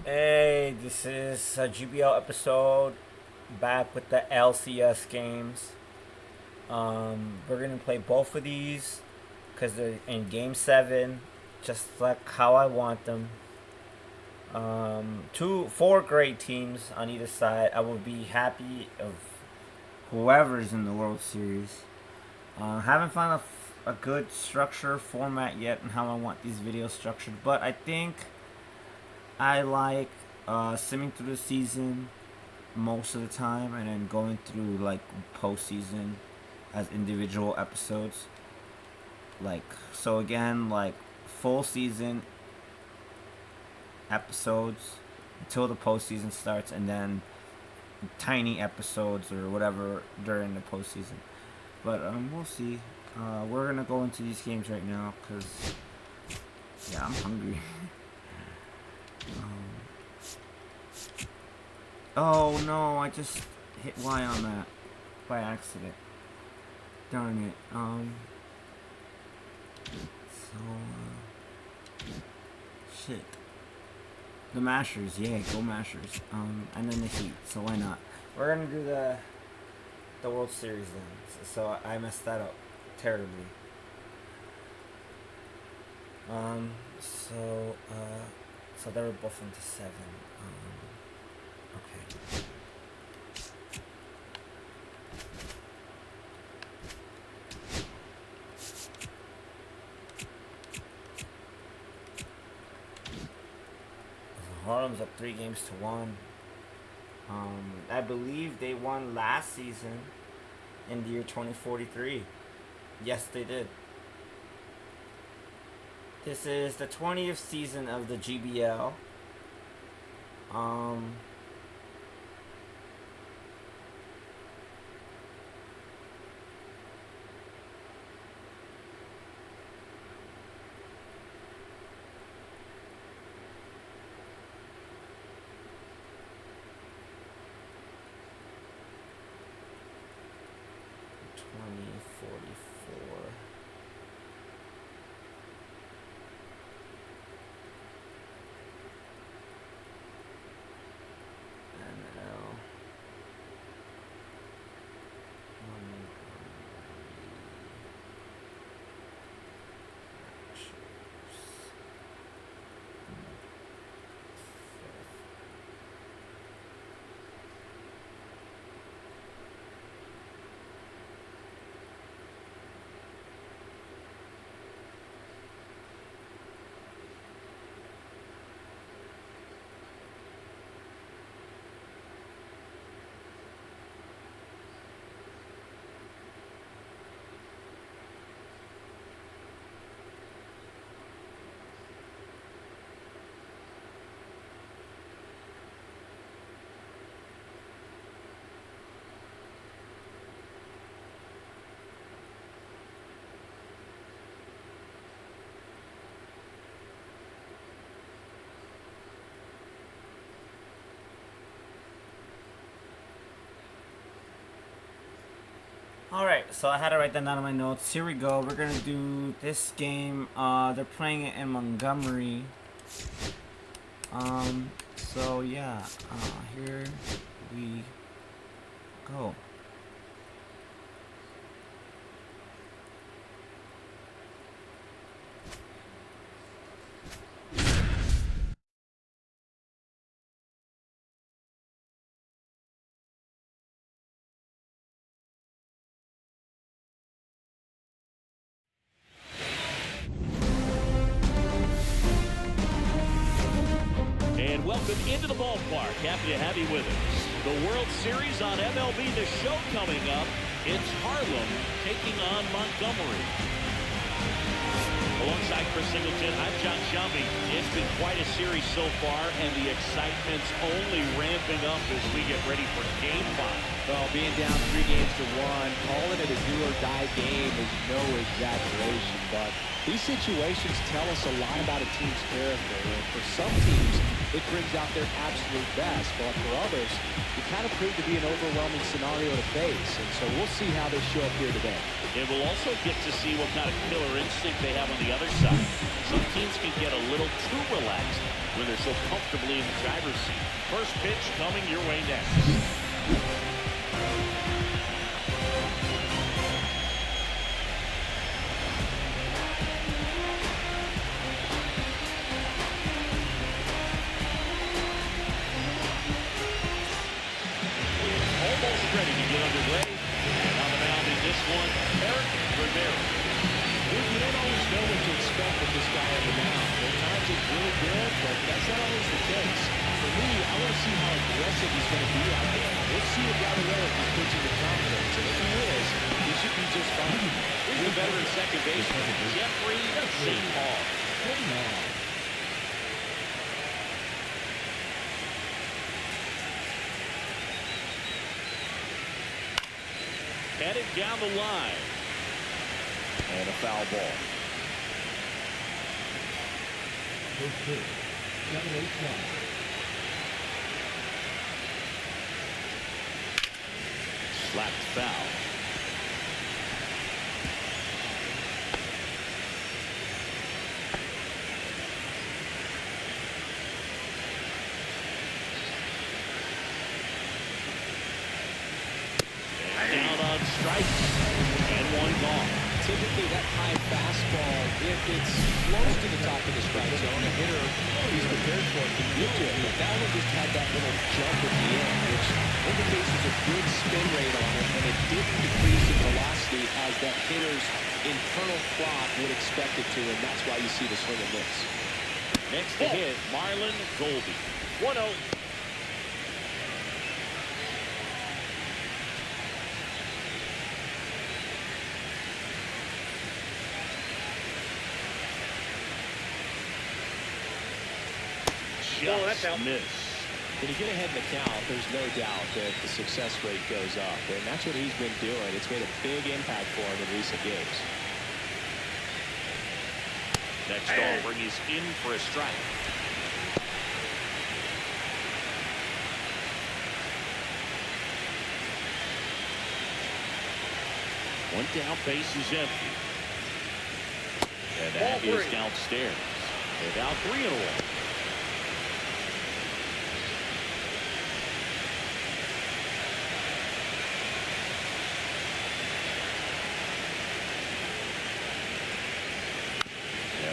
Hey, this is a GBL episode back with the LCS games. We're gonna play both of these because they're in Game 7, just like how I want them. Four great teams on either side. I will be happy of whoever's in the World Series. Haven't found a good structure format yet and how I want these videos structured, but I think I like simming through the season most of the time and then going through like postseason as individual episodes. Like, so again, like full season episodes until the postseason starts, and then tiny episodes or whatever during the postseason. But we'll see. We're gonna go into these games right now because yeah, I'm hungry. um, Oh no, I just hit Y on that by accident. Darn it. Shit. The Mashers, yeah, go Mashers. And then the Heat, so why not? We're gonna do the World Series then. So I messed that up terribly. Um, so, so they were both into 7. Okay. Harlem's up 3-1. I believe they won last season in the year 2043. Yes, they did. This is the 20th season of the GBL. Um, 2044. NL. Alright, so I had to write that down in my notes. Here we go. We're gonna do this game. They're playing it in Montgomery. So yeah, here we go. And welcome into the ballpark. Happy to have you with us. The World Series on MLB The Show coming up. It's Harlem taking on Montgomery. Alongside Chris Singleton, I'm John Shelby. It's been quite a series so far, and the excitement's only ramping up as we get ready for Game 5. Well, being down 3-1, calling it a do-or-die game is no exaggeration, but these situations tell us a lot about a team's character. And for some teams, it brings out their absolute best. But for others, it kind of proved to be an overwhelming scenario to face. And so we'll see how they show up here today. And we'll also get to see what kind of killer instinct they have on the other side. Some teams can get a little too relaxed when they're so comfortably in the driver's seat. First pitch coming your way next. Ready to get underway. And on the mound in this one, Eric Rivera. You don't always know what to expect with this guy on the mound. At times it's really good, but that's not always the case. For me, I want to see how aggressive he's going to be out there. We'll see it right away if he's pitching with confidence. And if he is, he should be just fine. Here's the veteran second baseman, Jeffrey St. Paul. Good man. Headed down the line. And a foul ball. Slapped foul. Down on strike, and one gone. Typically, that high fastball, if it's close to the top of the strike zone, a hitter he's prepared for it can get to it. But that one just had that little jump at the end, which indicates there's a good spin rate on it, and it didn't decrease in velocity as that hitter's internal clock would expect it to, and that's why you see the swing and miss. Next to hit, Marlon Goldie. 1-0. Just miss. When you get ahead in the count, there's no doubt that the success rate goes up, and that's what he's been doing. It's made a big impact for him in recent games. Next offering is in for a strike. One down, base is empty. And that is downstairs. They're down 3 in a row.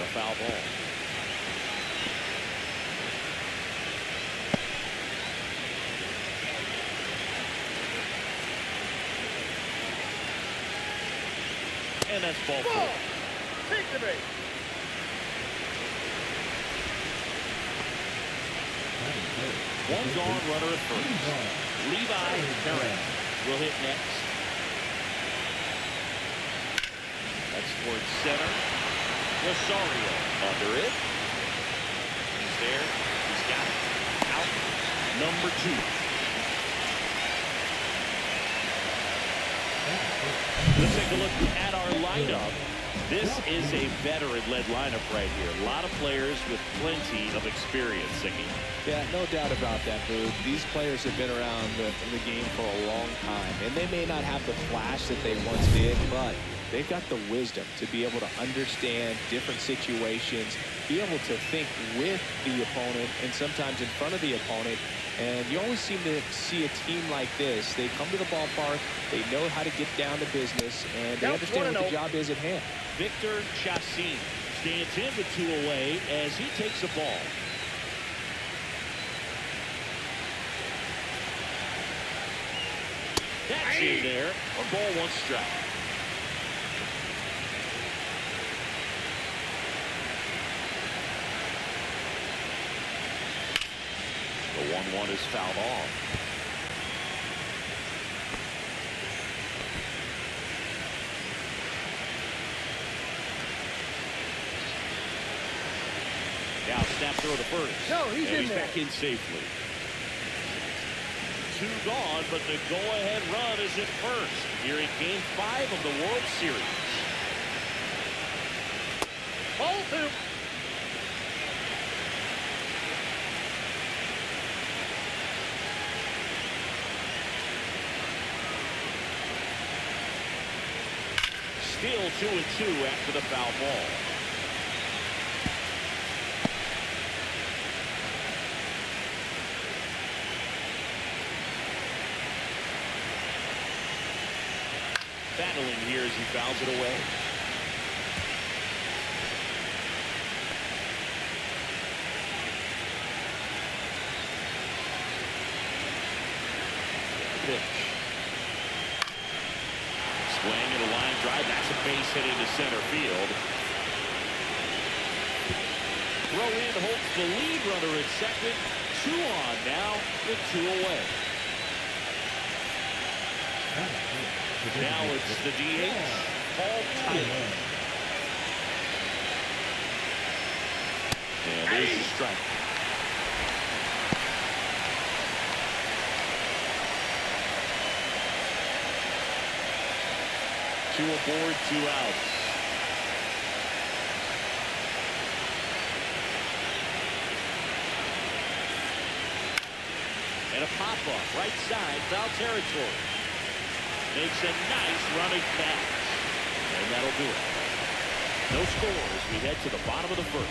Foul ball. And that's ball 4. Take the bait. One gone, runner at first. Levi Perez will hit next. That's towards center. Rosario under it. He's there. He's got it. Out. Number 2. Let's take a look at our lineup. This is a veteran-led lineup right here. A lot of players with plenty of experience, Sicky. Yeah, no doubt about that, Boog. These players have been around the game for a long time, and they may not have the flash that they once did, but they've got the wisdom to be able to understand different situations, be able to think with the opponent and sometimes in front of the opponent. And you always seem to see a team like this. They come to the ballpark, they know how to get down to business, and they understand what the job is at hand. Victor Chassin stands in with 2 away as he takes a ball. That's in there. A ball, 1 strike. The 1-1 is fouled off. Now snap throw to first. No, he's back in safely. 2 gone, but the go-ahead run is at first here in Game 5 of the World Series. Ball 2. Still 2-2 after the foul ball. Battling here as he fouls it away. Pitch. Swing and a line drive. That's a base hit into center field. Throw in holds the lead runner at second. 2 on now with 2 away. Now it's the DH, Paul Tyler. And there's the strike. Two aboard, 2 outs. And a pop-up, right side, foul territory. Makes a nice running catch. And that'll do it. No scores. We head to the bottom of the first.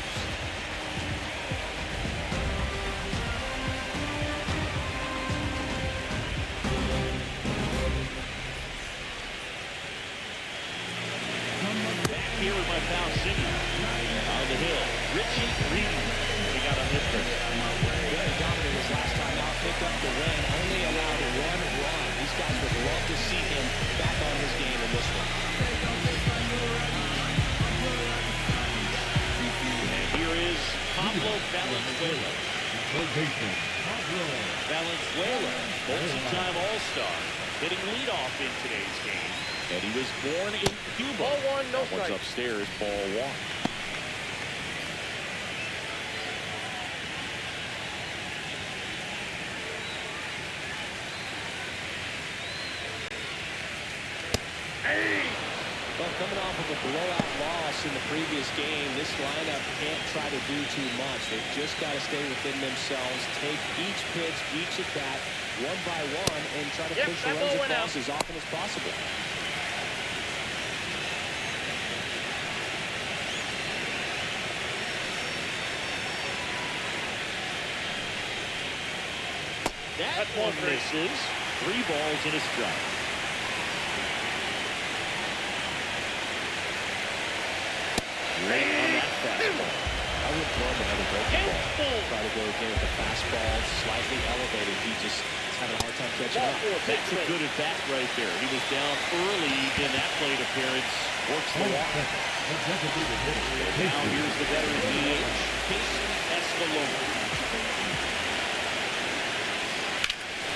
Back here with my pal Siggy. On the hill. Richie Reed. We got a hit there. Very dominant his last time out. Picked up the win. Only allowed 1 run. These guys would love to see him back on his game in this one. And here is Pablo Valenzuela. Valenzuela, multi-time All-Star, hitting leadoff in today's game. And he was born in Cuba. Ball 1, no That one's strike. upstairs, ball 1. Well, coming off of a blowout loss in the previous game, this lineup can't try to do too much. They've just got to stay within themselves, take each pitch, each at bat, 1 by 1, and try to push the runs across as often as possible. That one misses. 3 balls and a strike. Late on that fastball. I would throw him another breaking ball. Try to go again with the fastball, slightly elevated. He just is having a hard time catching up. That's a good at bat right there. He was down early in that plate appearance. Works the walk. Now here's the veteran DH, Casey Escalona.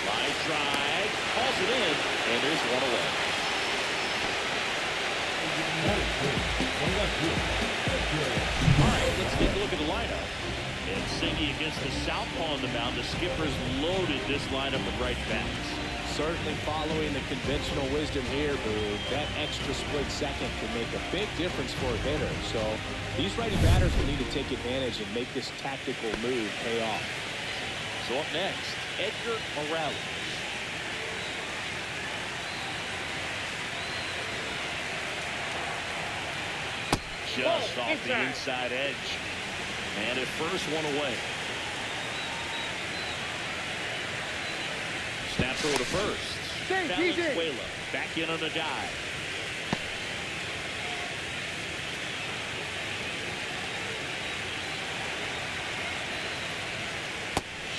Line drive, calls it in, and there's 1 away. All right, let's take a look at the lineup. And Siggy against the southpaw on the mound. The skipper's loaded this lineup with right backs. Certainly following the conventional wisdom here, Boo. That extra split second can make a big difference for a hitter. So these righty batters will need to take advantage and make this tactical move pay off. So up next, Edgar Morales. Just off the inside edge. And at first, 1 away. Snap throw to first. Valenzuela back in on the dive.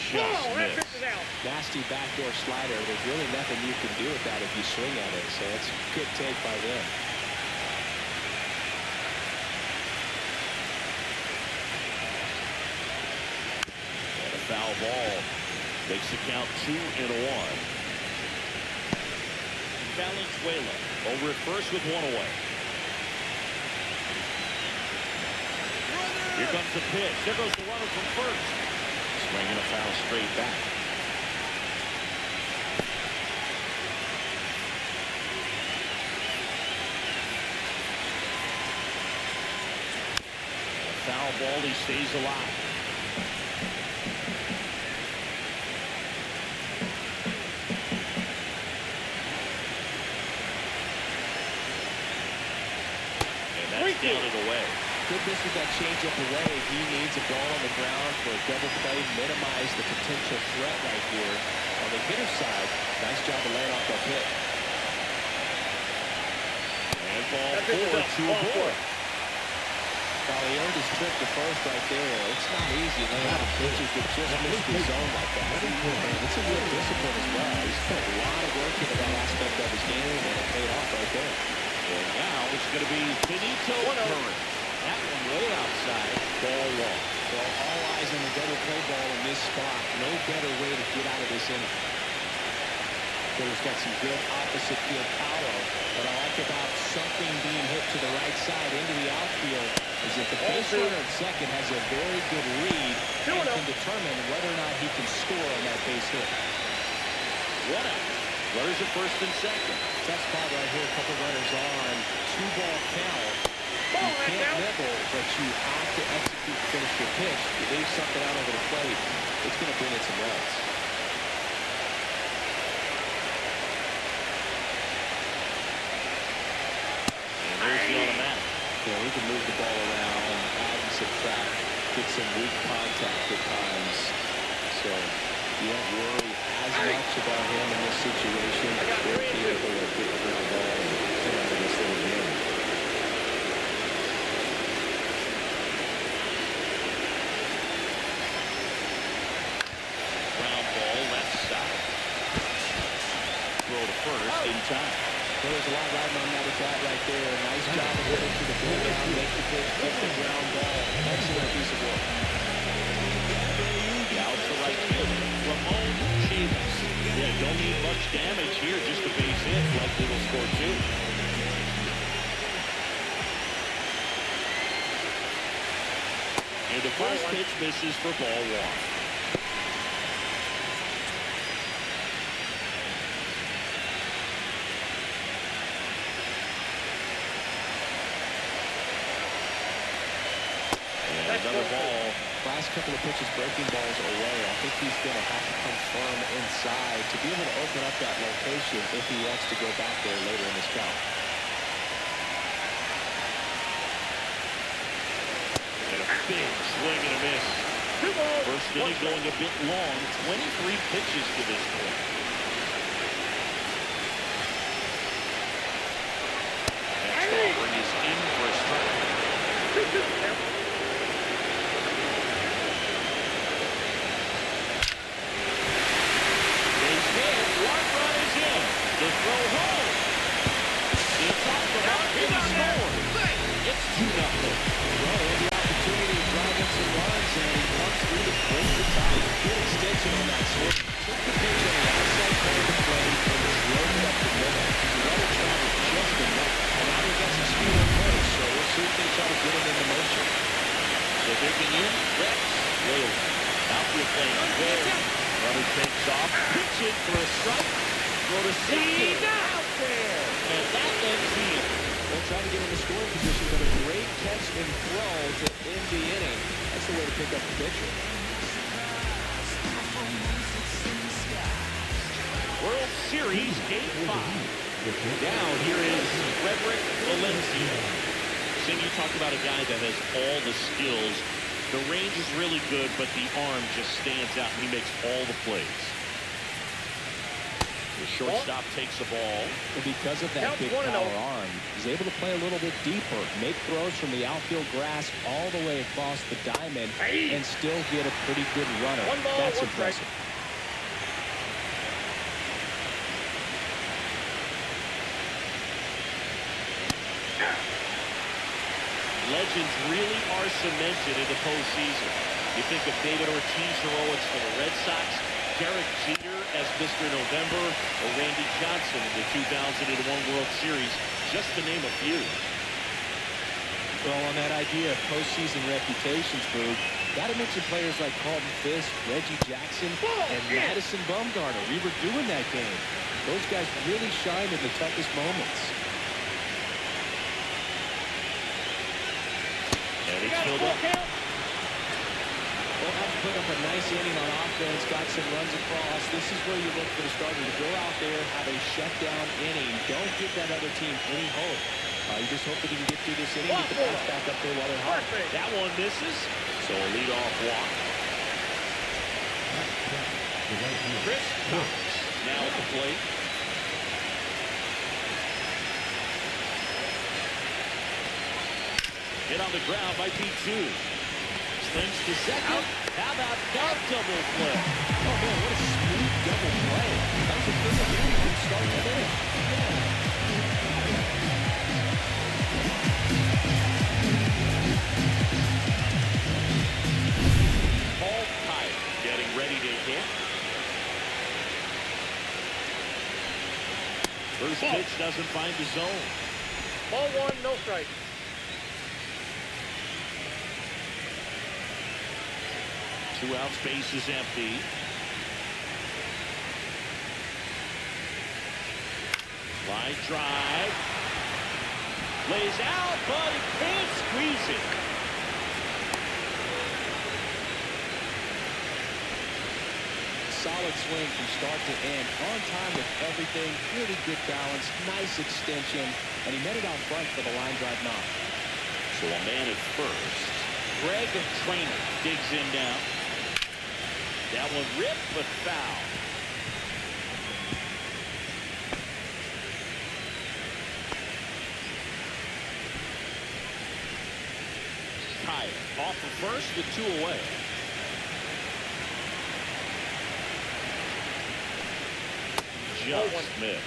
Just missed. Nasty backdoor slider. There's really nothing you can do with that if you swing at it. So it's a good take by them. And a foul ball. Makes the count 2-1. Valenzuela over at first with 1 away. Here comes the pitch. There goes the runner from first. Swinging a foul straight back. A foul ball, he stays alive. this with that changeup away. He needs a ball on the ground for a double play, minimize the potential threat right here. On the hitter side, nice job of laying off that hit. And ball 4, 2 aboard. Well, he earned his trip to first right there. It's not easy laying out pitches that just miss the zone like that. And it's a real discipline as well. He's put a lot of work into that aspect of his game, and it paid off right there. And now it's going to be Benito Curran. That one way outside. Ball 1. Well, all eyes on the double play ball in this spot. No better way to get out of this inning. He's got some good opposite field power. What I like about something being hit to the right side into the outfield is that the base runner at second has a very good read and can determine whether or not he can score on that base hit. 1 out. Runners at first and second. Tough spot right here. A couple runners on. 2-ball count. You can't nibble, but you have to execute to finish your pitch. You leave something out over the plate, it's going to bring in some runs. And there's the automatic. Yeah, we can move the ball around, add and subtract, get some weak contact at times. So you don't worry as much about him in this situation. They're capable of getting the ground ball and get out of this little game. Ground ball left side. Throw to first in time. Well, there's a lot riding on that at bat right there. Nice job of getting to the ground, make the pitch, get the ground ball. Excellent piece of work. Out to right field. Ramon Chivas. Yeah, don't need much damage here. Just a base hit. Likely will score 2. And the first pitch misses for ball 1. Another ball. Last couple of pitches breaking balls away. I think he's going to have to come firm inside to be able to open up that location if he wants to go back there later in this count. And a big swing and a miss. First inning going a bit long. 23 pitches to this point. Next offering is in for a strike. The throw home. It's off the mark and he scores. It's 2-0. Well, the opportunity to drive in some runs, and he comes through to break the tie. Good extension on that swing. Took the pitch on the outside part of the plate and drove it up the middle. He let it travel just enough. And now he's got some speed on place, so we'll see if they try to get him into motion. So digging in, Rex Whalen. Outfield playing good. Runner takes off, pitching for a strike. Go to second. Out there. And that ends the inning. They'll try to get him in scoring position, but a great catch and throw to end the inning. That's the way to pick up the pitcher. World Series Game 5. Now here is Frederick Valencia. Sim, you talked about a guy that has all the skills. The range is really good, but the arm just stands out, and he makes all the plays. The shortstop takes the ball. And because of that big power arm, he's able to play a little bit deeper, make throws from the outfield grass all the way across the diamond, and still get a pretty good runner. That's impressive. Legends really are cemented in the postseason. You think of David Ortiz heroics for the Red Sox, Derek Jeter as Mr. November, or Randy Johnson in the 2001 World Series, just to name a few. Well, on that idea of postseason reputations, Boog, got to mention players like Carlton Fisk, Reggie Jackson, and Madison Bumgarner. We were doing that game. Those guys really shine in the toughest moments. And it's filled up. They'll have to put up a nice inning on offense, got some runs across. This is where you look for the starter to go out there, have a shutdown inning. Don't give that other team any hope. You just hope that he can get through this inning, get the bats back up there while they're hot. That one misses. So a leadoff walk. Chris Cox now at the plate. Hit on the ground by P2. Slings to second. How about that double play? Oh, man, what a smooth double play. That was a good inning from start to finish. Paul Kite getting ready to hit. First pitch doesn't find the zone. Ball one, no strike. 2 outs, base is empty. Line drive. Lays out, but he can't squeeze it. Solid swing from start to end. On time with everything. Really good balance. Nice extension. And he met it out front for the line drive knock. So a man at first. Greg Trainer digs in down. That one ripped, but foul. Kite off the first with 2 away. Just missed.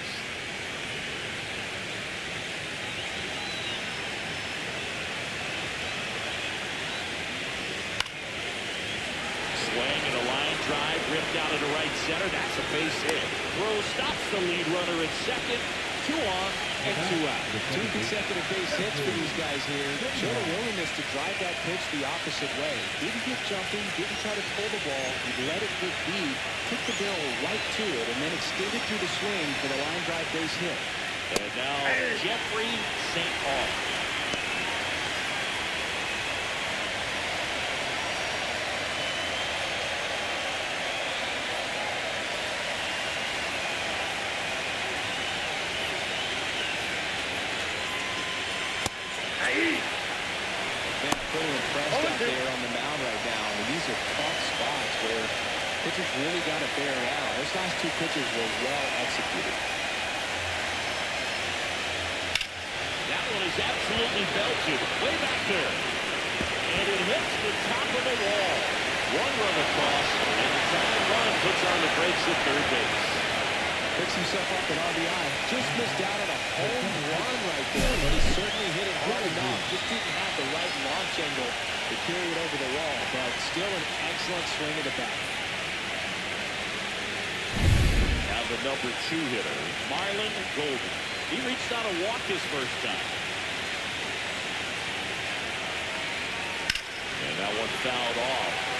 Swing and a line drive ripped out into right center. That's a base hit. Throw stops the lead runner at second. 2 on and 2 out. 2 consecutive base hits for these guys here. Showed a willingness to drive that pitch the opposite way. Didn't get jumping, didn't try to pull the ball. He let it get deep, took the barrel right to it, and then extended through the swing for the line drive base hit. And now Jeffrey St. Paul. Pretty impressed out there on the mound right now. I mean, these are tough spots where pitchers really got to bear down. Those last 2 pitches were well executed. That one is absolutely belted. Way back there. And it hits the top of the wall. 1 run across, and the tying run puts on the brakes at third base. Picks himself up an RBI. Just missed out on a home run right there, but he certainly hit it hard enough. Just didn't have the right launch angle to carry it over the wall, but still an excellent swing of the bat. Now the number 2 hitter, Marlon Golden. He reached on a walk his first time. And that one fouled off.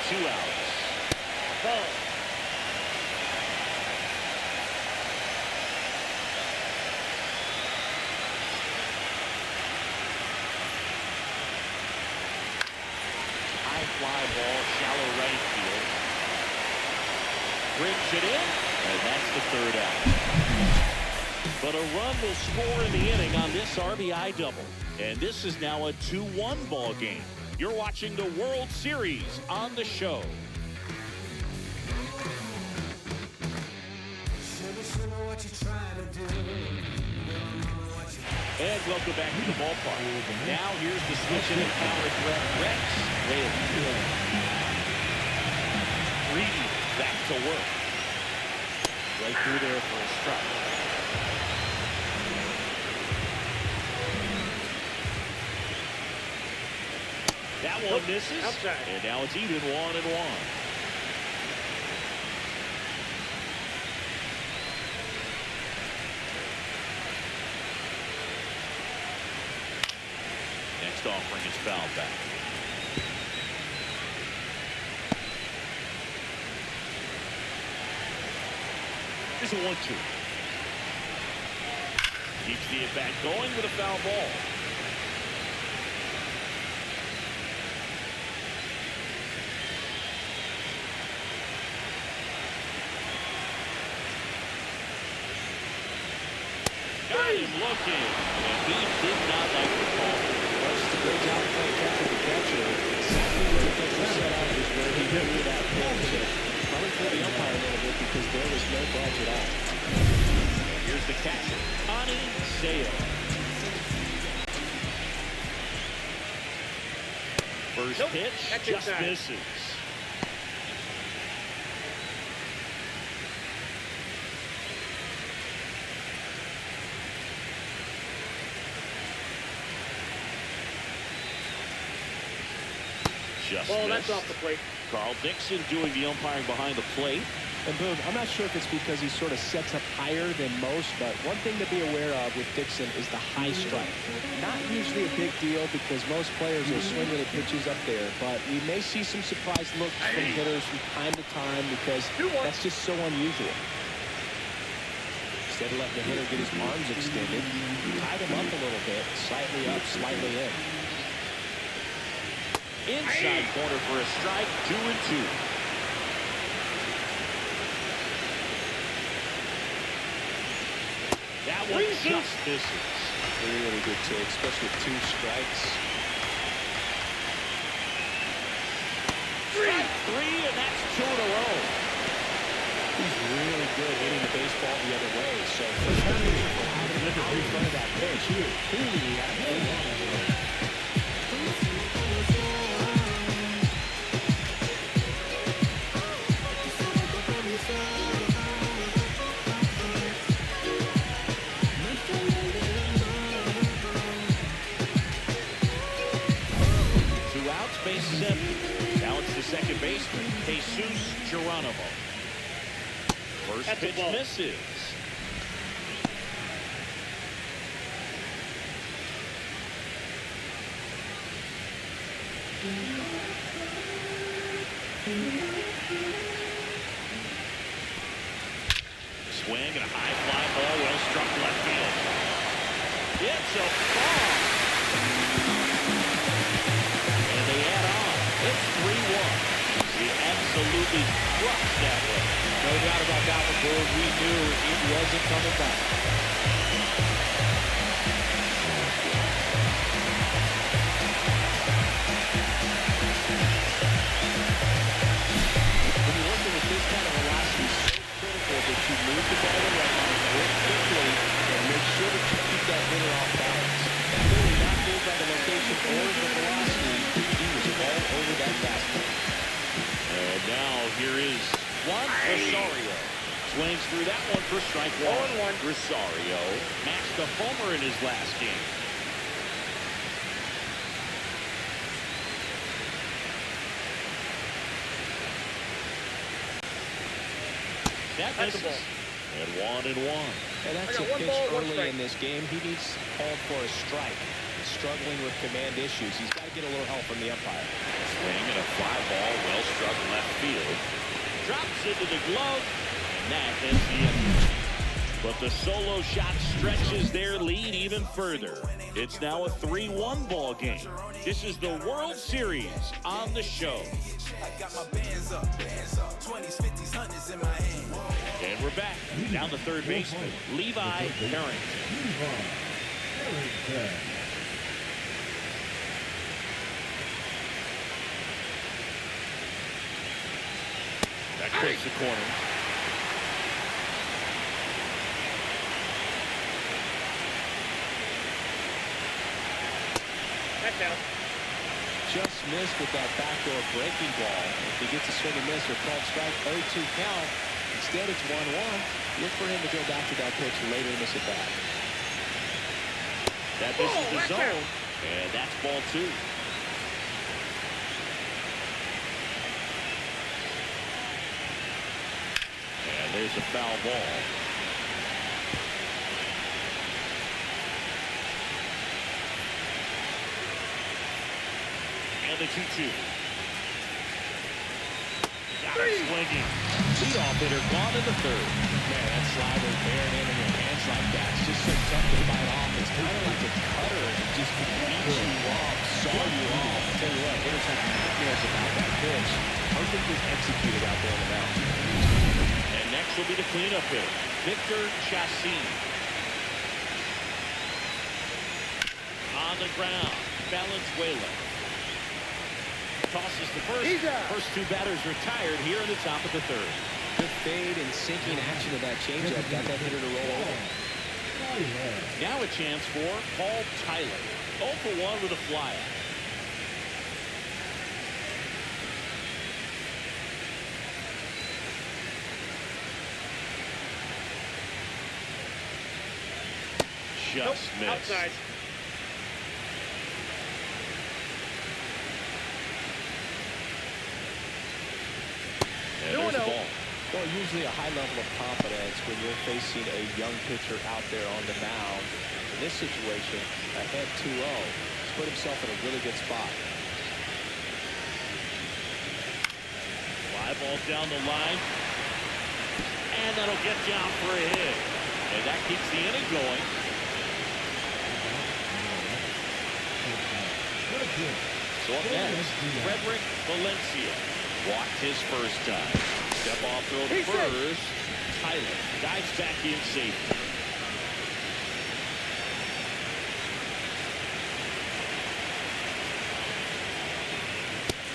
Two outs. Ball. High fly ball, shallow right field. Brings it in, and that's the 3rd out. But a run will score in the inning on this RBI double. And this is now a 2-1 ball game. You're watching the World Series on the show. And welcome back to the ballpark. Now here's the switch in and counter threat. Rex Reyes. Greedy back to work. Right through there for a strike. That one misses. Outside. And now it's even 1-1. Next offering is fouled back. Here's a 1-2. Keeps the at-bat going with a foul ball. Got him looking, and he did not like the call. Well, just a great job playing catcher to catcher. Exactly where the pitcher set up is where he threw that pitch. Probably for the umpire a little bit because there was no budge at all. Here's the catcher, Connie Sale. First pitch, just misses. Ball, that's off the plate. Carl Dixon doing the umpiring behind the plate. And Boog, I'm not sure if it's because he sort of sets up higher than most, but one thing to be aware of with Dixon is the high strike. Not usually a big deal because most players are swinging at pitches up there, but we may see some surprise looks from hitters from time to time because that's just so unusual. Instead of letting the hitter get his arms extended, tied him up a little bit, slightly up, slightly in. Inside corner for a strike, 2-2. That one just misses. Really good take, especially with 2 strikes. Strike 3, and that's 2 in a row. He's really good hitting the baseball the other way. So first time out in front of that pitch, he clearly had a Bases empty. Now it's the second baseman, Jesus Geronimo. First pitch misses. Swing and a high fly ball, well struck left field. It's a ball. It's 3-1. He absolutely crushed that one. No doubt about that one, Boog. We knew it wasn't coming back. When you're working with this kind of velocity, it's so critical that you move the ball around very quickly and make sure that you keep that hitter off balance. Clearly not moved by the location or the velocity. All over that fastball. And now here is Juan Rosario. Swings through that one for strike 1. Rosario matched a homer in his last game. That misses. And 1-1. And that's a pitch early in this game. He needs called for a strike. Struggling with command issues. He's got to get a little help from the umpire. Swing and a fly ball, well struck left field. Drops into the glove, and that ends the inning. But the solo shot stretches their lead even further. It's now a 3-1 ball game. This is the World Series on the show. And we're back. Down the third baseman, Levi Harrington. That creates the corner. That's out. Just missed with that backdoor breaking ball. If he gets a swing and miss or called strike, 0-2 count. Instead, it's 1-1. Look for him to go back to that pitch later in this at bat. That misses the zone, and that's ball 2. And there's a foul ball. And the 2-2. Got Swinging. Leadoff hitter gone in the third. Man, that slider bearing in your hands like that. It's just so tough to fight off. It's kind of like a cutter. It just beats you off, saw you off. I'll tell you what, hitters have nightmares about that pitch. Perfectly executed out there on the mound. And next will be the cleanup hitter, Victor Chassin. On the ground, Valenzuela. Tosses the first. First two batters retired here in the top of the third. Good fade and sinking action of that changeup. Got that hitter to roll over. Now a chance for Paul Tyler. 0 for 1 with a flyout. Just missed. Outside. And there's the ball. Well, usually a high level of confidence when you're facing a young pitcher out there on the mound. In this situation, ahead 2-0. He's put himself in a really good spot. Fly ball down the line. And that'll get down for a hit. And that keeps the inning going. So up next, Frederick Valencia. Walked his first time. Step off throw to first. Tyler dives back in safety.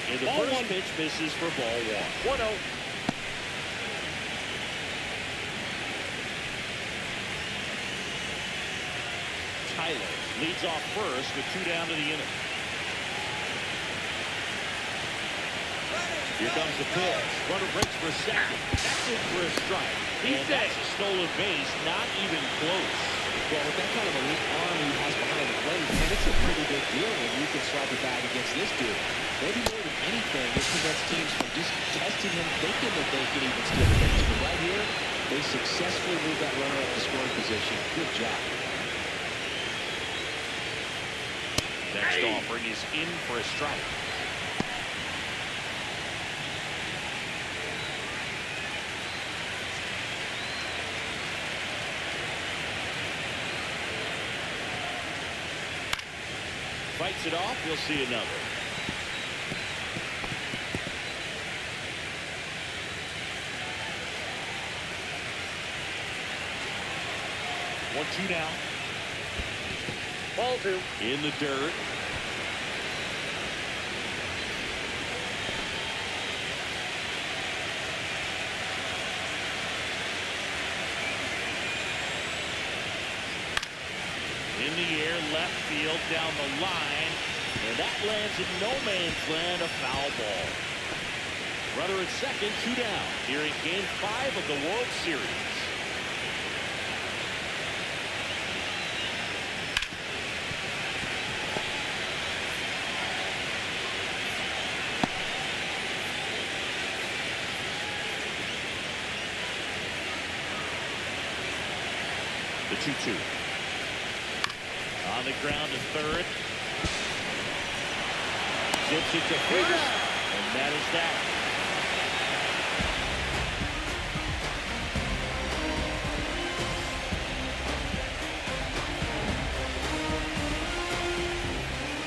And the Ball first one. pitch misses for ball 1. 1-0. Tyler leads off first with 2 down to the inning. Here comes the pitch. Runner breaks for second. That's in for a strike. And that's a stolen base, not even close. Well, with that kind of elite arm he has behind the plate, and it's a pretty big deal when you can strike a bag against this dude. Maybe more than anything, it prevents teams from just testing him, thinking that they can even steal the base. But right here, they successfully moved that runner up to scoring position. Good job. Next offering is in for a strike. Fights it off. We'll see another. One, two now. Ball 2. In the dirt. In the air, left field, down the line. And that lands in no man's land, a foul ball. Runner at second, 2 down. Here in Game 5 of the World Series. The 2-2. On the ground to third. Zips it to first. And that is that.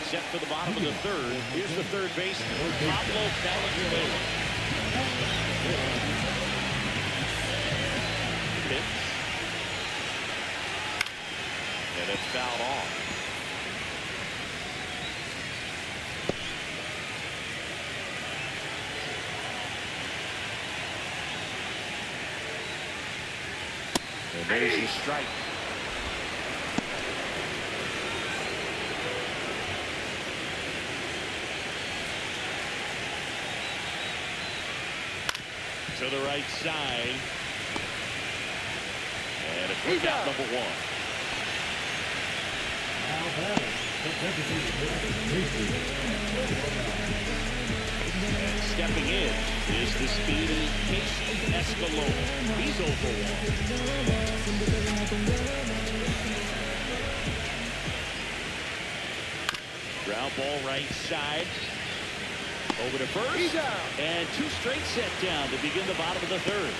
Set for the bottom of the third. Here's the third baseman, Pablo Valenzuela. Pitch. And it's fouled off. And there's the strike. To the right side. And a quick out, number 1. And stepping in is the speedy Case Escalona. He's 0 for 1. Ground ball right side. Over to first. He's out. And 2 straight set down to begin the bottom of the 3rd.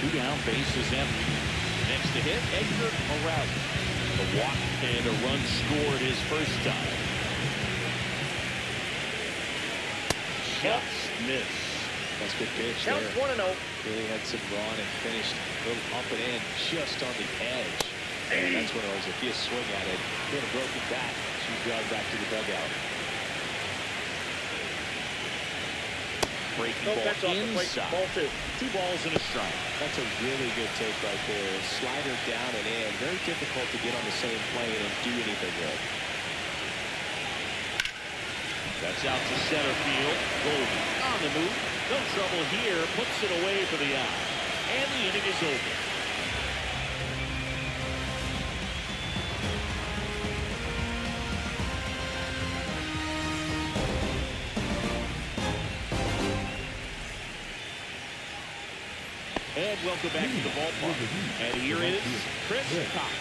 2 down, base is empty. Next to hit, Edgar Morales. A walk and a run scored his first time. Just miss. That's a good pitch Count there. 1-0. Really had some run and finished a little up and in, just on the edge. And that's when it was, if you swing at it, hit a broken bat, she drive back to the dugout. Breaking No ball catch off the plate. inside. Ball 2. 2 balls and a strike. That's a really good take right there. Slider down and in. Very difficult to get on the same plane and do anything with. That's out to center field. Goldie on the move. No trouble here. Puts it away for the out. And the inning is over. And welcome back to the ballpark. And here is Chris Cox.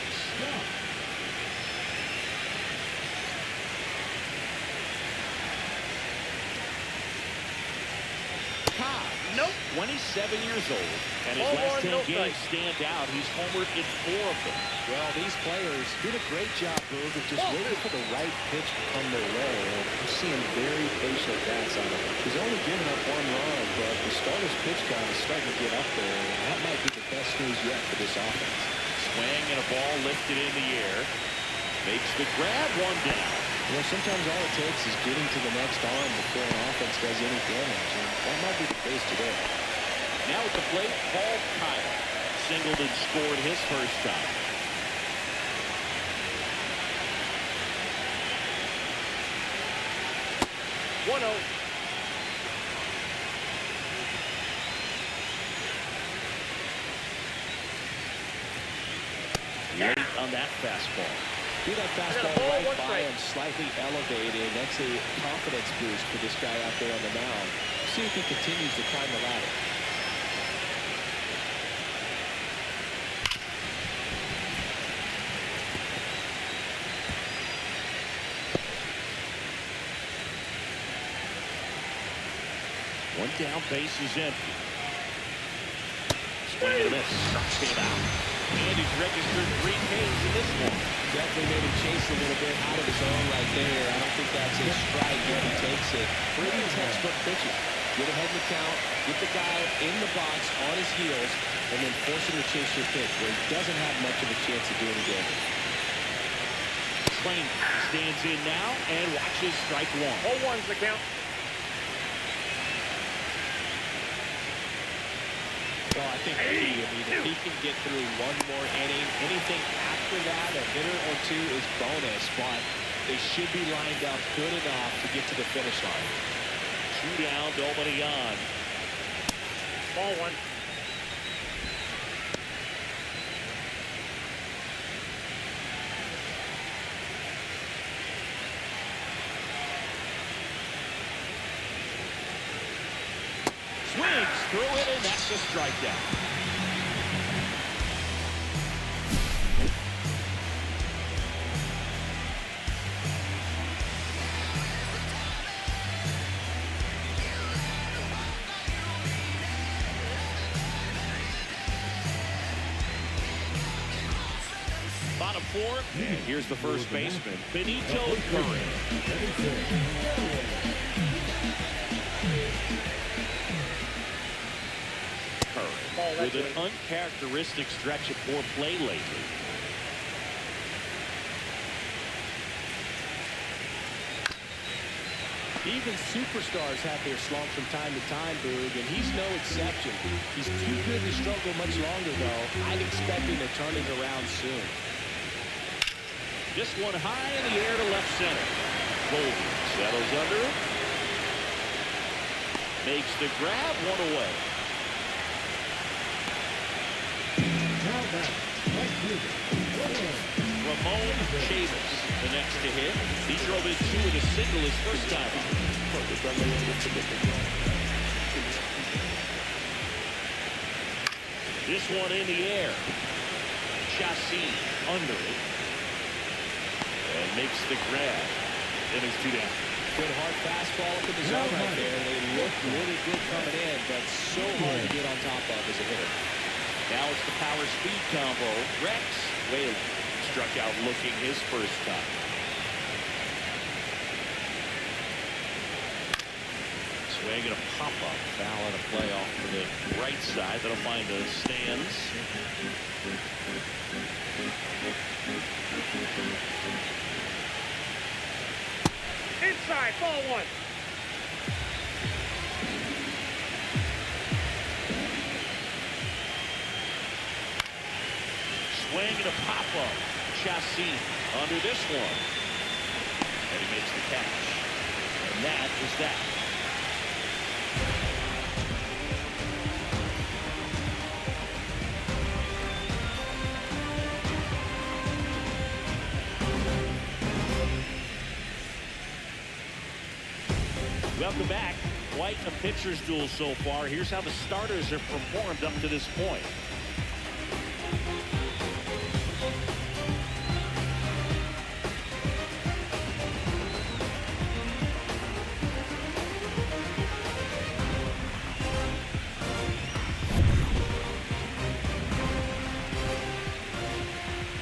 Nope. 27 years old. And his Ball last 10 1, no games strike. stand out. He's homered in 4 of them. Well, these players did a great job, Boog, of just waiting for the right pitch to come their way. And I'm seeing very patient bats on him. He's only given up 1 run, but the starter's pitch count is starting to get up there. And that might be the best news yet for this offense. Swing and a ball lifted in the air. Makes the grab, 1 down. You know, sometimes all it takes is getting to the next arm before an offense does any damage. And that might be the case today. Now at the plate, Paul Kyle. Singled and scored his first time. Late on that fastball. See that fastball ball, right 1 by strike. him, slightly elevated. That's a confidence boost for this guy out there on the mound. See if he continues to climb the ladder. One down, base is empty. Swing and a miss. Came out. And he's registered 3 Ks in this one. Definitely made him chase a little bit out of his own right there. I don't think that's a strike if he takes it. Pretty textbook pitching. Get ahead in the count, get the guy in the box on his heels, and then force him to chase your pitch where he doesn't have much of a chance of doing damage. Swain stands in now and watches strike 1. 0-1's the count. Well, I think key. I mean, if he can get through 1 more inning, anything after that, a hitter or 2 is bonus, but they should be lined up good enough to get to the finish line. 2 down, nobody on. Ball 1. Swings through it, and that's a strikeout. Bottom 4, and here's the first baseman, Benito Curry. With an uncharacteristic stretch of poor play lately. Even superstars have their slumps from time to time, Boog, and he's no exception. He's too good to struggle much longer, though. I'd expect him to turn it around soon. This one high in the air to left center. Goldie settles under it. Makes the grab, 1 away. Ramon Chavis, the next to hit. He drove in 2 with a single his first time. This one in the air. Chassis under it. And makes the grab. And it's 2 down. Good hard fastball up in the zone right there. They look really good coming in, but so hard to get on top of as a hitter. Now it's the power speed combo. Rex Whalen struck out looking his first time. Swing and a pop-up. Foul and a play off to the right side. That'll find the stands. Inside, ball 1. Swing and a pop-up. Chassis under this one. And he makes the catch. And that is that. Welcome back. Quite a pitcher's duel so far. Here's how the starters have performed up to this point.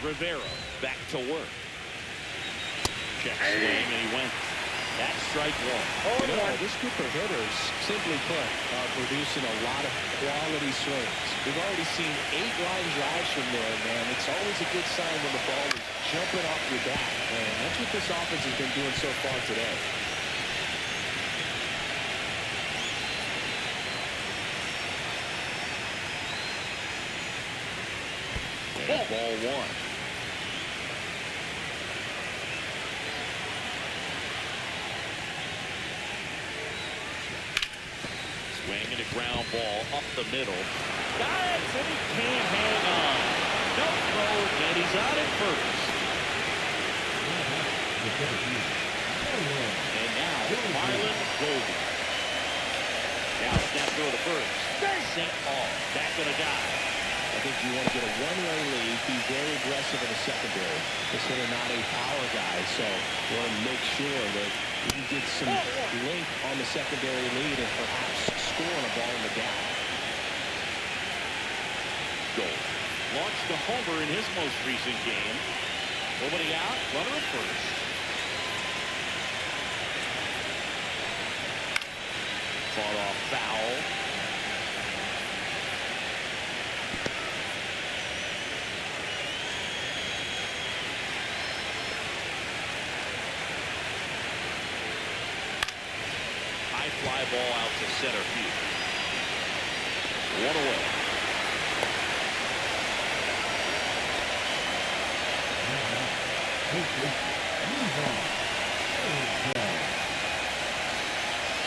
Rivera back to work. Check swing and he went. That's strike 1. You know, this group of hitters, simply put, are producing a lot of quality swings. We've already seen 8 line drives from there, man. It's always a good sign when the ball is jumping off your bat. And that's what this offense has been doing so far today. And ball 1. Swing and a ground ball up the middle. Got it, and he can't hang on. No throw, and he's out at first. And now, Marlon Goldie. Now snap throw to first. St. Paul back on a dive. I think you want to get a one-run lead, be very aggressive in the secondary. This hitter not a power guy, so you want to make sure that you can get some length on the secondary lead and perhaps scoring a ball in the gap. Gold launched a homer in his most recent game. Nobody out, runner at first. Fought off foul. High fly ball out to center field. 1 away.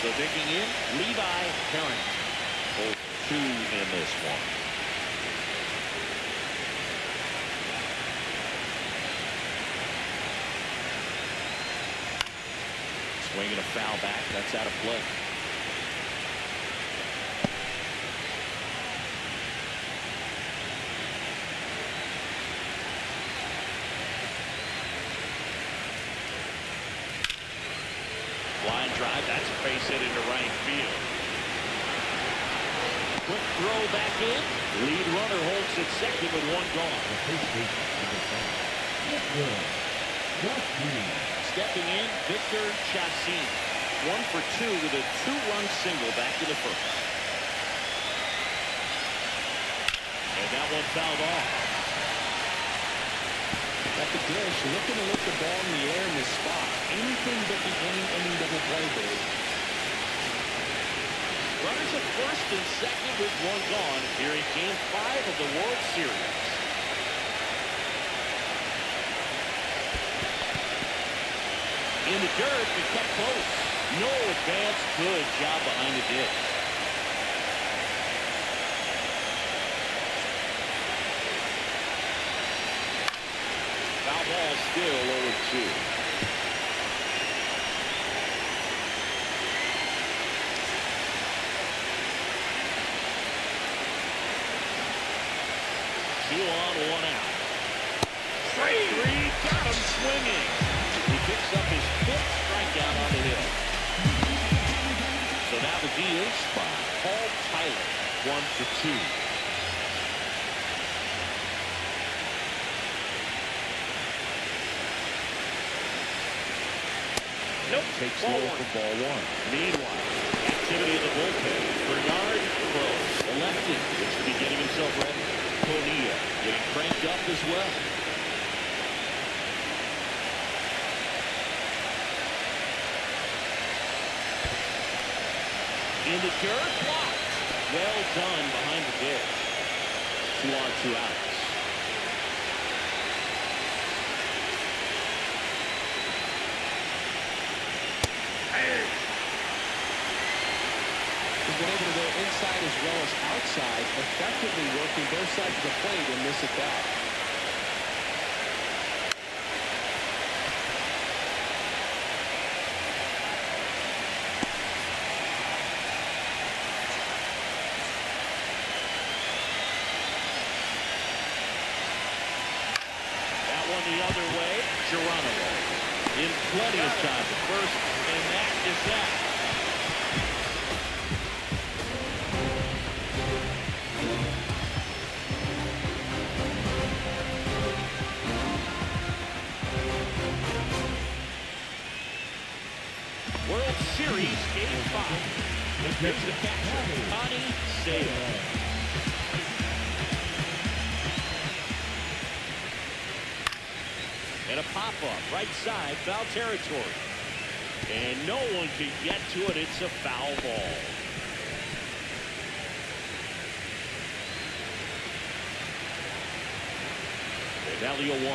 So digging in, Levi Harrington. Both 2 in this one. Swinging a foul back. That's out of play. Line drive, that's a base hit into right field. Quick throw back in. Lead runner holds at second with 1 gone. Stepping in, Victor Chassis. 1 for 2 with a 2-run single back to the first. And that one fouled off. At the dish, looking to lift the ball in the air in this spot. Anything but the inning double play, Dave. Runners at first and second with 1 gone here in Game 5 of the World Series. In the dirt, but kept close. No advance. Good job behind the dish. Foul ball still 0-2. Two on, 1 out. Strike 3, got him swinging. DH spot. Paul Tyler, 1 for 2. Nope. Takes Ball low one. for ball 1. Meanwhile, activity in the bullpen. Bernard Crowe, the lefty, looks to be getting himself ready. Bonilla getting cranked up as well. In the dirt, blocked. Well done behind the dish. 2 on, 2 outs. He's been able to go inside as well as outside, effectively working both sides of the plate in this at bat. That one the other way. Geronimo in plenty of time at first, and that is that. World Series Game 5. Here's the catcher, Connie Sale. And a pop-up, right side, foul territory. And no one can get to it. It's a foul ball. Elio 1.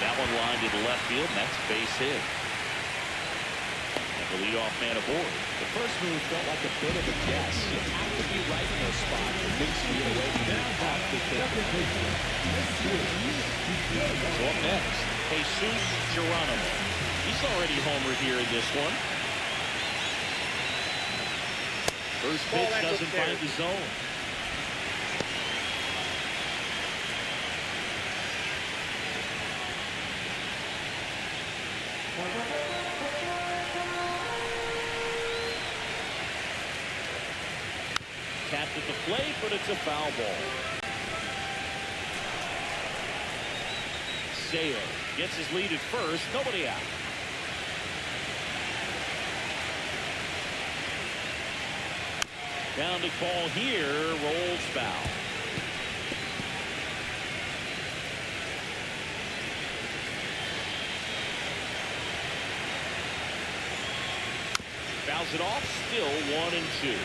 That one lined to the left field, and that's base hit. And the leadoff man aboard. The first move felt like a bit of a guess. You have to be right in those spots for Knicks to get away from that. So up next, Jesus Geronimo. He's already homered here in this one. First pitch doesn't find the zone. Tapped at the plate, but it's a foul ball. Sale gets his lead at first, nobody out. Grounded ball here, rolls foul. Fouls it off, still 1-2.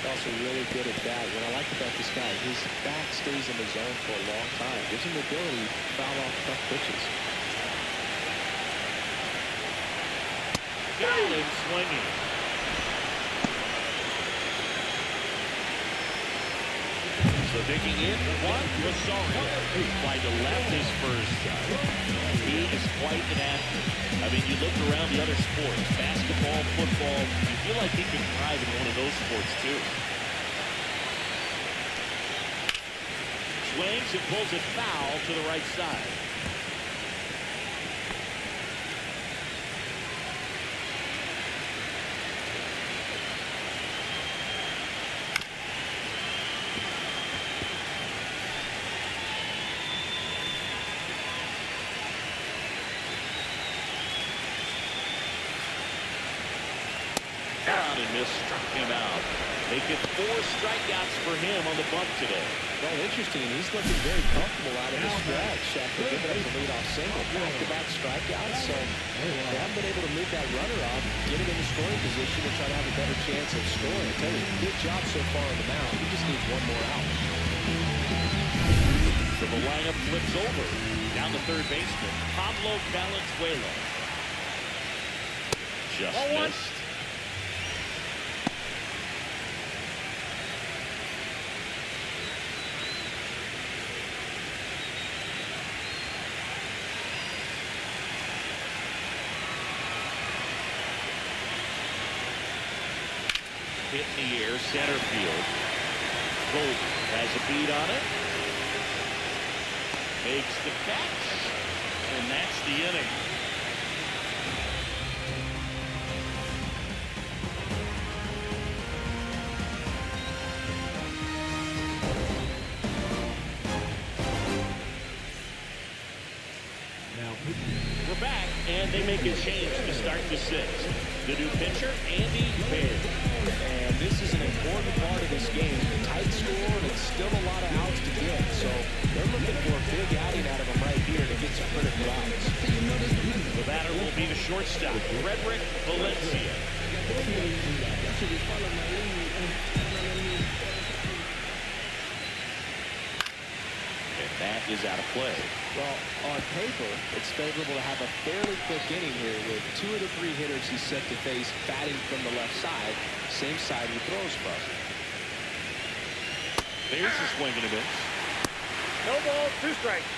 Also really good at bat. What I like about this guy, his back stays in the zone for a long time. Gives him the ability to foul off tough pitches. Got him swinging. So digging in, one, Rosario. Tried to left his first time. He is quite an athlete. I mean, you look around the other sports, basketball, football, you feel like he could thrive in one of those sports too. Swings and pulls it foul to the right side. Down and missed, struck him out. Make it 4 strikeouts for him on the bunt today. Well, interesting. He's looking very comfortable out of the stretch after giving up the leadoff single. Back-to-back strikeouts, so they haven't been able to move that runner up, get him in the scoring position, and try to have a better chance of scoring. I tell you, good job so far on the mound. He just needs one more out. So the lineup flips over. Down the third baseman, Pablo Valenzuela. Just missed. hit in the air, center field. Gold has a beat on it. Makes the catch. And that's the inning. We're back, and they make a change to start the sixth. The new pitcher, Andy Baird. And this is an important part of this game. Tight score, and it's still a lot of outs to get. So they're looking for a big outing out of him right here to get some critical outs. The batter will be the shortstop, Frederick Valencia. And that is out of play. Well, on paper, it's favorable to have a fairly quick inning here with 2 of the 3 hitters he's set to face batting from the left side, same side he throws from. There's a swing and a miss. No balls, 2 strikes.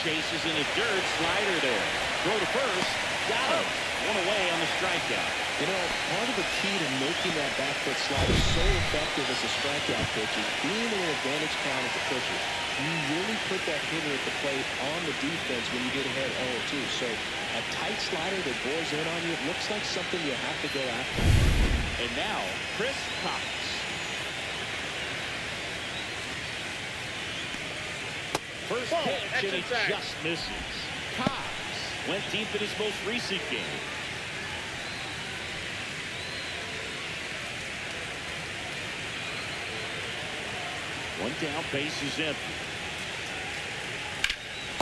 Chases in the dirt, slider there. Throw to first, got him. 1 away on the strikeout. You know, part of the key to making that back foot slider so effective as a strikeout pitch is being in an advantage count as a pitcher. You really put that hitter at the plate on the defense when you get ahead 0-2. So a tight slider that bores in on you, it looks like something you have to go after. And now, Chris Cox. First Ball, pitch, and he exit just misses. Cox went deep in his most recent game. One down, base is empty.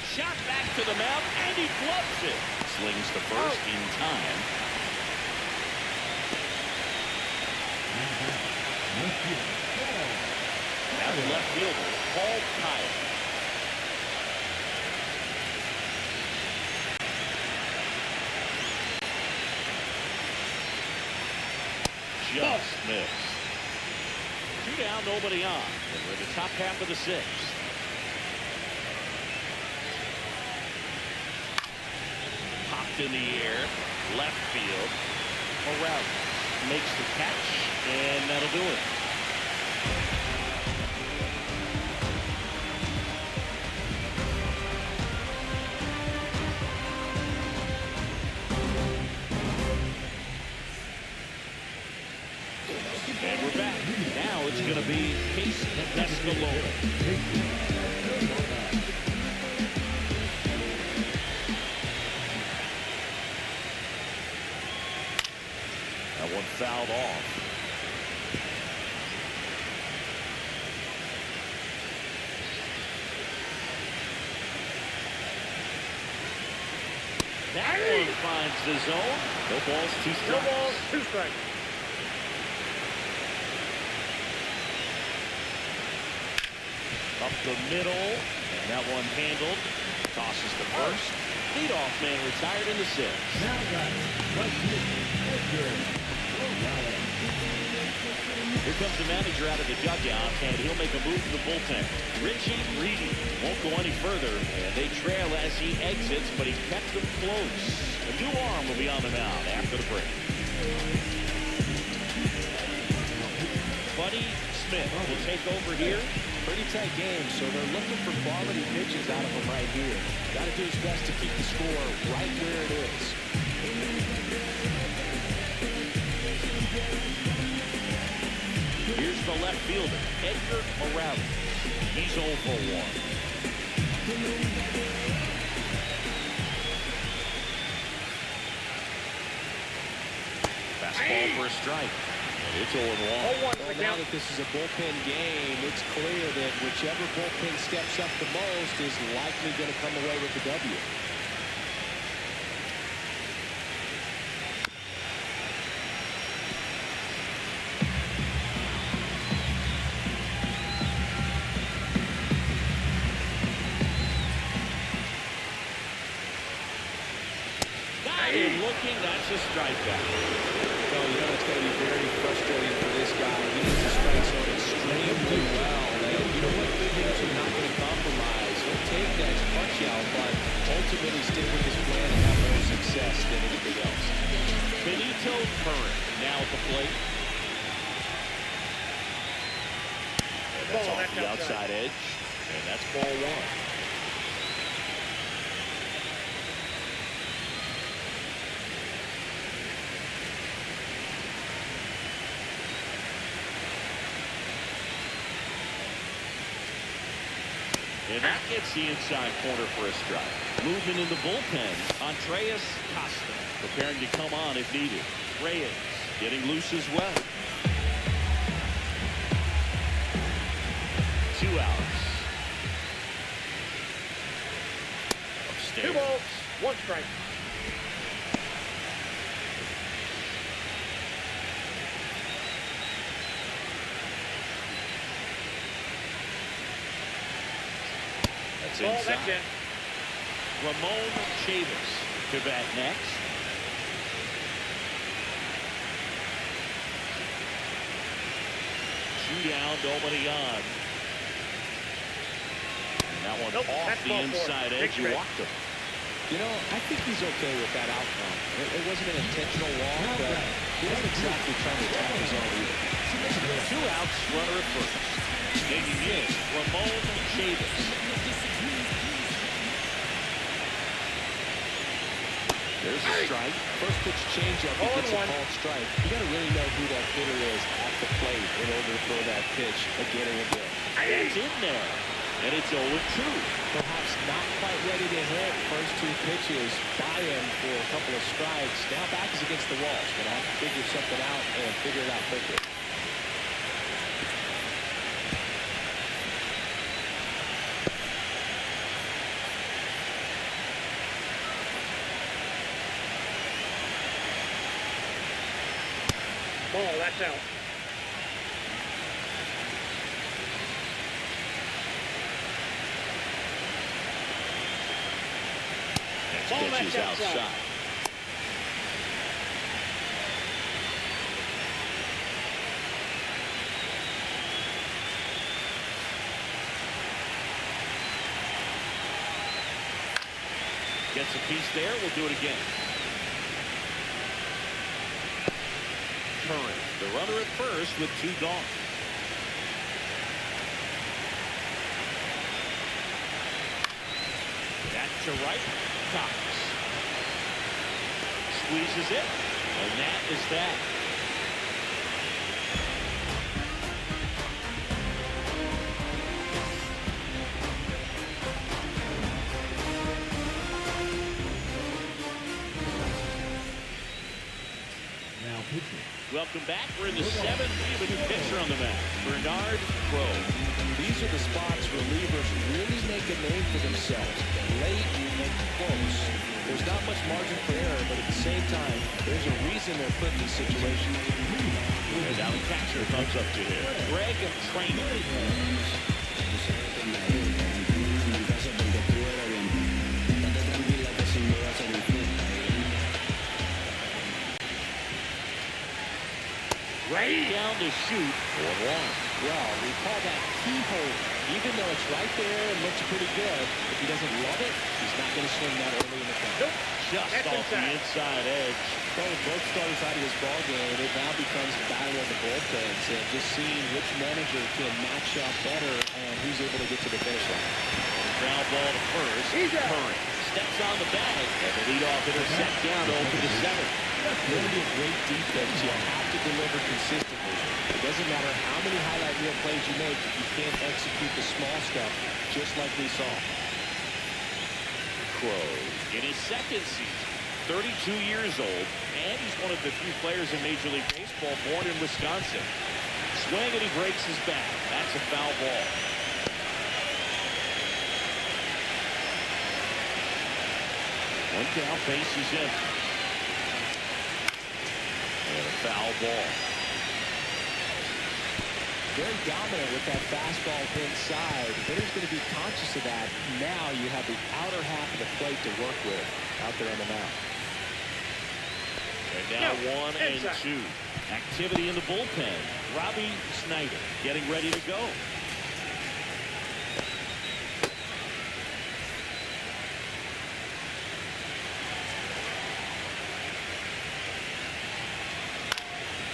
Shot back to the mound, and he gloves it. Slings the first in time. Now the left fielder, Paul Kyle. Just missed. 2 down, nobody on. And we're in the top half of the 6th. Popped in the air, left field. Around makes the catch, and that'll do it. And we're back. Now it's going to be Case Pescalora. That one fouled off. That one finds the zone. No balls, 2 strikes. No balls, 2 strikes. Up the middle, and that one handled. Tosses to first. Leadoff man retired in the 6th. Here comes the manager out of the dugout, and he'll make a move to the bullpen. Richie Reedy won't go any further, and they trail as he exits, but he kept them close. A new arm will be on the mound after the break. Buddy Smith will take over here. Pretty tight game, so they're looking for quality pitches out of him right here. Got to do his best to keep the score right where it is. Here's the left fielder, Edgar Morales. He's 0 for 1. Fastball for a strike. And it's 0 1. Well, now that this is a bullpen game, it's clear that whichever bullpen steps up the most is likely going to come away with the W. Looking, that's a strikeout. So, you know, it's going to be very frustrating for this guy. He needs to strike zone extremely well. And you know what? Good hitters are not going to compromise. That's Ball, off that's the outside. outside edge, and that's ball one. And that gets the inside corner for a strike. Movement in the bullpen. Andreas Costa preparing to come on if needed. Reyes getting loose as well. 2 outs. Upstairs. 2 balls, 1 strike. That's Ball, inside. that's in. Ramon Chavis to bat next. Two down, nobody on. And that one Nope, off that's the ball 4. inside Big edge. You strike. walked him. You know, I think he's okay with that outcome. It wasn't an intentional walk, but he wasn't exactly trying to attack his own either. 2 outs, runner at first. Digging in, Ramon Chavis. There's a strike. First pitch changeup, he gets a 0-1. called strike. You got to really know who that hitter is at the plate in order to throw that pitch again and again. That's in there. And it's 0-2. Perhaps not quite ready to hit. First 2 pitches by him for a couple of strikes. Now back is against the wall. Going to have to figure something out and figure it out quickly. Ball, that's out. Next Ball, pitch is that's outside. outside. Gets a piece there. We'll do it again. Curran, the runner at first with 2 gone. Back to right. Cox squeezes it, and that is that. Welcome back. We're in the 7th. We have a new pitcher on the mat, Bernard Crow. These are the spots relievers really make a name for themselves. Late and close. There's not much margin for error, but at the same time, there's a reason they're put in these situations. And now the catcher comes up to him. Greg Trainer. Right down to shoot for 1. Well, we call that keyhole. Even though it's right there and looks pretty good, if he doesn't love it, he's not going to swing that early in the count. Nope. Just That's off the inside. inside edge. Throwing both starters out of this ball game, it now becomes a battle of the bullpens and just seeing which manager can match up better and who's able to get to the finish line. Ground ball to first. He's out. Curran steps on the bag, and the leadoff hitter set down to open the 7th. It's going to be a great defense. You have to deliver consistently. It doesn't matter how many highlight reel plays you make if you can't execute the small stuff, just like we saw. Crow in his 2nd season, 32 years old, and he's one of the few players in Major League Baseball born in Wisconsin. Swing, and he breaks his back. That's a foul ball. One down, base is empty. And a foul ball. Very dominant with that fastball inside. Hitter's going to be conscious of that. Now you have the outer half of the plate to work with out there on the mound. And now No, 1 and inside. 2. Activity in the bullpen. Robbie Snyder getting ready to go.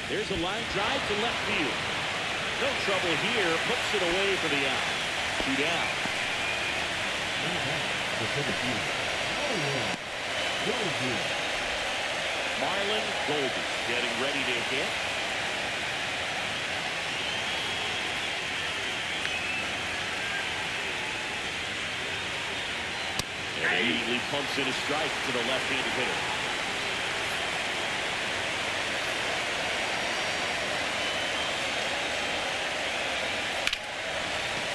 There's a line drive to left field. No trouble here. Puts it away for the out. 2 down. Marlon Goldie getting ready to hit. And immediately pumps in a strike to the left-handed hitter.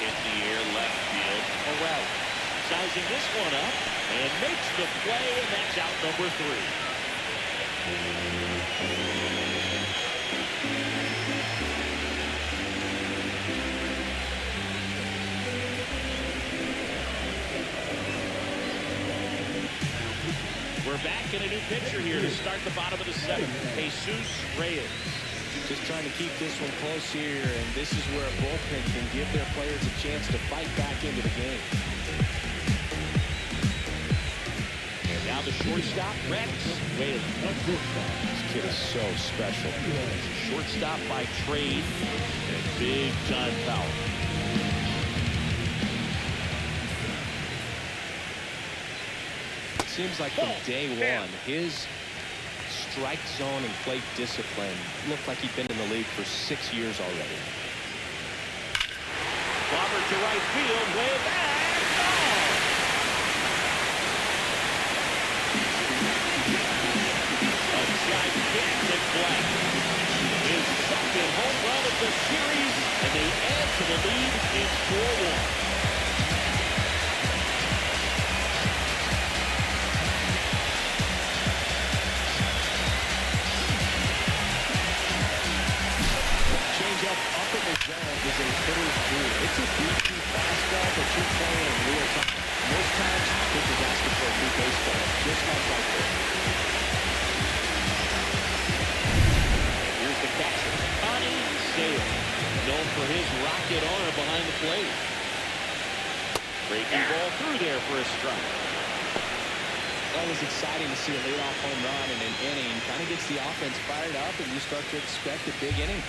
In the air, left field. Morel sizing this one up and makes the play, and that's out number 3. We're back in a new pitcher here to start the bottom of the 7th. Jesus Reyes. Just trying to keep this one close here, and this is where a bullpen can give their players a chance to fight back into the game. And now the shortstop, Rex Whalen. This kid is so special. Shortstop by trade and big-time power. It seems like from day one, his strike zone and plate discipline looked like he'd been in the league for 6 years already. Bobber to right field, way back. A gigantic play. His second home run of the series, and they add to the lead. It's 4-1. Up in the zone is a hitter's duel. It's a deep fastball that you're playing in real time. Most times, pitchers asking for a new baseball, just like right there. Here's the catcher, Connie Sale, known for his rocket arm behind the plate. Breaking ball through there for a strike. Always exciting to see a leadoff home run in an inning. Kind of gets the offense fired up, and you start to expect a big inning.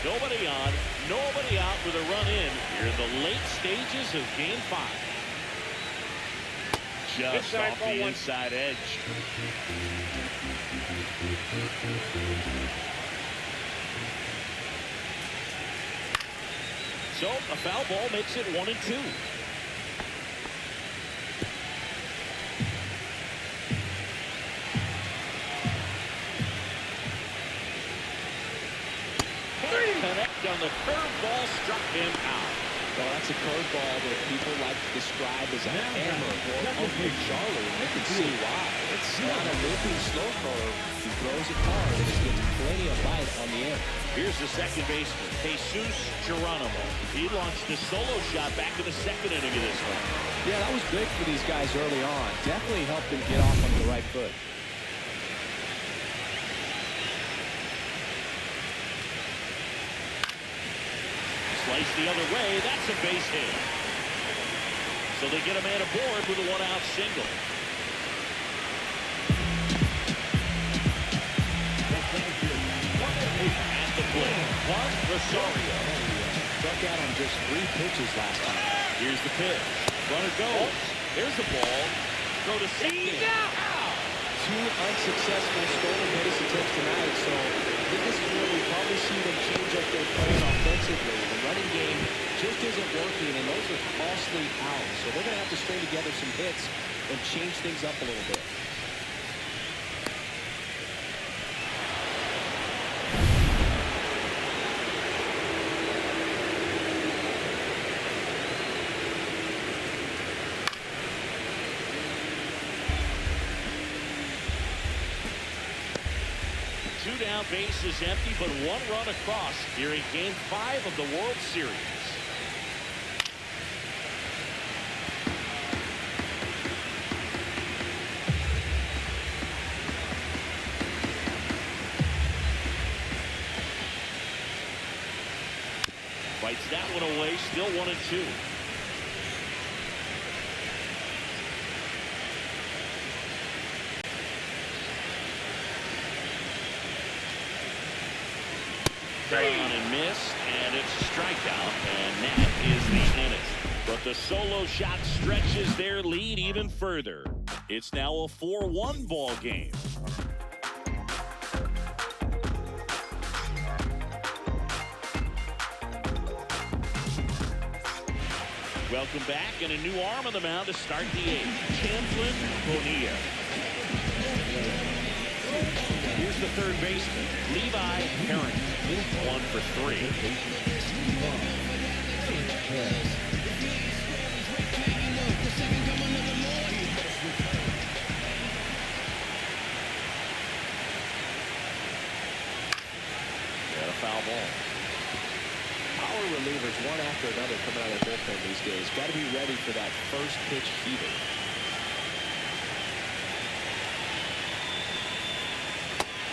Nobody on, nobody out with a run in here in the late stages of Game 5. Just off the inside edge. So a foul ball makes it 1-2. Connect on the curveball, struck him out. Well, that's a curveball that people like to describe as a hammer or Uncle Charlie, and you can see why. It's not a looping slow curve. He throws it hard, and he gets plenty of bite on the end. Here's the second baseman, Jesus Geronimo. He launched a solo shot back in the 2nd inning of this one. Yeah, that was big for these guys early on. Definitely helped them get off on the right foot. Slice the other way, that's a base hit. So they get a man aboard with a 1-out single. At the plate, Juan Rosario. Struck out on just 3 pitches last time. Here's the pitch. Runner goes. There's the ball. Throw to second. 2 unsuccessful stolen base attempts tonight, so I think this is where we probably see them change up their plan offensively. The running game just isn't working, and those are costly outs. So they're going to have to string together some hits and change things up a little bit. Down, base is empty, but 1 run across here in Game 5 of the World Series. Fights that one away, still 1-2. On and missed, and it's strikeout, and that is the inning. But the solo shot stretches their lead even further. It's now a 4-1 ball game. Welcome back, and a new arm on the mound to start the eighth. Champlin Bonilla. Here's the third baseman, Levi Harrington. 1 for 3. And a foul ball. Power relievers, one after another, coming out of the bullpen these days. Got to be ready for that first pitch heater.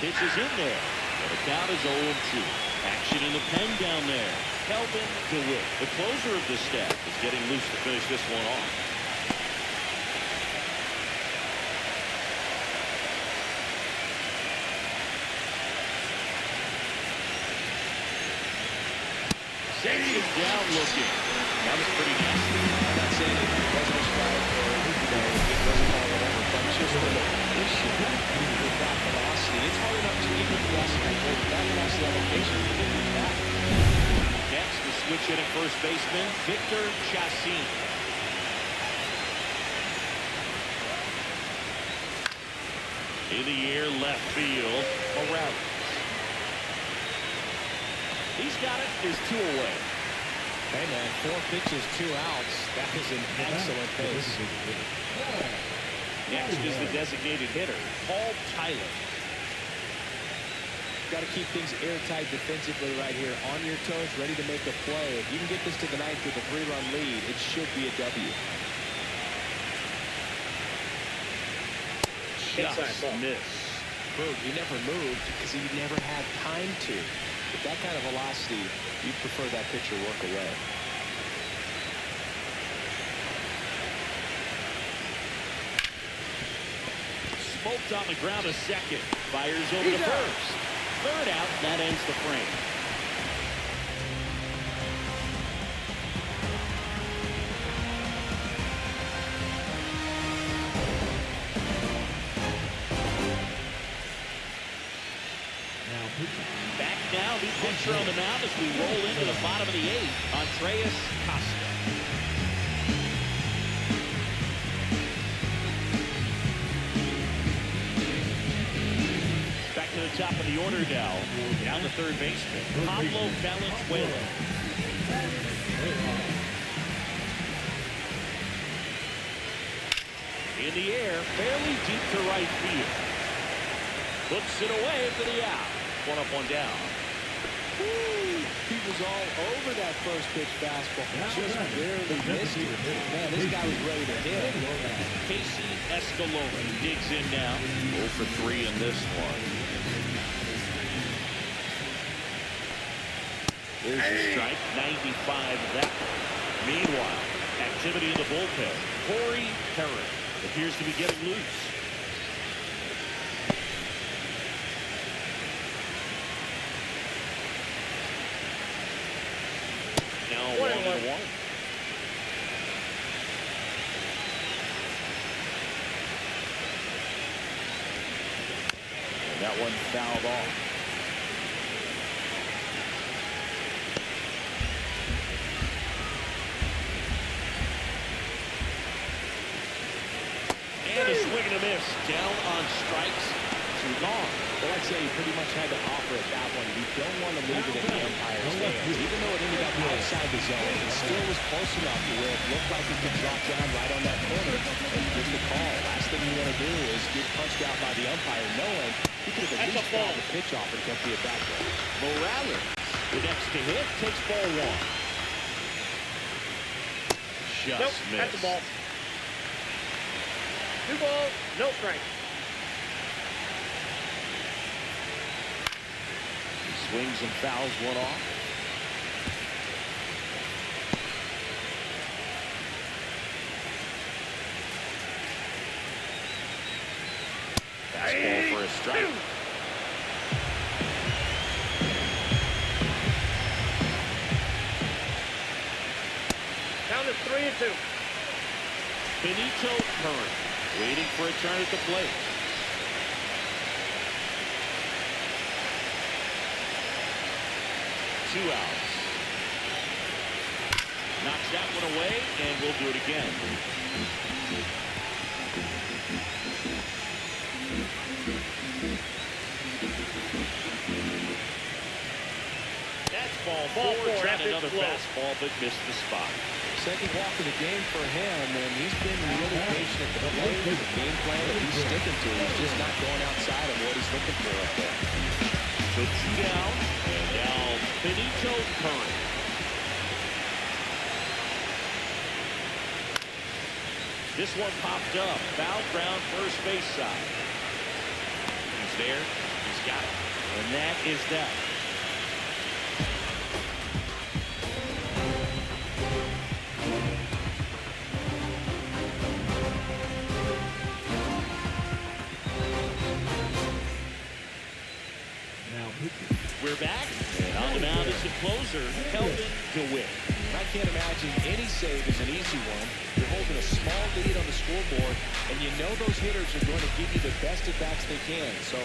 Pitch is in there. And the count is 0-2. Action in the pen down there. Kelvin DeWitt, the closer of the staff, is getting loose to finish this one off. Sends him down looking. That was pretty nasty. I'm not saying it wasn't a strike or it wasn't all whatever, but just the issue with that velocity. It's hard enough to get the velocity but that velocity allocation to get it back. Next, the switch hitting first baseman, Victor Chassin. In the air, left field, Morales. He's got it. There's 2 away. Hey, man, 4 pitches, 2 outs. That is an excellent pace. Next is the designated hitter, Paul Tyler. Got to keep things airtight defensively right here. On your toes, ready to make a play. If you can get this to the 9th with a 3-run lead, it should be a W. Just missed. Boog, he never moved because he never had time to. With that kind of velocity, you'd prefer that pitcher work away. Smoked on the ground a second. Fires over to first. Third out. That ends the frame. Back now, new pitcher on the mound as we roll into the bottom of the 8th. Andreas Costa. Back to the top of the order now. Down the third baseman, Pablo Valenzuela. In the air, fairly deep to right field. Puts it away for the out. 1 up, 1 down. Woo! He was all over that first pitch fastball. Just barely missed it. Man, this guy was ready to hit. Casey Escalona digs in now. 0 for 3 in this one. There's a strike. 95 of that. Meanwhile, activity in the bullpen. Corey Perrin appears to be getting loose. Now 1-1. And that one fouled off. And a swing and a miss. Down on strikes. 2 gone. Well, I'd say he pretty much had to offer at that one. You don't want to leave it in the umpire's hands. Even though it ended up outside the zone, it still was close enough to where it looked like it could drop down right on that corner and get the call. Last thing you want to do is get punched out by the umpire knowing he could have at least fouled the pitch off and kept the at bat going. Morales, the next to hit, takes ball 1. Just Nope, missed. that's the ball. 2 balls, no strike. Swings and fouls 1 off. Fastball for a strike. 3-2. Benito Curran waiting for a turn at the plate. Two outs. Knocks that one away, and we'll do it again. That's ball four. Tried another fastball, but missed the spot. Second walk of the game for him, and he's been really patient at the plate. The game plan that he's sticking to. He's just not going outside of what he's looking for up there. So two down, and now Benito Curran. This one popped up. Foul ground, first base side. He's there. He's got it. And that is that. We're back. And on the mound is the closer, Kelvin DeWitt. I can't imagine any save is an easy one. You're holding a small lead on the scoreboard, and you know those hitters are going to give you the best at-bats they can. So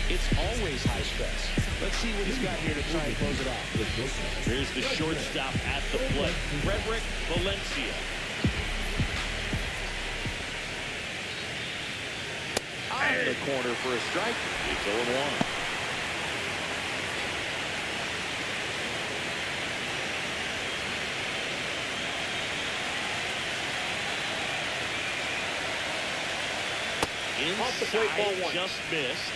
it's always high stress. Let's see what he's got here to try and close it out. Here's the shortstop at the plate, Frederick Valencia. On the corner for a strike. It's 0-1. Off the plate, ball Inside, one. just missed.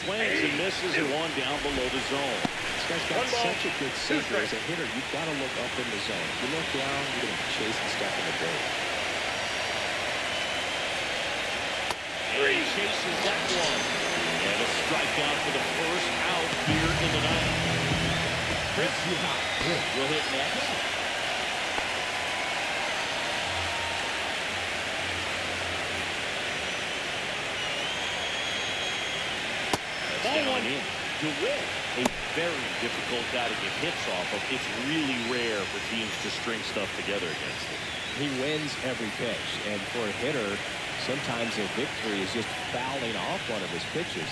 Swings and misses and one down below the zone. This guy's got such a good sinker. As a hitter, you've got to look up in the zone. If you look down, you're going to be chasing stuff in the dirt. And he chases that one. And a strikeout for the first out here in the ninth. Chris will hit next. Ball one in. DeWitt, a very difficult guy to get hits off of. It's really rare for teams to string stuff together against him. He wins every pitch, and for a hitter, sometimes a victory is just fouling off one of his pitches.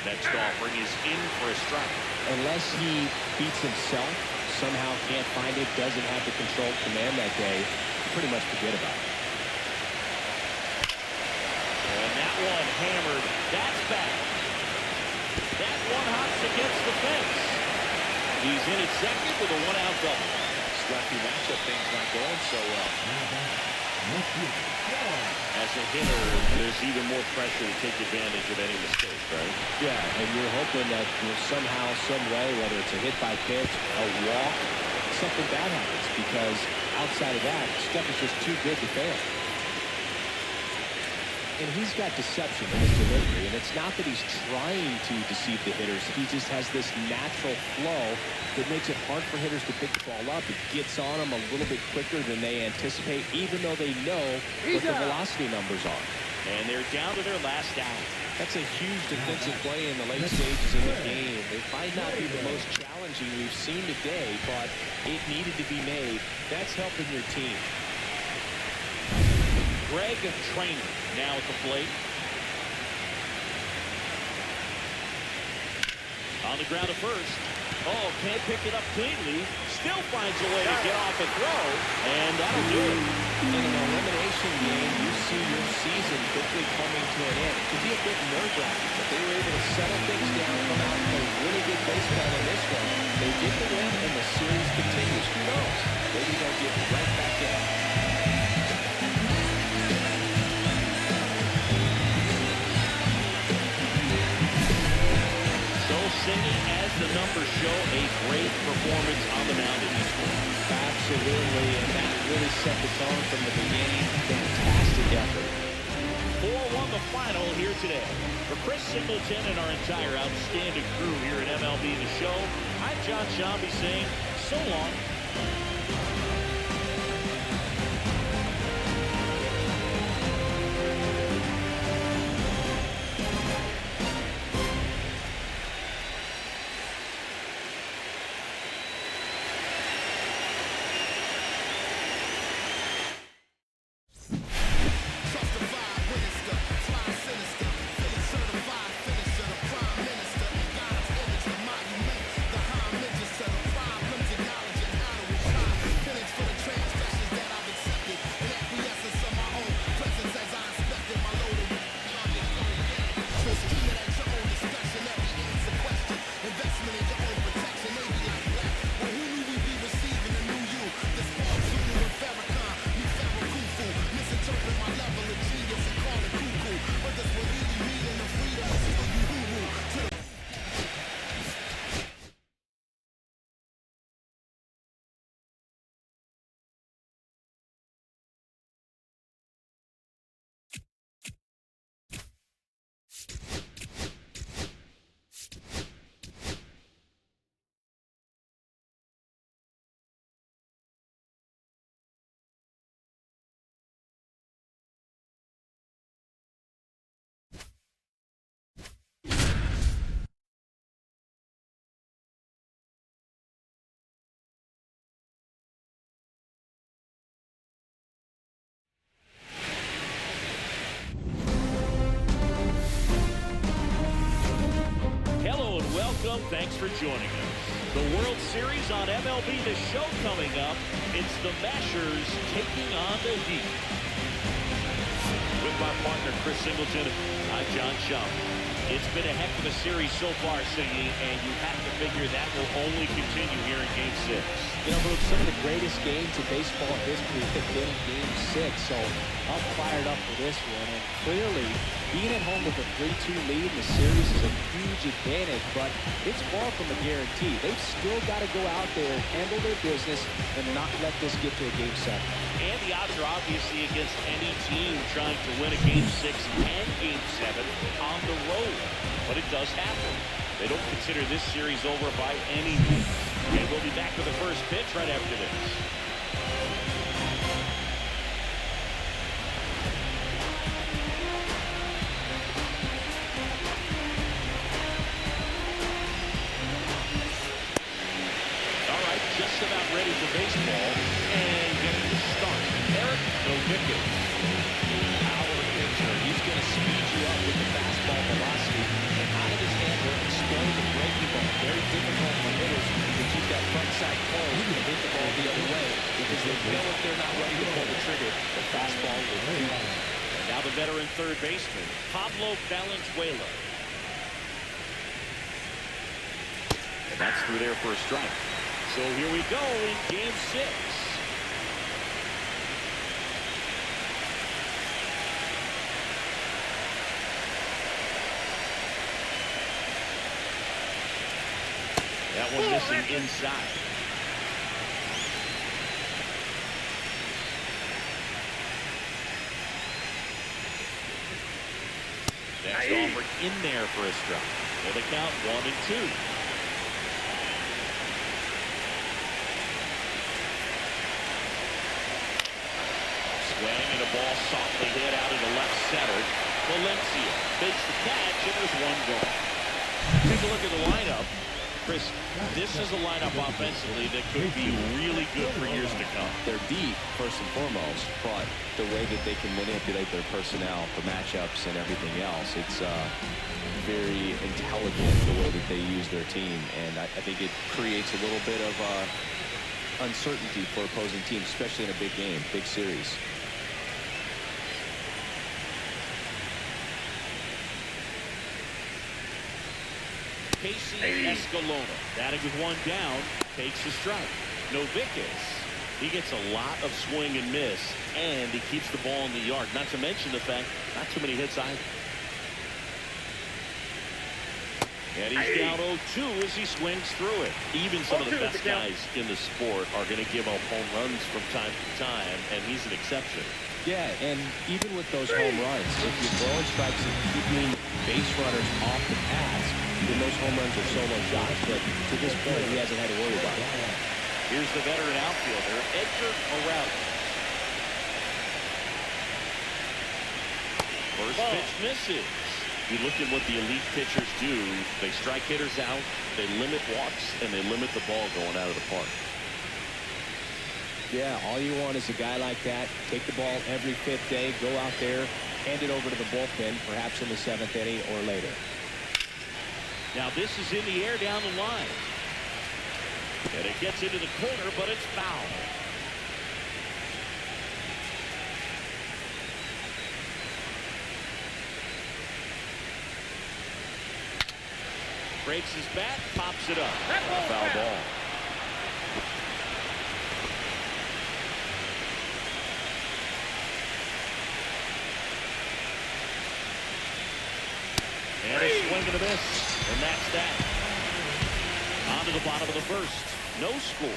Next offering is in for a strike. Unless he beats himself, somehow can't find it, doesn't have the controlled command that day, pretty much forget about it. And that one hammered. That's back. That one hops against the fence. He's in at second with a one-out double. Scrappy matchup, things not going so well. As a hitter, there's even more pressure to take advantage of any mistake, right? Yeah, and you're hoping that somehow, some way, whether it's a hit by pitch, a walk, something bad happens, because outside of that, stuff is just too good to fail. And he's got deception in his delivery, and it's not that he's trying to deceive the hitters. He just has this natural flow that makes it hard for hitters to pick the ball up. It gets on them a little bit quicker than they anticipate, even though they know what the velocity numbers are. And they're down to their last out. That's a huge defensive play in the late stages of the game. It might not be the most challenging we've seen today, but it needed to be made. That's helping your team. Greg Trainer now at the plate. On the ground at first. Oh, can't pick it up cleanly. Still finds a way to get off a throw. And that'll do it. In an elimination game, you see your season quickly coming to an end. It could be a bit nerve-wracking, but they were able to settle things down, come out and play really good baseball in this one. They get the win, and the series continues. Who knows? Maybe they'll get right back in. Singing as the numbers show, a great performance on the mound in this one. Absolutely, and that really set the tone from the beginning. Fantastic effort. 4-1 the final here today. For Chris Singleton and our entire outstanding crew here at MLB The Show, I'm John Shambi saying so long. Welcome. Thanks for joining us. The World Series on MLB The Show coming up. It's the Mashers taking on the Heat. With my partner, Chris Singleton, I'm John Shaw. It's been a heck of a series so far, Siggy, and you have to figure that will only continue here in Game 6. You know, Luke, some of the greatest games in baseball history have been in Game 6, so I'm fired up for this one. And clearly, being at home with a 3-2 lead in the series is a huge advantage, but it's far from a guarantee. They've still got to go out there, handle their business, and not let this get to a Game 7. And the odds are obviously against any team trying to win a Game 6 and Game 7 on the road. But it does happen. They don't consider this series over by any means. And we'll be back with the first pitch right after this. All right, just about ready for baseball. And getting the start. Eric Novicki. Power pitcher. He's going to speed you up with the fastball velocity. And out of his hand will explode the breaking ball. Very difficult for hitters to keep that front side closed and hit the ball the other way because they know if they're not ready to pull the trigger, the fastball will do. And now the veteran third baseman, Pablo Valenzuela. And that's through there for a strike. So here we go in Game 6. That one missing inside. Next offer in there for a strike. Well, the count 1-2. Swing and a ball softly hit out into left center. Valencia takes the catch and there's one gone. Take a look at the lineup. Chris, this is a lineup offensively that could be really good for years to come. They're deep, first and foremost, but the way that they can manipulate their personnel for matchups and everything else, it's very intelligent the way that they use their team, and I think it creates a little bit of uncertainty for opposing teams, especially in a big game, big series. Casey Escalona, batting with one down, takes the strike. Novickas, he gets a lot of swing and miss, and he keeps the ball in the yard. Not to mention the fact, not too many hits either. And he's down 0-2 as he swings through it. Even some of the best guys in the sport are going to give up home runs from time to time, and he's an exception. Yeah, and even with those home runs, if you're throwing strikes and keeping base runners off the paths, then those home runs are solo shots. But to this point, he hasn't had to worry about it. Here's the veteran outfielder, Edgar O'Reilly. First pitch misses. You look at what the elite pitchers do. They strike hitters out, they limit walks, and they limit the ball going out of the park. Yeah, all you want is a guy like that. Take the ball every fifth day, go out there, hand it over to the bullpen, perhaps in the 7th inning or later. Now this is in the air down the line. And it gets into the corner, but it's foul. Breaks his bat, pops it up. Foul ball. And a swing and a miss. And that's that. On to the bottom of the first. No score.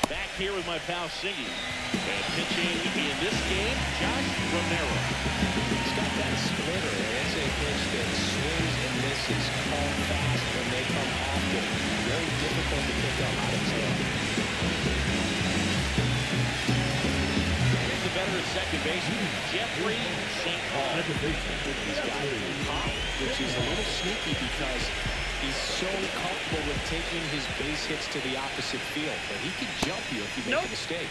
Back here with my pal Siggy. And pitching in this game, Josh Romero. He's got that splitter, and it's a pitch that swings and misses, called fast when they come often. Very difficult to pick up out of his hand. Here's the veteran second baseman, Jeffrey St. Paul. He's got a pop, which is a little sneaky because He's so comfortable with taking his base hits to the opposite field, but he can jump you if you make a mistake.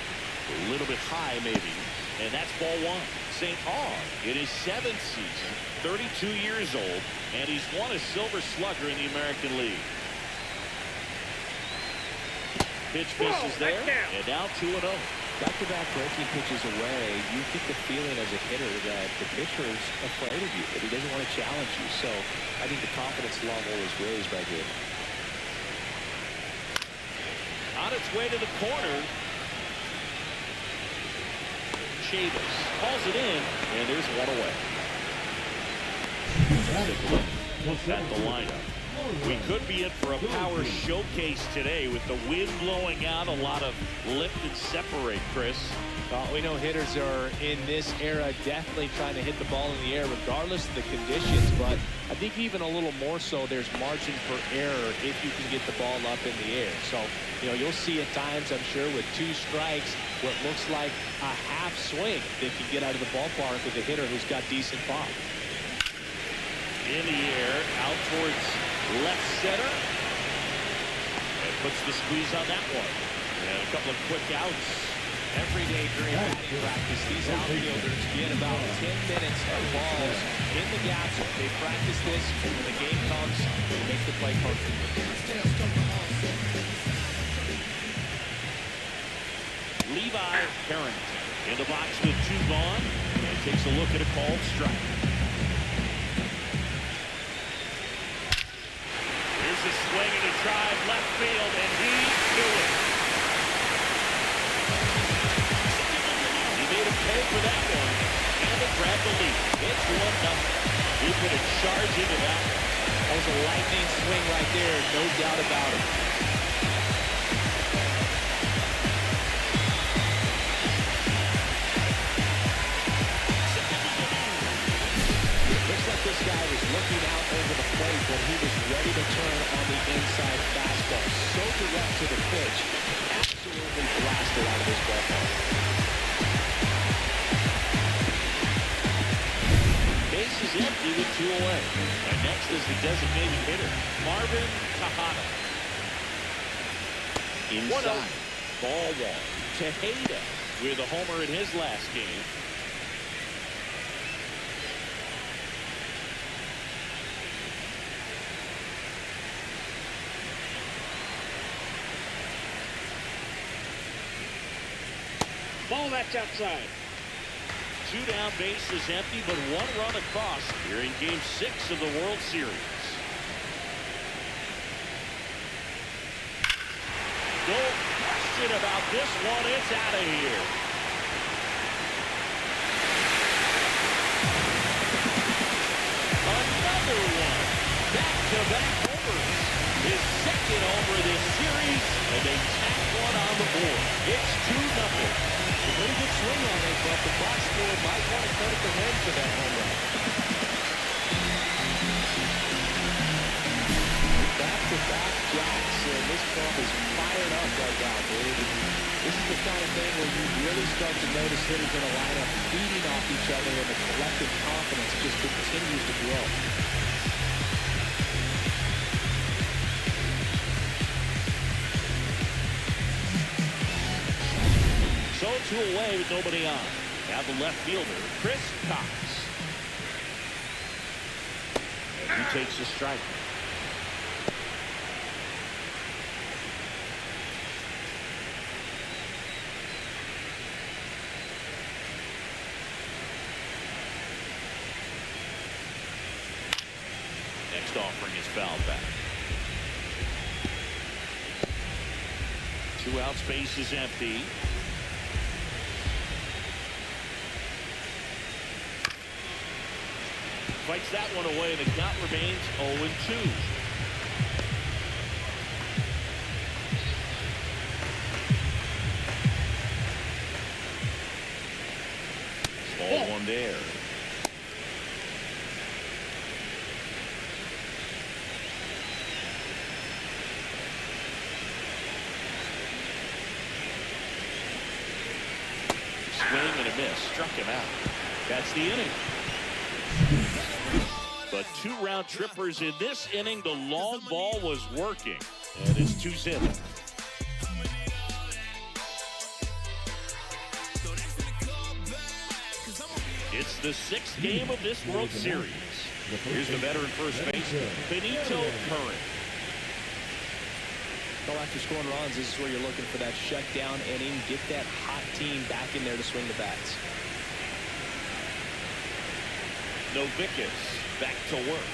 A little bit high, maybe. And that's ball one. St. Aug in his 7th season, 32 years old, and he's won a Silver Slugger in the American League. Pitch misses there, and now 2-0. Back-to-back breaking pitches away, you get the feeling as a hitter that the pitcher's afraid of you, that he doesn't want to challenge you. So I think the confidence level is raised right here. On its way to the corner. Chavis calls it in, and there's one away. Take a look at the lineup. We could be in for a power showcase today with the wind blowing out, a lot of lift and separate, Chris. Well, we know hitters are in this era definitely trying to hit the ball in the air regardless of the conditions, but I think even a little more so there's margin for error if you can get the ball up in the air. So, you'll see at times, I'm sure, with 2 strikes, what looks like a half swing that can get out of the ballpark with a hitter who's got decent pop. In the air, out towards left center. And puts the squeeze on that one. And a couple of quick outs. Every day during batting practice, these outfielders get about 10 minutes of balls in the gaps. They practice this, and when the game comes, they make the play perfect. Levi Harrington in the box with 2 gone, and takes a look at a called strike. Here's a swing and a drive left field, and he knew it. He made a pay for that one, and it grabbed the lead. It's 1-0. He's going to charge into that one. That was a lightning swing right there, no doubt about it. Looks like this guy was looking out over the plate when he was ready to turn on the inside fastball. So direct to the pitch, absolutely blasted out of this ballpark. Base is empty with 2 away. And next is the designated hitter, Marvin Tejada. Inside. Ball one. Tejada with a homer in his last game. Ball, that's outside. 2 down, base is empty, but 1 run across here in Game 6 of the World Series. No question about this one. It's out of here. Another one. Back-to-back homers. His second homer this series, and they tack one on the board. It's 2-0. A pretty good swing on it, but the box score might want to credit the him for that home run. Back-to-back jacks, and this club is fired up right now, dude. This is the kind of thing where you really start to notice hitters in a lineup feeding off each other, and the collective confidence just continues to grow. So 2 away with nobody on. Now the left fielder, Chris Cox. And he takes a strike. Next offering is fouled back. 2 out, space is empty. Fights that one away, and the count remains 0-2. Ball 1 there. Swing and a miss. Struck him out. That's the inning. But But 2 round trippers in this inning. The long ball was working. And it's 2-0. It's the 6th game of this World Series. Here's the veteran first baseman, Benito Curran. Well, after scoring runs, this is where you're looking for that shutdown inning. Get that hot team back in there to swing the bats. Novickus back to work.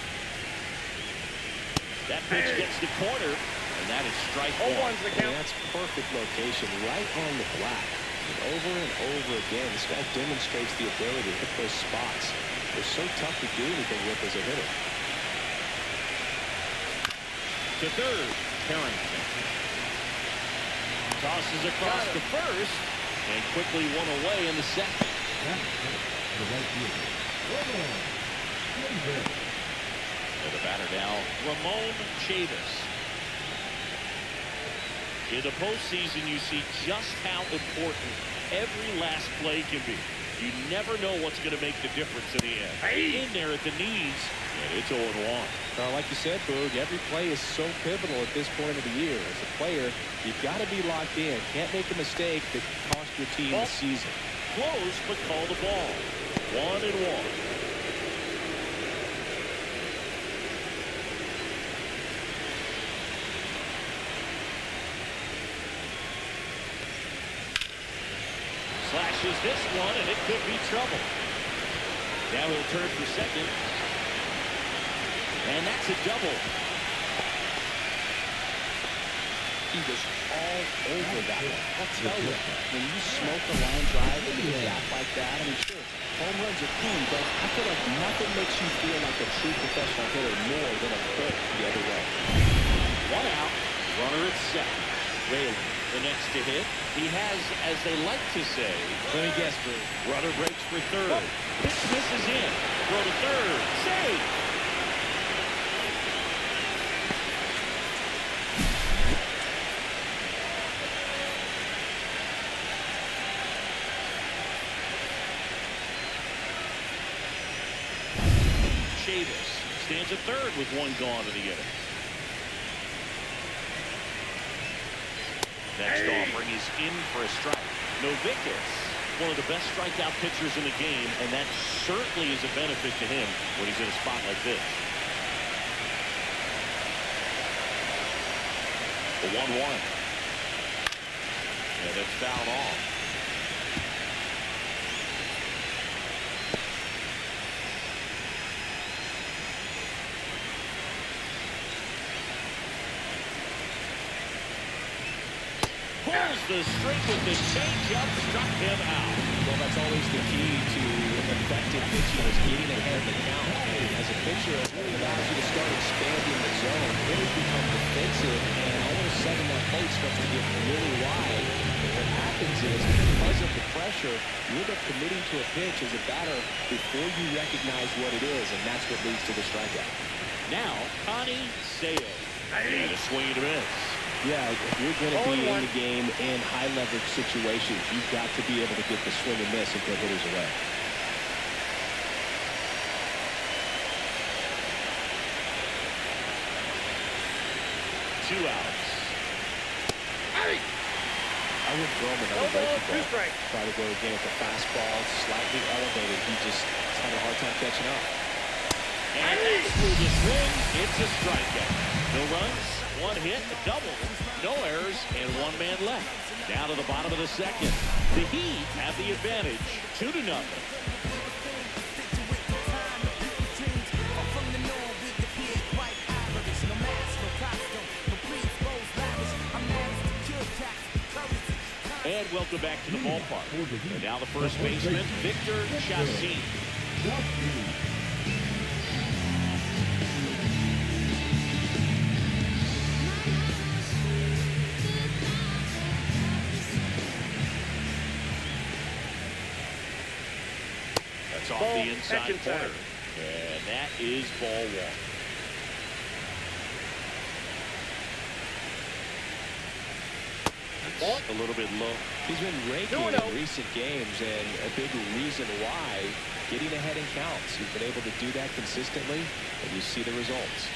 That pitch gets the corner, and that is strike one. And that's perfect location, right on the black. Over and over again, this guy demonstrates the ability to hit those spots. They're so tough to do anything with as a hitter. To third, Harrington. Tosses across to first, and quickly one away in the second. And the batter now, Ramon Chavis. In the postseason, you see just how important every last play can be. You never know what's going to make the difference in the end. In there at the knees, and it's 0-1. Like you said, Boog, every play is so pivotal at this point of the year. As a player, you've got to be locked in. Can't make a mistake that can cost your team the season. Close, but call the ball. 1-1. Slashes this one, and it could be trouble. Now he'll turn for second. And that's a double. He was all over that one. I'll tell you, when you smoke a line drive into the gap like that, I mean, sure, home runs are cool, but I feel like nothing makes you feel like a true professional hitter more than a hit the other way. 1 out, runner at second. Raylan, the next to hit. He has, as they like to say, Let me guess, Boo. runner breaks for third. Pitch misses in. Throw to third. Save. Chavis stands at third with 1 gone in the inning. Next offering is in for a strike. Novickus, one of the best strikeout pitchers in the game, and that certainly is a benefit to him when he's in a spot like this. The 1-1. And it's fouled off. Pulls the string with the changeup, struck him out. Well, that's always the key to effective pitching, is getting ahead of the count. And as a pitcher, it really allows you to start expanding the zone, really become defensive, and all of a sudden that plate starts to get really wide. And what happens is, because of the pressure, you end up committing to a pitch as a batter before you recognize what it is, and that's what leads to the strikeout. Now, Connie Sale. And a swing and a miss. Yeah, if you're going to be in the game in high-leverage situations, you've got to be able to get the swing and miss and put hitters away. Two outs. I would throw him another breaking ball. Try to go again with the fastball, slightly elevated. He just had a hard time catching up. And that's through the swing. It's a strikeout. No runs, 1 hit, a double, no errors, and 1 man left. Down to the bottom of the second. The Heat have the advantage, 2-0. And welcome back to the ballpark. And now the first baseman, Victor Chassin. That's off the inside corner. And that is ball 1. splits a little bit low. He's been raking in recent games, and a big reason why, getting ahead in counts. He's been able to do that consistently, and you see the results.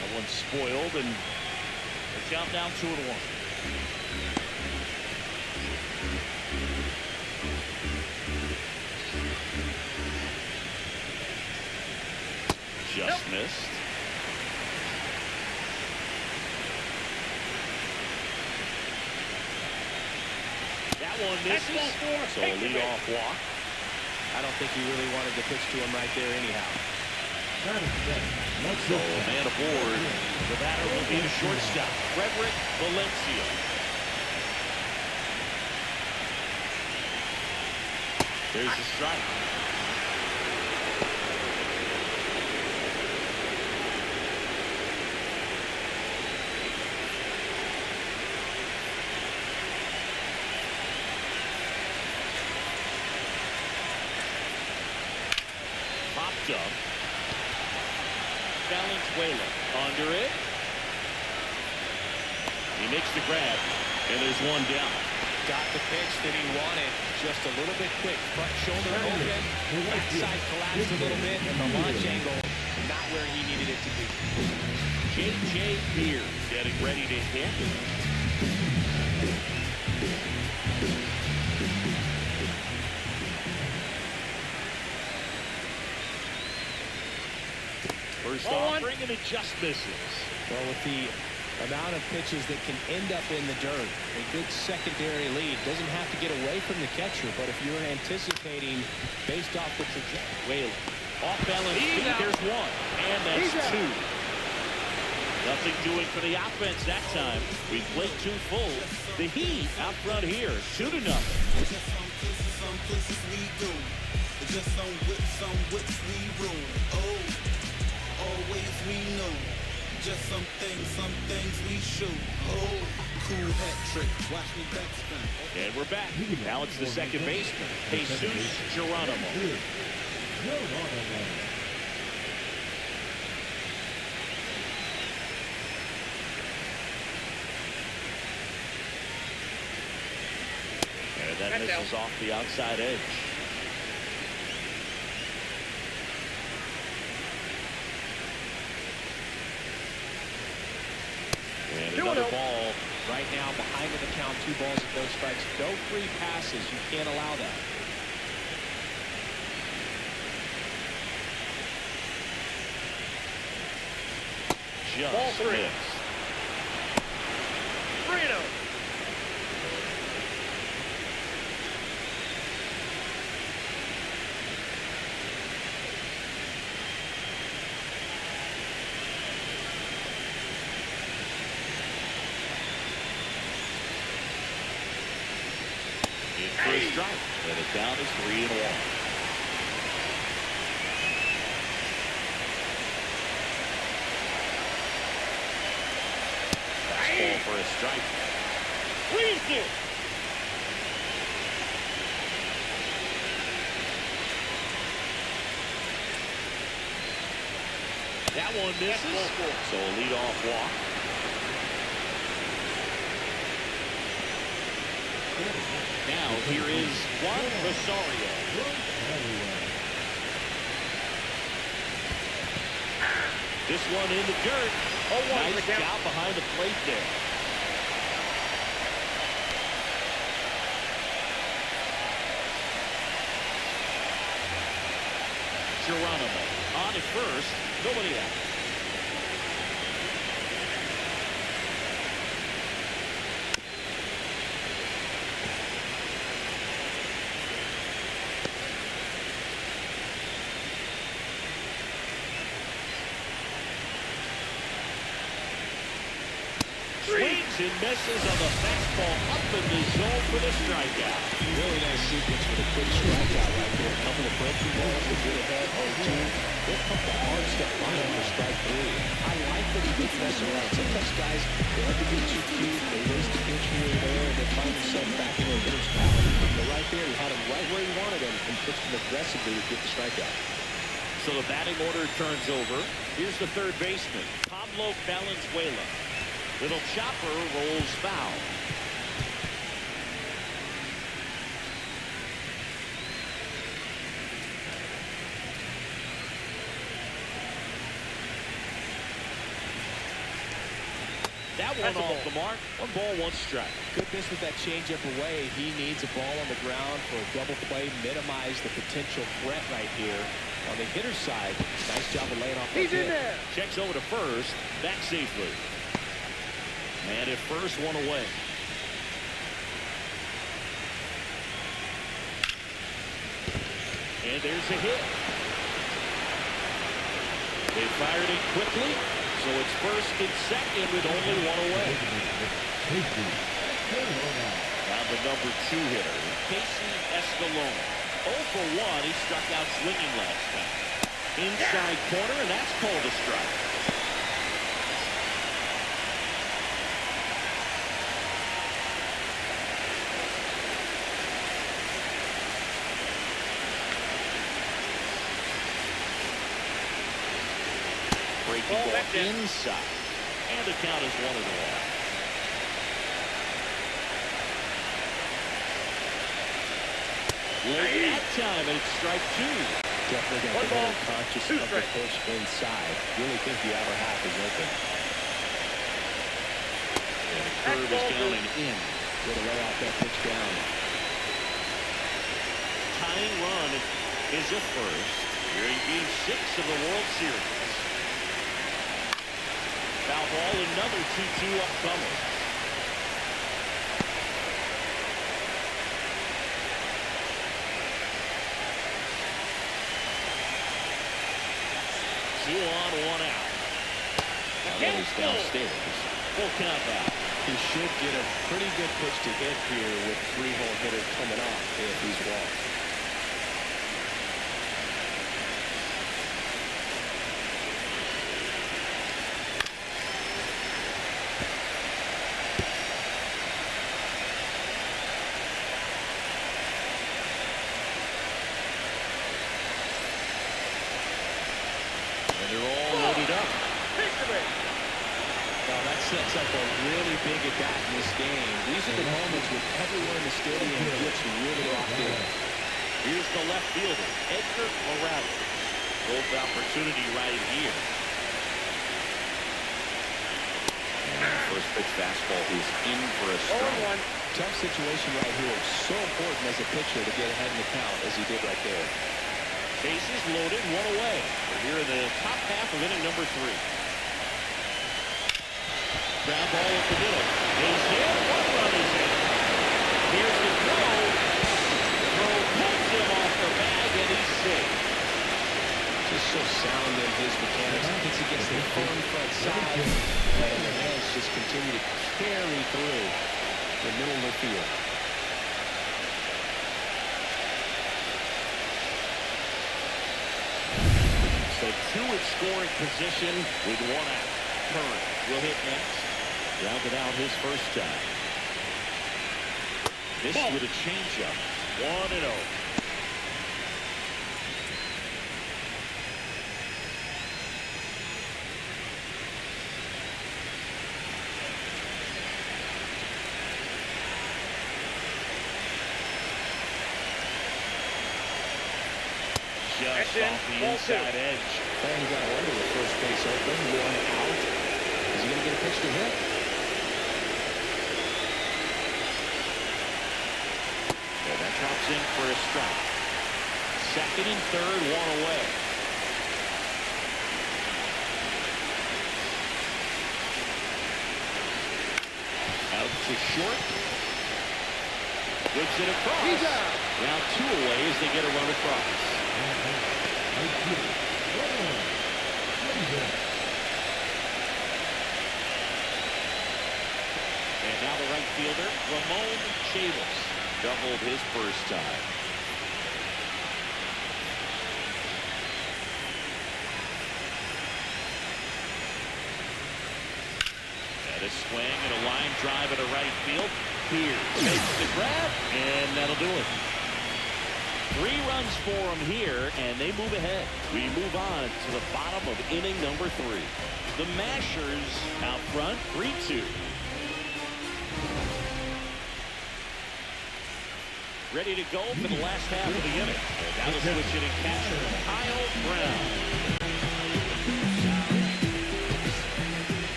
That one's spoiled, and they count down 2-1. Just missed. That one misses. So a leadoff walk. I don't think he really wanted to pitch to him right there anyhow. So a man aboard. The batter will be the shortstop, Frederick Valencia. There's the strike. Popped up. Valenzuela under it. He makes the grab, and there's one down. Got the pitch that he wanted, just a little bit quick. Front shoulder open, backside collapsed a little bit, and the launch angle not where he needed it to be. J.J. Beer getting ready to hit. First offering, and it just misses. Well, with the amount of pitches that can end up in the dirt, a good secondary lead doesn't have to get away from the catcher, but if you're anticipating based off the trajectory. Whalen off balance feet, there's one, and that's two. Nothing doing for the offense that time. We played too full. The Heat out front here, 2-0. Some places we go, just some whips we roll. Oh, always we know. Just some things we show. Oh, cool hat trick. Watch me backspin. And we're back. Now it's the second baseman, Jesus Geronimo. And that misses off the outside edge. And another ball. Right now, behind in the count, 2 balls and no strikes. No free passes. You can't allow that. Just missed. 3-0. For a strike, and it down is 3-1. Fastball for a strike. Freeze. That one misses. So a leadoff walk. Now here is Juan Rosario. This one in the dirt. Nice job behind the plate there. Geronimo on at first. Nobody out. Swings and misses on the fastball up in the zone for the strikeout. Really nice sequence for the quick strikeout right there. A couple of breaking balls to get ahead 0-2. Then a couple of hard stuff by him for strike 3. I like that he didn't mess around. Sometimes guys, they like to get too cute. They waste the pitch here and there, and then find themselves back in their hitter's power. But right there, he had him right where he wanted him and pitched him aggressively to get the strikeout. So the batting order turns over. Here's the third baseman, Pablo Valenzuela. Little chopper rolls foul. That one off the mark. 1 ball, 1 strike. Good miss with that changeup away. He needs a ball on the ground for a double play. Minimize the potential threat right here. On the hitter's side, nice job of laying off that hit. there. Checks over to first. Back safely. And at first, 1 away. And there's a hit. They fired it quickly, so it's first and second with only 1 away. Now the number 2 hitter, Casey Escalona. 0 for 1. He struck out swinging last time. Inside corner, and that's called a strike. Breaking ball inside. And the count is 1-1. Late that time, and it's strike 2. Definitely got to be very conscious of the pitch inside. Really think the outer half is open. And the curve is down and in. Going to lay out that pitch down. Tying run is at first. Here in Game 6 of the World Series. Foul ball, another 2-2 upcoming. Two on, 1 out. Now he's downstairs. Full count now. He should get a pretty good pitch to hit here with 3-hole hitter coming off if he's walked. They're all loaded up. Now that sets up a really big at-bat in this game. These are the moments when everyone in the stadium gets really locked in. Here's the left fielder, Edgar Morales. Both opportunity right here. And first pitch fastball is in for a strike. Tough situation right here. So important as a pitcher to get ahead in the count as he did right there. Bases loaded, 1 away. We're here in the top half of inning number 3. Ground ball at the middle. Is hit. 1 run is in. Here's the throw. Throw pulls him off the bag, and he's safe. Just so sound in his mechanics. Gets against the firm front side. And the hands just continue to carry through the middle of the field. So 2 at scoring position with 1 out. Curran will hit next. Grounded out his first time. Missed with a changeup. 1-0. Just off the inside edge. And he got under the first base open. 1 out. Is he going to get a pitch to hit? Yeah, that drops in for a strike. Second and third, 1 away. Out to short. Whips it across. Now 2 away as they get a run across. And now the right fielder, Ramon Chavis, doubled his first time. And a swing and a line drive at a right field. Here makes the grab, and that'll do it. 3 runs for them here, and they move ahead. We move on to the bottom of inning number 3. The Mashers out front, 3-2. Ready to go for the last half of the inning. Now the switch hitting catcher, Kyle Brown.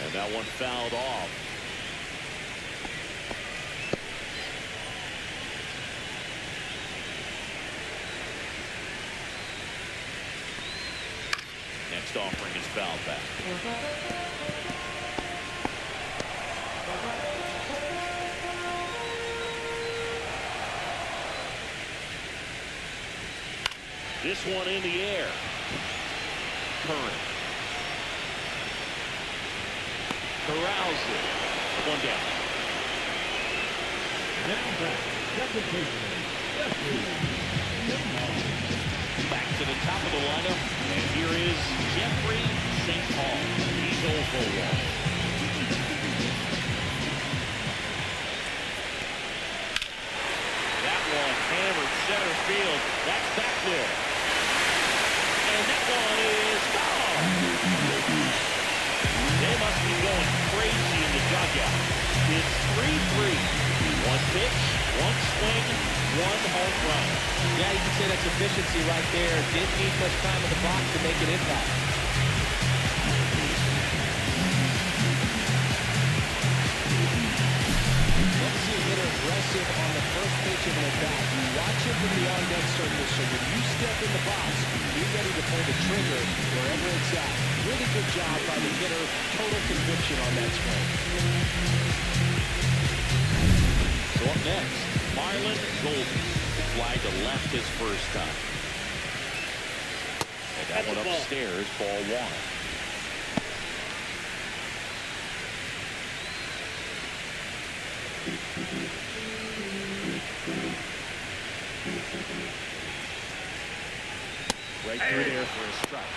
And that one fouled off. Next offering is fouled back. This one in the air. Curran. Corrals it. One down. Back to the top of the lineup. And here is Jeffrey St. Paul. He's over one. That one hammered center field. That's back there. And that one is gone. They must be going crazy in the dugout. It's 3-3. One pitch, one swing, one home run. Yeah, you can say that's efficiency right there. Didn't need much time in the box to make an impact. Let's see a hitter aggressive on the first pitch of an at-bat. You watch it from the on-deck circle, so when you step in the box, be ready to pull the trigger wherever it's at. Really good job by the hitter. Total conviction on that swing. So up next, Marlon Golden. Fly to left his first time. And that one upstairs, ball one. Right through there for a strike.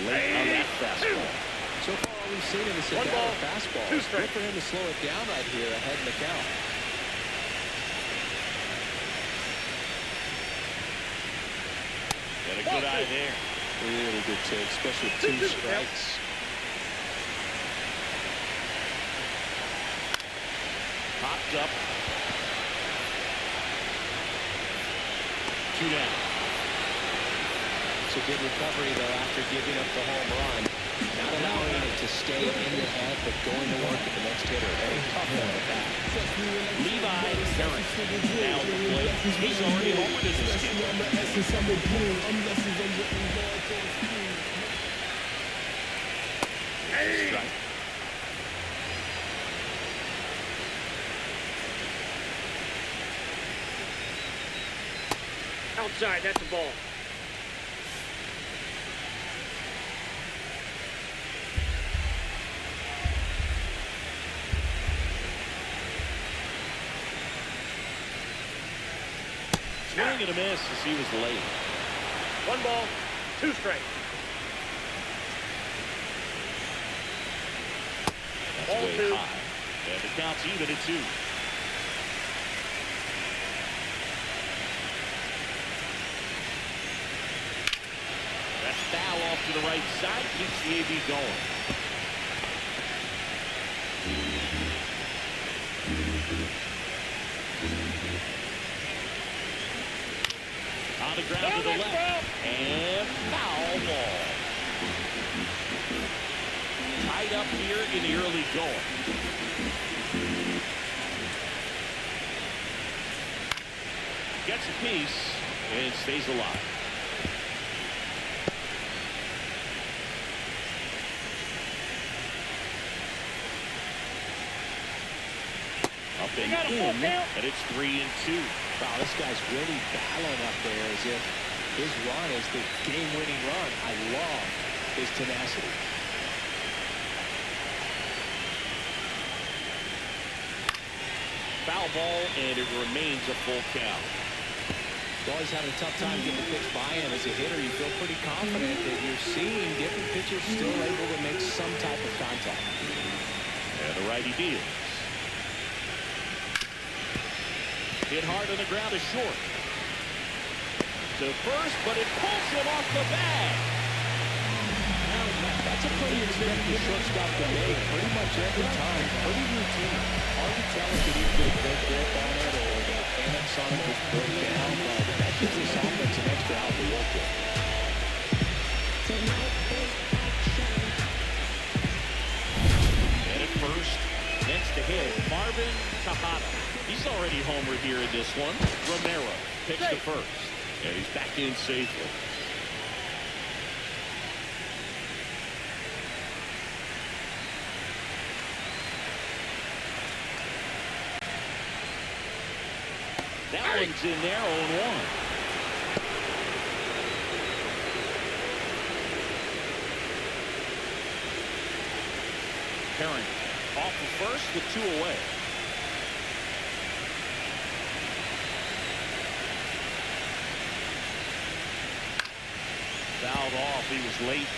Late on that fastball. So far, all we've seen in this at bat fastball. It's good for him to slow it down right here ahead in the count. Got a good eye there. Really good take, especially with 2 strikes. Popped up. 2 down. It's a good recovery, though, after giving up the home run. Not allowing it to stay in the head, but going to work at the next hitter. And a tough one at that. Levi Herring down the plate. He's already homered in this game. Strike. Outside, that's a ball. Swing and a miss as he was late. 1 ball, 2 strikes. That's Ball way 2. high. And the count's even at 2. That foul off to the right side keeps the AB going. On the ground to the left. And foul ball. Tied up here in the early going. Gets a piece and stays alive. Up and in, and it's 3-2. Wow, this guy's really battling up there as if his run is the game-winning run. I love his tenacity. Foul ball, and it remains a full count. You're always having a tough time getting the pitch by him. As a hitter, you feel pretty confident that you're seeing different pitchers still able to make some type of contact. And the righty deals. Hit hard on the ground is short. To first, but it pulls him off the bag. That's a pretty expected shortstop to make pretty much every time. Pretty routine. Hard to tell if it either get a good grip on it or the mechanics on it just break down, but that gives this offense an extra out to work with. And at first, next to hit, Marvin Tejada. He's already homered here in this one. Romero picks to first, and he's back in safely. That one's in there, 0-1. Herring off the first with 2 away. Fouled off. He was late.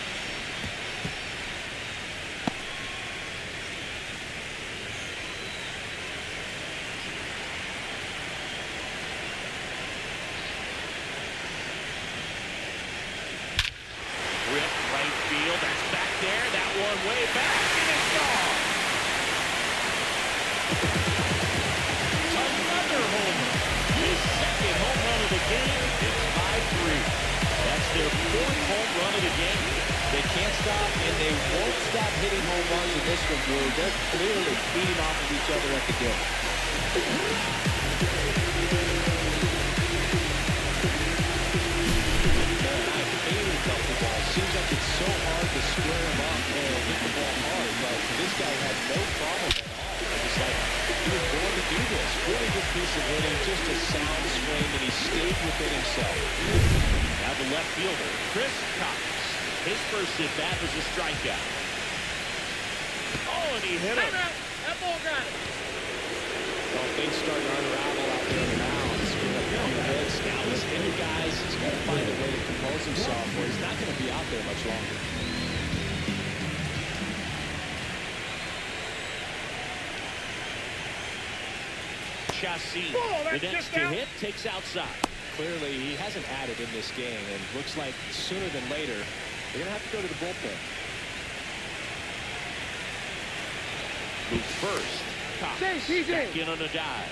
That's back there. That one way back, and it's gone. Another homer. His second home run of the game. It's 5-3. That's their 4th home run of the game. They can't stop, and they won't stop hitting home runs in this one, Drew. They're clearly feeding off of each other at the game. Seems like it's so hard to square him up and hit the ball hard, but this guy had no problem at all. It's like he was born to do this. Really good piece of hitting, just a sound swing, and he stayed within himself. Now the left fielder, Chris Cox. His first at bat was a strikeout. Oh, and he hit him. That ball got it. Well, things starting to unravel out there in the mound. Screwing up a few hits. Now this hitter, guys, he's got to find a way to compose himself, or he's not going to be out there much longer. Chassis, the next to hit, takes outside. Clearly, he hasn't added in this game, and looks like sooner than later, they're going to have to go to the bullpen. Moves first. Cox back in on a dive.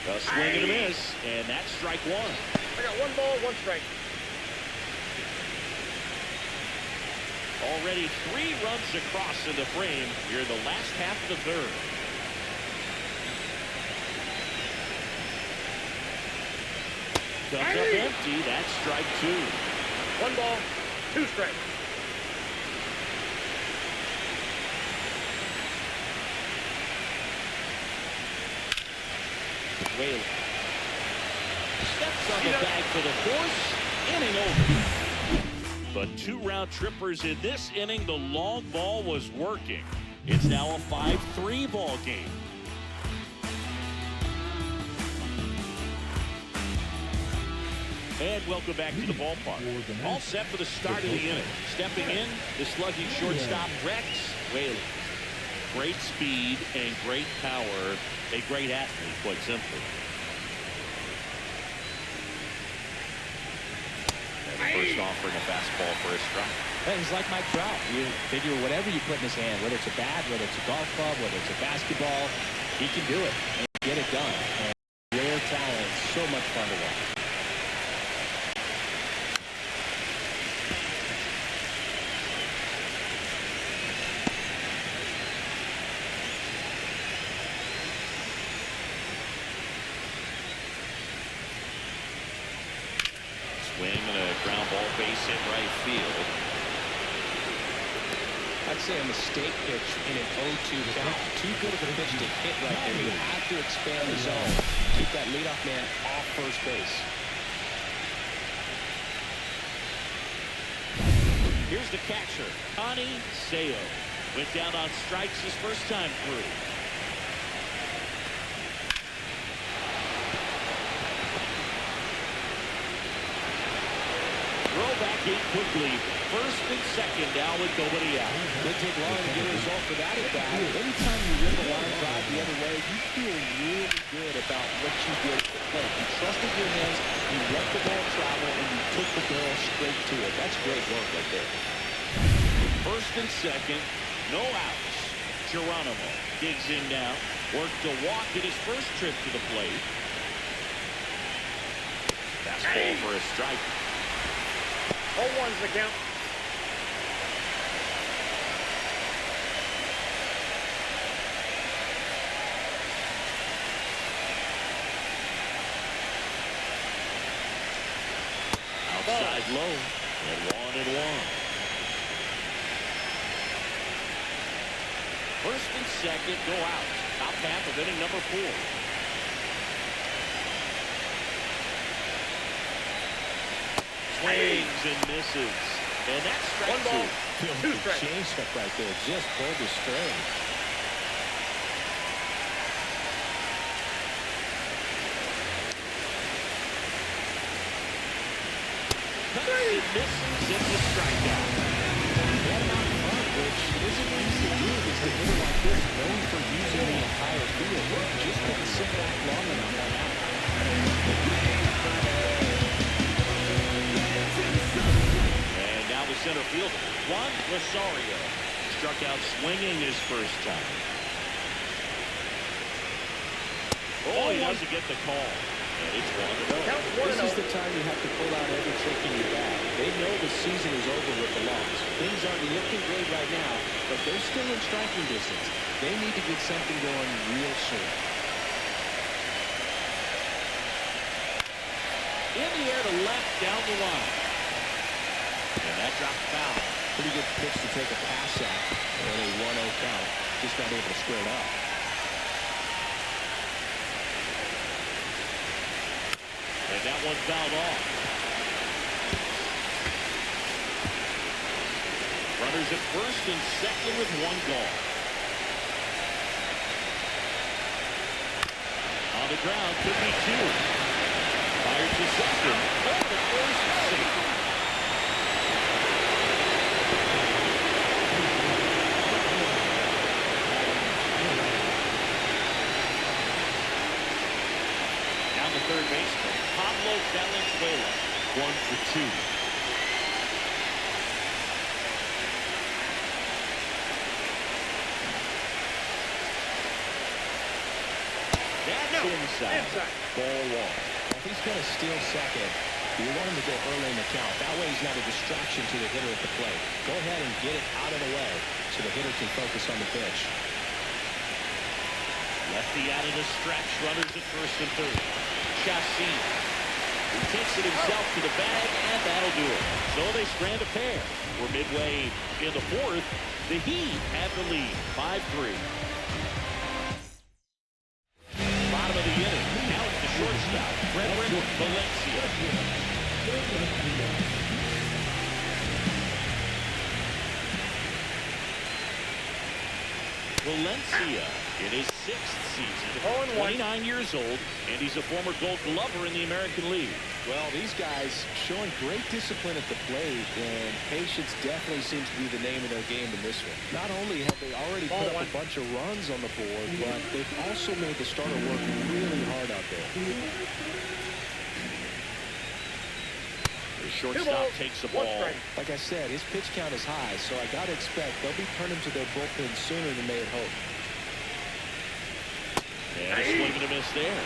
A swing and a miss, and that's strike 1. I got 1 ball, 1 strike. Already 3 runs across in the frame here in the last half of the 3rd. Comes up empty. That's strike 2. 1 ball, 2 strikes. Whaley steps on the bag for the force. Inning over. But 2 round trippers in this inning. The long ball was working. It's now a 5-3 ball game. And welcome back to the ballpark. All set for the start of the inning. Stepping in, the slugging shortstop, Rex Whaley. Great speed and great power. A great athlete, quite simply. And the first offering a fastball for a strike. Hey, he's like Mike Trout. You figure whatever you put in his hand, whether it's a bat, whether it's a golf club, whether it's a basketball, he can do it and get it done. And rare talent, so much fun to watch. Swing and a ground ball, base hit right field. I'd say a mistake pitch in an 0-2 count. Too good of a pitch to hit right there. You have to expand the zone. Keep that leadoff man off first base. Here's the catcher, Connie Seo. Went down on strikes his first time through. Throw back in quickly. First and second now with nobody out. Didn't take long to get a result for that at bat. Anytime you rip a line drive the other way, you feel really good about what you did at the plate. You trusted your hands, you let the ball travel, and you took the ball straight to it. That's great work right there. First and second, no outs. Geronimo digs in now. Worked to walk at his first trip to the plate. Fastball for a strike. 0-1's the count. Outside low. And 1-1. First and second go out. Top half of inning number 4. Swings and misses. And that's strike 1 ball, 2 strikes. Change stuff right there. Just pulled the string. It misses. It's a strikeout. That amount of fun, which isn't easy to do against a hitter like this, known for using the entire field. Just couldn't sit back long enough on that. And now the center fielder, Juan Rosario, struck out swinging his first time. Oh, he doesn't get the call. And it's 1-0. Count This 1-0. is the time you have to pull out every trick in your bag. They know the season is over with the loss. Things aren't looking great right now, but they're still in striking distance. They need to get something going real soon. In the air to left down the line. And that dropped foul. Pretty good pitch to take a pass at. And a 1-0 count. Just not able to square it up. And that one fouled off. Runners at first and second with 1 gone. On the ground, could be 2. Fired to second. Over to first, safe. Down the third baseman, Pablo Valenzuela, 1 for 2. That's inside. Ball 1. If he's going to steal second, you want him to go early in the count. That way he's not a distraction to the hitter at the plate. Go ahead and get it out of the way so the hitter can focus on the pitch. Lefty out of the stretch, runners at first and third. Chassin. He takes it himself to the bag, and that'll do it. So they strand a pair. We're midway in the 4th. The Heat have the lead, 5-3. Bottom of the inning. Now it's the shortstop, Frederick Valencia. Valencia in his 6th season, 29 years old, and he's a former Gold Glover in the American League. Well, these guys showing great discipline at the plate, and patience definitely seems to be the name of their game in this one. Not only have they already put up a bunch of runs on the board, but they've also made the starter work really hard out there. The shortstop takes the ball. Like I said, his pitch count is high, so I got to expect they'll be turning to their bullpen sooner than they had hoped. And a swing and a miss there.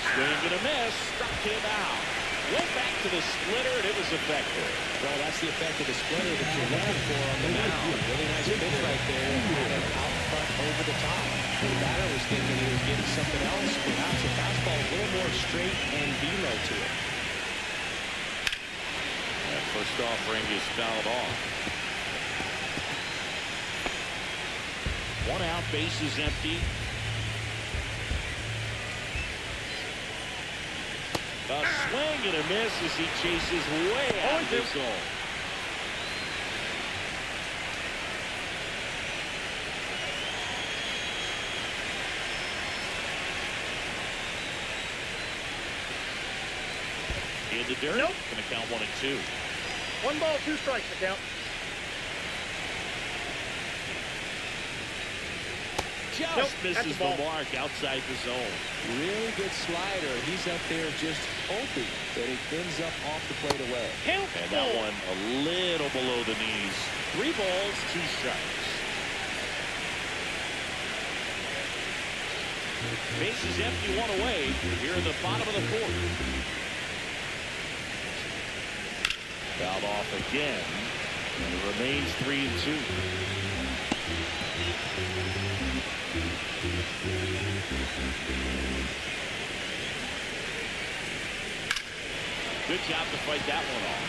Swing and a miss. Struck him out. Went back to the splitter, and it was effective. Well, that's the effect of the splitter that you're looking for on the mound. Really nice pitch right there. Kind of out front over the top. The batter was thinking he was getting something else. Perhaps a fastball a little more straight and velo to it. That first offering is fouled off. 1 out, base is empty. A swing and a miss as he chases way out of the zone. In the dirt. Nope. Going to count 1-2. 1 ball, 2 strikes to count. Just Nope, misses that's the a ball. mark outside the zone. Really good slider. He's up there just hoping that it ends up off the plate away. Count And that ball. one a little below the knees. 3 balls, 2 strikes. Base is empty, 1 away here in the bottom of the 4th. Fouled off again. And it remains 3-2. Good job to fight that one off.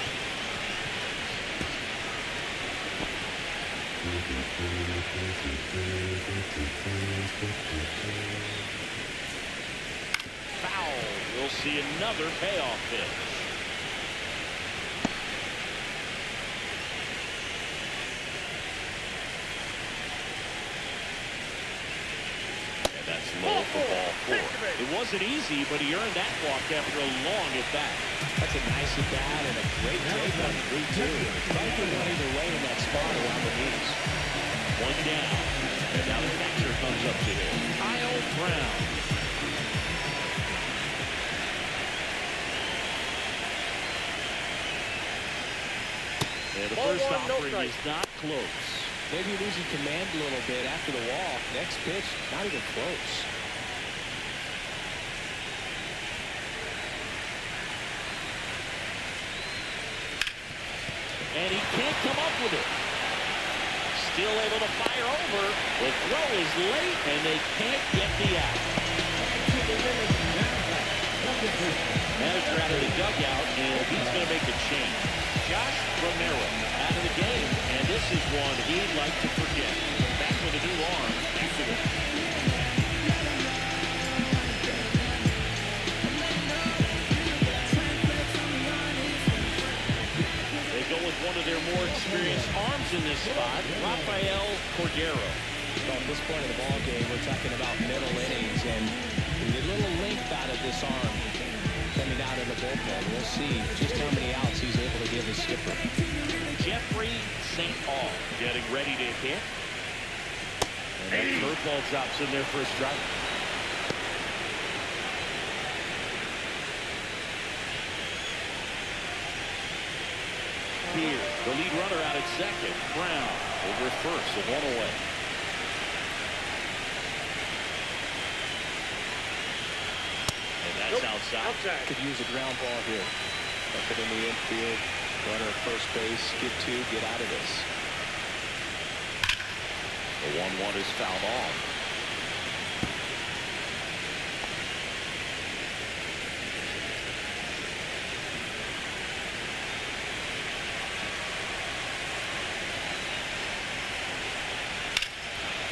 Foul. We'll see another payoff pitch. That's low for ball 4. It wasn't easy, but he earned that walk after a long at bat. That's a nice at bat and a great take on 3-2. Probably could have gone either way in that spot around the knees. 1 down. And now the catcher comes up to him. Kyle Brown. And the Ball first 1, no offering strike. is not close. Maybe losing command a little bit after the walk. Next pitch, not even close. And he can't come up with it. Still able to fire over. The throw is late, and they can't get the out. Manager out of the dugout, and he's going to make a change. Josh Romero out of the game, and this is one he'd like to forget. Back with a new arm after it. They go with one of their more experienced arms in this spot, Rafael Cordero. Well, at this point of the ball game, we're talking about middle innings, and the little length out of this arm coming out of the bullpen. We'll see just how many outs he's able to give his skipper. Jeffrey St. Paul getting ready to hit. And that curveball drops in there for a strike. Here, the lead runner out at second. Brown over at first, so 1 away. And that's outside. Could use a ground ball here. Up it in the infield. Runner at first base. Get 2. Get out of this. The 1-1 is fouled off.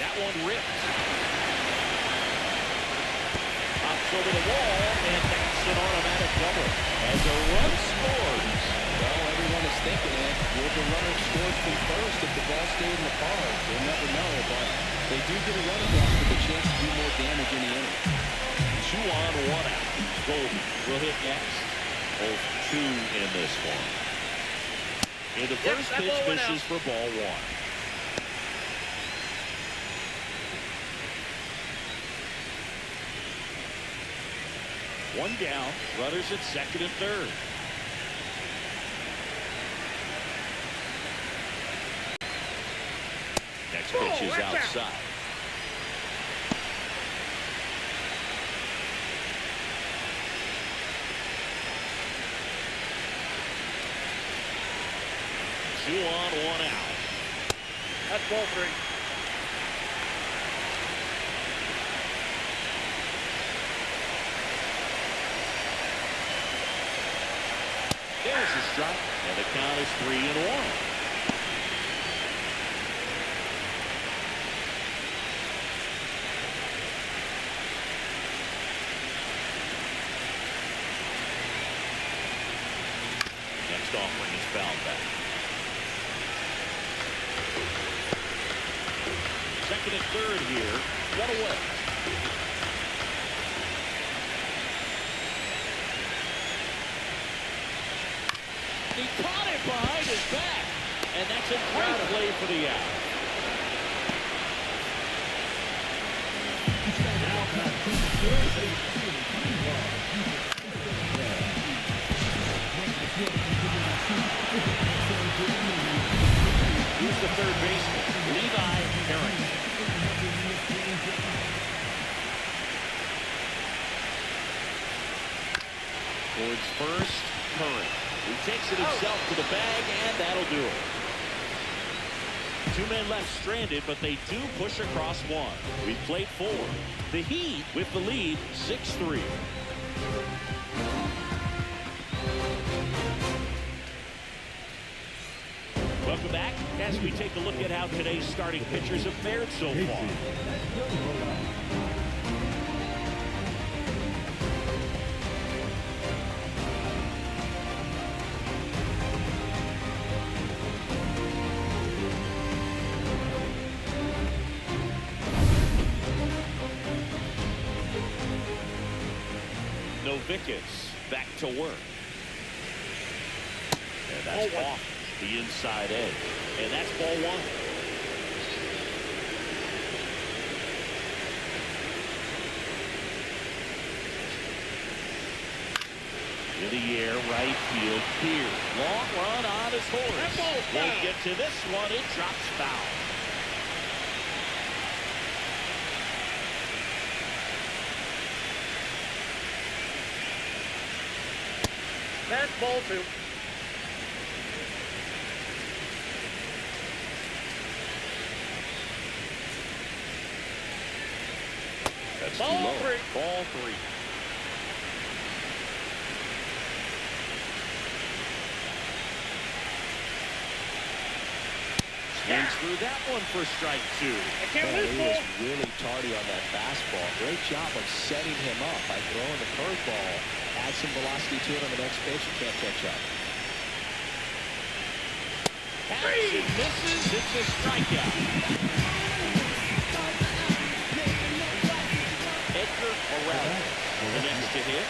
That one ripped. Pops over the wall, and that's an automatic double. As a run scores. Well, everyone is thinking it. Would the runner score from first if the ball stayed in the park? We'll never know, but they do get a run across with a chance to do more damage in the inning. 2 on, 1 out. Goldie will hit next. Both 2 in this one. And the first that pitch ball went misses for ball 1. One down, runners at second and third. Next pitch is outside. Two on, 1 out. That's ball 3. There's a strike, and the count is 3-1. offering is fouled back. Second and third here. One away. He caught it behind his back. And that's a great play for the out. Here's the third baseman, Levi Harrington. Towards first, Curran. He takes it himself to the bag, and that'll do it. 2 men left stranded, but they do push across one. We've played 4. The Heat with the lead, 6-3. Welcome back as we take a look at how today's starting pitchers have fared so far. Novickus back to work. And that's off the inside edge. And that's ball 1. In the air, right field, here. Long run on his horse. Won't get to this one. It drops foul. That's ball 2. That's ball too low. 3. Ball 3. Swings through that one for strike 2. I can't He lose was ball. really tardy on that fastball. Great job of setting him up by throwing the curveball. Add some velocity to it on the next pitch. You can't catch up. Catch and misses. It's a strikeout. Edgar Morales, the next to hit.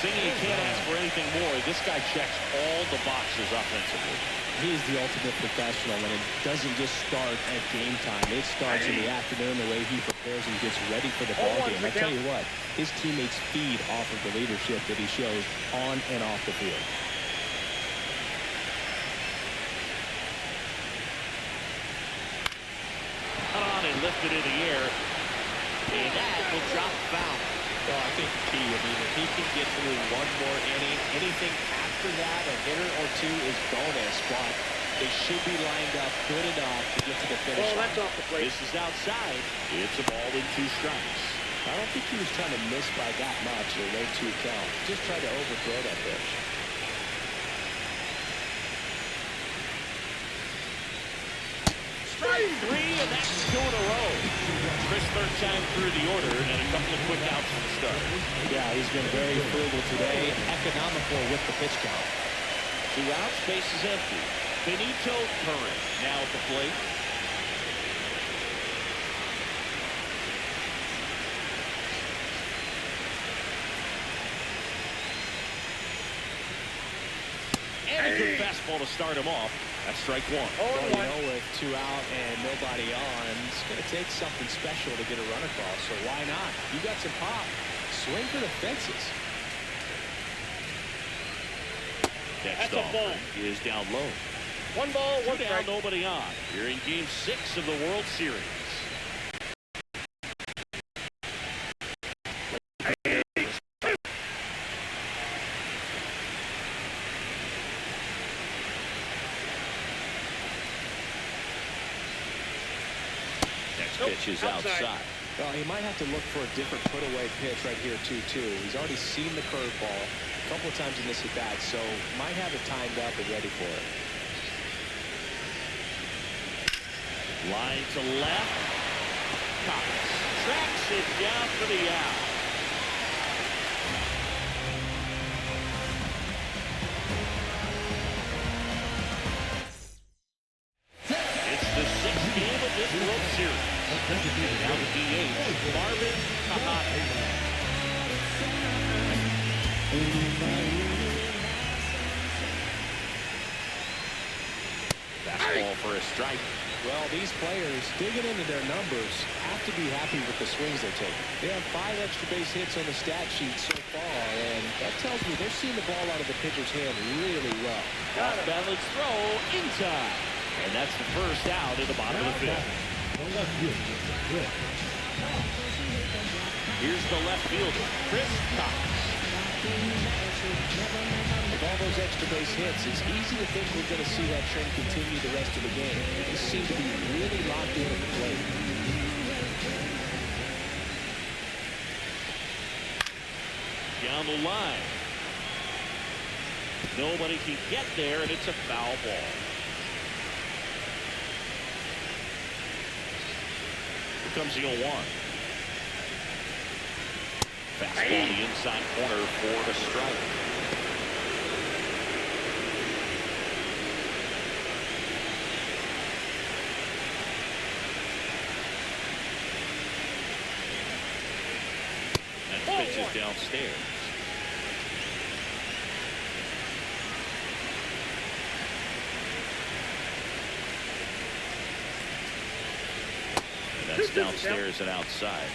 Singing you can't ask for anything more. This guy checks all the boxes offensively. He is the ultimate professional, and it doesn't just start at game time. It starts in the afternoon, the way he prepares and gets ready for the ball game. I tell you what, his teammates feed off of the leadership that he shows on and off the field. Cut on and lifted in the air. And that will drop foul. Well, I think the key, if he can get through one more inning, anything after that, a hitter or 2 is bonus, but they should be lined up good enough to get to the finish line. That's off the plate. This is outside. It's a ball in 2 strikes. I don't think he was trying to miss by that much, a low 2 count. Just tried to overthrow that pitch. Strike 3, and that's 2 in a row. Chris, third time through the order, and a couple of quick outs to the start. Yeah, he's been very frugal today, economical with the pitch count. 2 outs, base is empty. Benito Curran now at the plate. And a good fastball to start him off. That's strike 1. Well, you know, with 2 out and nobody on, it's going to take something special to get a run across, so why not? You got some pop. Swing for the fences. Next That's a ball. offering is down low. 1 ball, 1 Down, strike. nobody on. You're in Game 6 of the World Series. Next pitch is outside. Well, he might have to look for a different put-away pitch right here, 2-2. He's already seen the curveball a couple of times in this at-bat, so might have it timed up and ready for it. Line to left. Cox tracks it down for the out. series. Now the DH, Marvin Tejada. Fastball for a strike. Well, these players digging into their numbers have to be happy with the swings they're taking. They have 5 extra base hits on the stat sheet so far, and that tells me they're seeing the ball out of the pitcher's hand really well. Off balance throw in time. And that's the first out in the bottom of the 5th. Here's the left fielder, Chris Cox. With all those extra base hits, it's easy to think we're going to see that trend continue the rest of the game. They just seem to be really locked in at the plate. Down the line. Nobody can get there, and it's a foul ball. Here comes the 0-1. Fastball the inside corner for a strike. That pitch is downstairs. And that's downstairs and outside.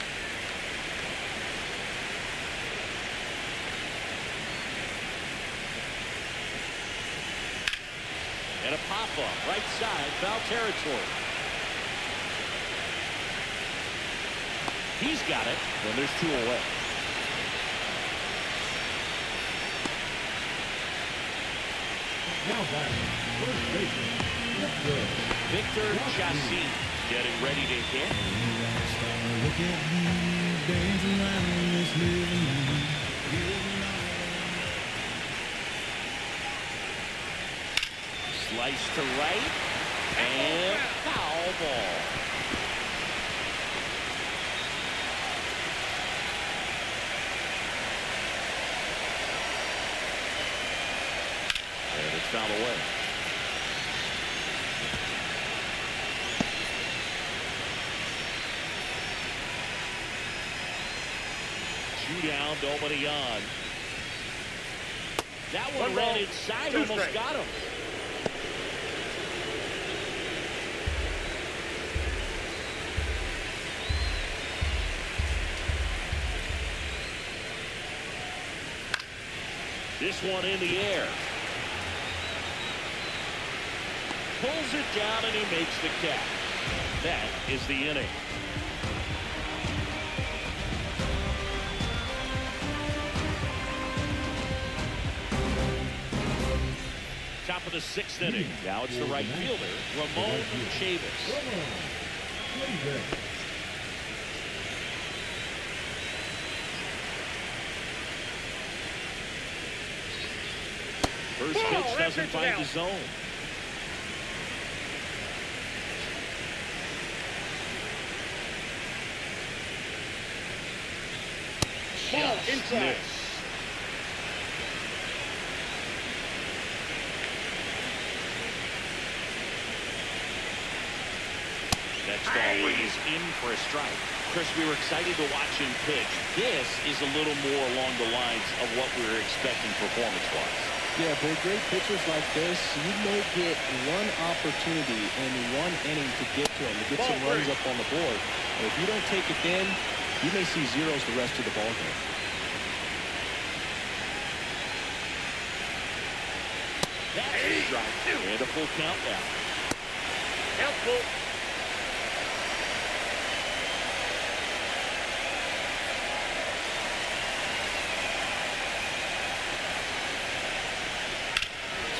And a pop-up, right side, foul territory. He's got it, and there's 2 away. Victor Chassis getting ready to hit. Slice to right, and foul ball. And it's fouled away. Down, nobody on. That one ran inside, almost got him. This one in the air. Pulls it down and he makes the catch. That is the inning. Top of the 6th inning. Now it's the right fielder, Ramon Chavis. First pitch doesn't find the zone. Just inside. Next offer is in for a strike. Chris, we were excited to watch him pitch. This is a little more along the lines of what we were expecting performance-wise. Yeah, for great pitchers like this, you may get one opportunity in one inning to get to him, to get some runs up on the board. And if you don't take it then, you may see zeros the rest of the ball game. That's a strike. And a full count now. Helpful.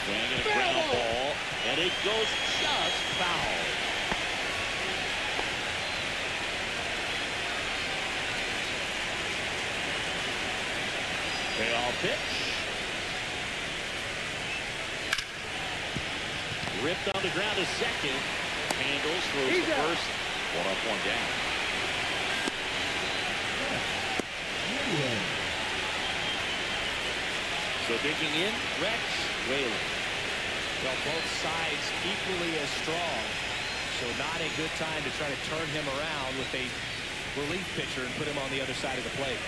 Swinging a ground ball, and it goes just foul. Payoff pitch. Ripped on the ground to second. Handles, throws to first. 1 up, 1 down. So digging in, Rex Whaley. Well, both sides equally as strong. So not a good time to try to turn him around with a relief pitcher and put him on the other side of the plate.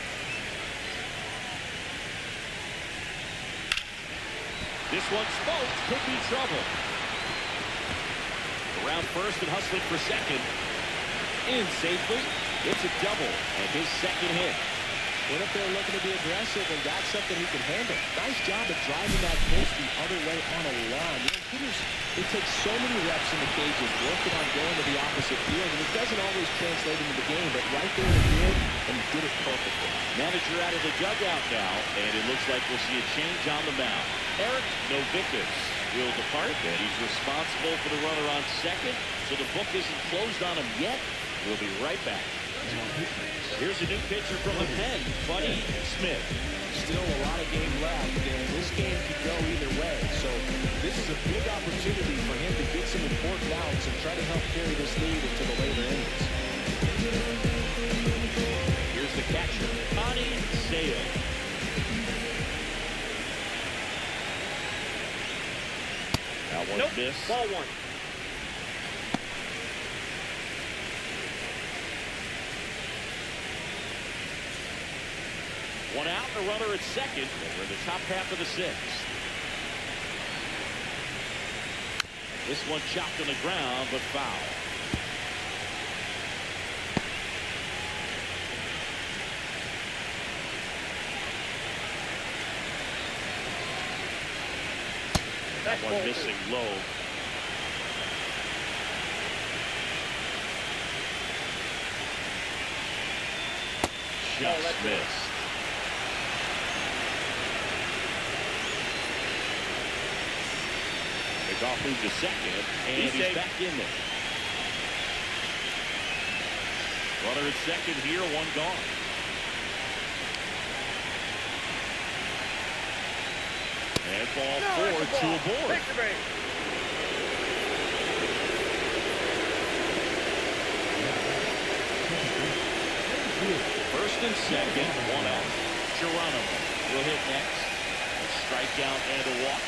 This one smoked, could be trouble. Around first and hustling for second. In safely. It's a double and his second hit. Went up there looking to be aggressive and got something he can handle. Nice job of driving that pitch the other way on a line. You know, hitters, it takes so many reps in the cages working on going to the opposite field, and it doesn't always translate into the game, but right there in the field, and he did it perfectly. Manager out of the dugout now, and it looks like we'll see a change on the mound. Eric Novickis will depart, and he's responsible for the runner on second, so the book isn't closed on him yet. We'll be right back. Here's a new pitcher from the pen, Buddy Smith. Still a lot of game left, and this game could go either way. So this is a big opportunity for him to get some important outs and try to help carry this lead into the later innings. Here's the catcher, Connie Sale. That one missed. Ball one. One out, and a runner at second. We're in the top half of the sixth. This one chopped on the ground, but foul. That one missing low. Just missed. Off moves to second, and he's back in there. Runner at second here, one gone. And ball four, two aboard. Take the base. First and second, one out. Geronimo will hit next. A strikeout and a walk.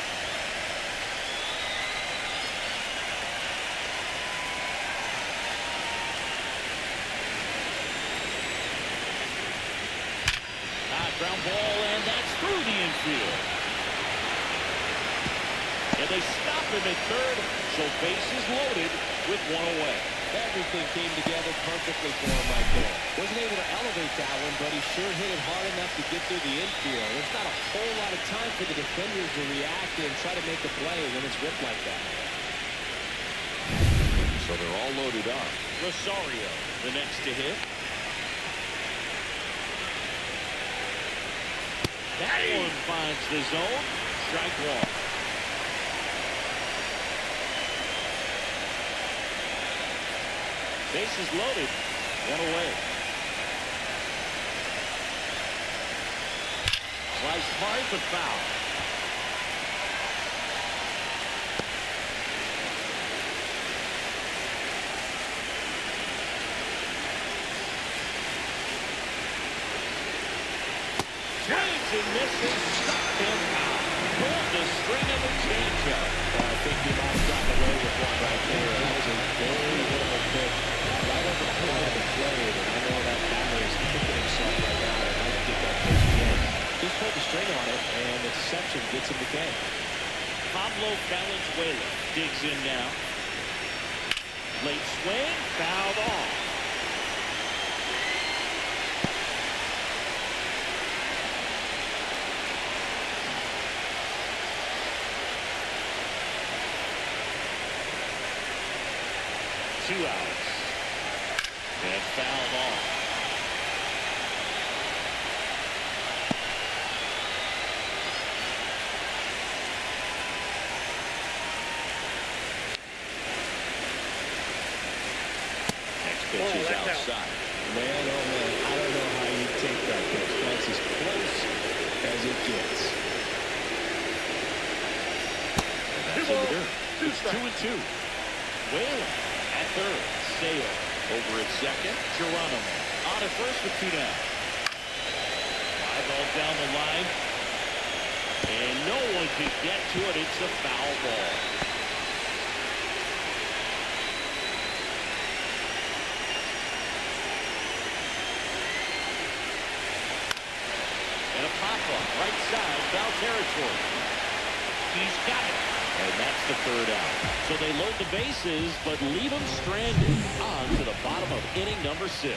Ground ball, and that's through the infield. And they stop him at third, so bases loaded with one away. Everything came together perfectly for him right there. Wasn't able to elevate that one, but he sure hit it hard enough to get through the infield. There's not a whole lot of time for the defenders to react and try to make a play when it's ripped like that. So they're all loaded up. Rosario, the next to hit. That one finds the zone. Strike one. Bases loaded. One away. Sliced hard but foul. And misses, stopped him out. Pulled the string of the changeup. I think he might have gotten away with one right there. That was a very little pitch right over the head of the plate. And I know that batter is kicking himself right now. I'd like to get that pitch again. Just pulled the string on it, and the deception gets him the K. Pablo Valenzuela digs in now. Late swing, fouled off. Two outs. And fouled off. Next pitch is outside. Man, oh man, I don't know how you take that pitch. That's as close as it gets. And that's in the dirt. It's 2-2. Whalen at third. Sale over at second. Geronimo on at first with two down. Fly ball down the line. And no one can get to it. It's a foul ball. Fastball, right side, foul territory. He's got it. And that's the third out. So they load the bases, but leave them stranded on to the bottom of inning number 6.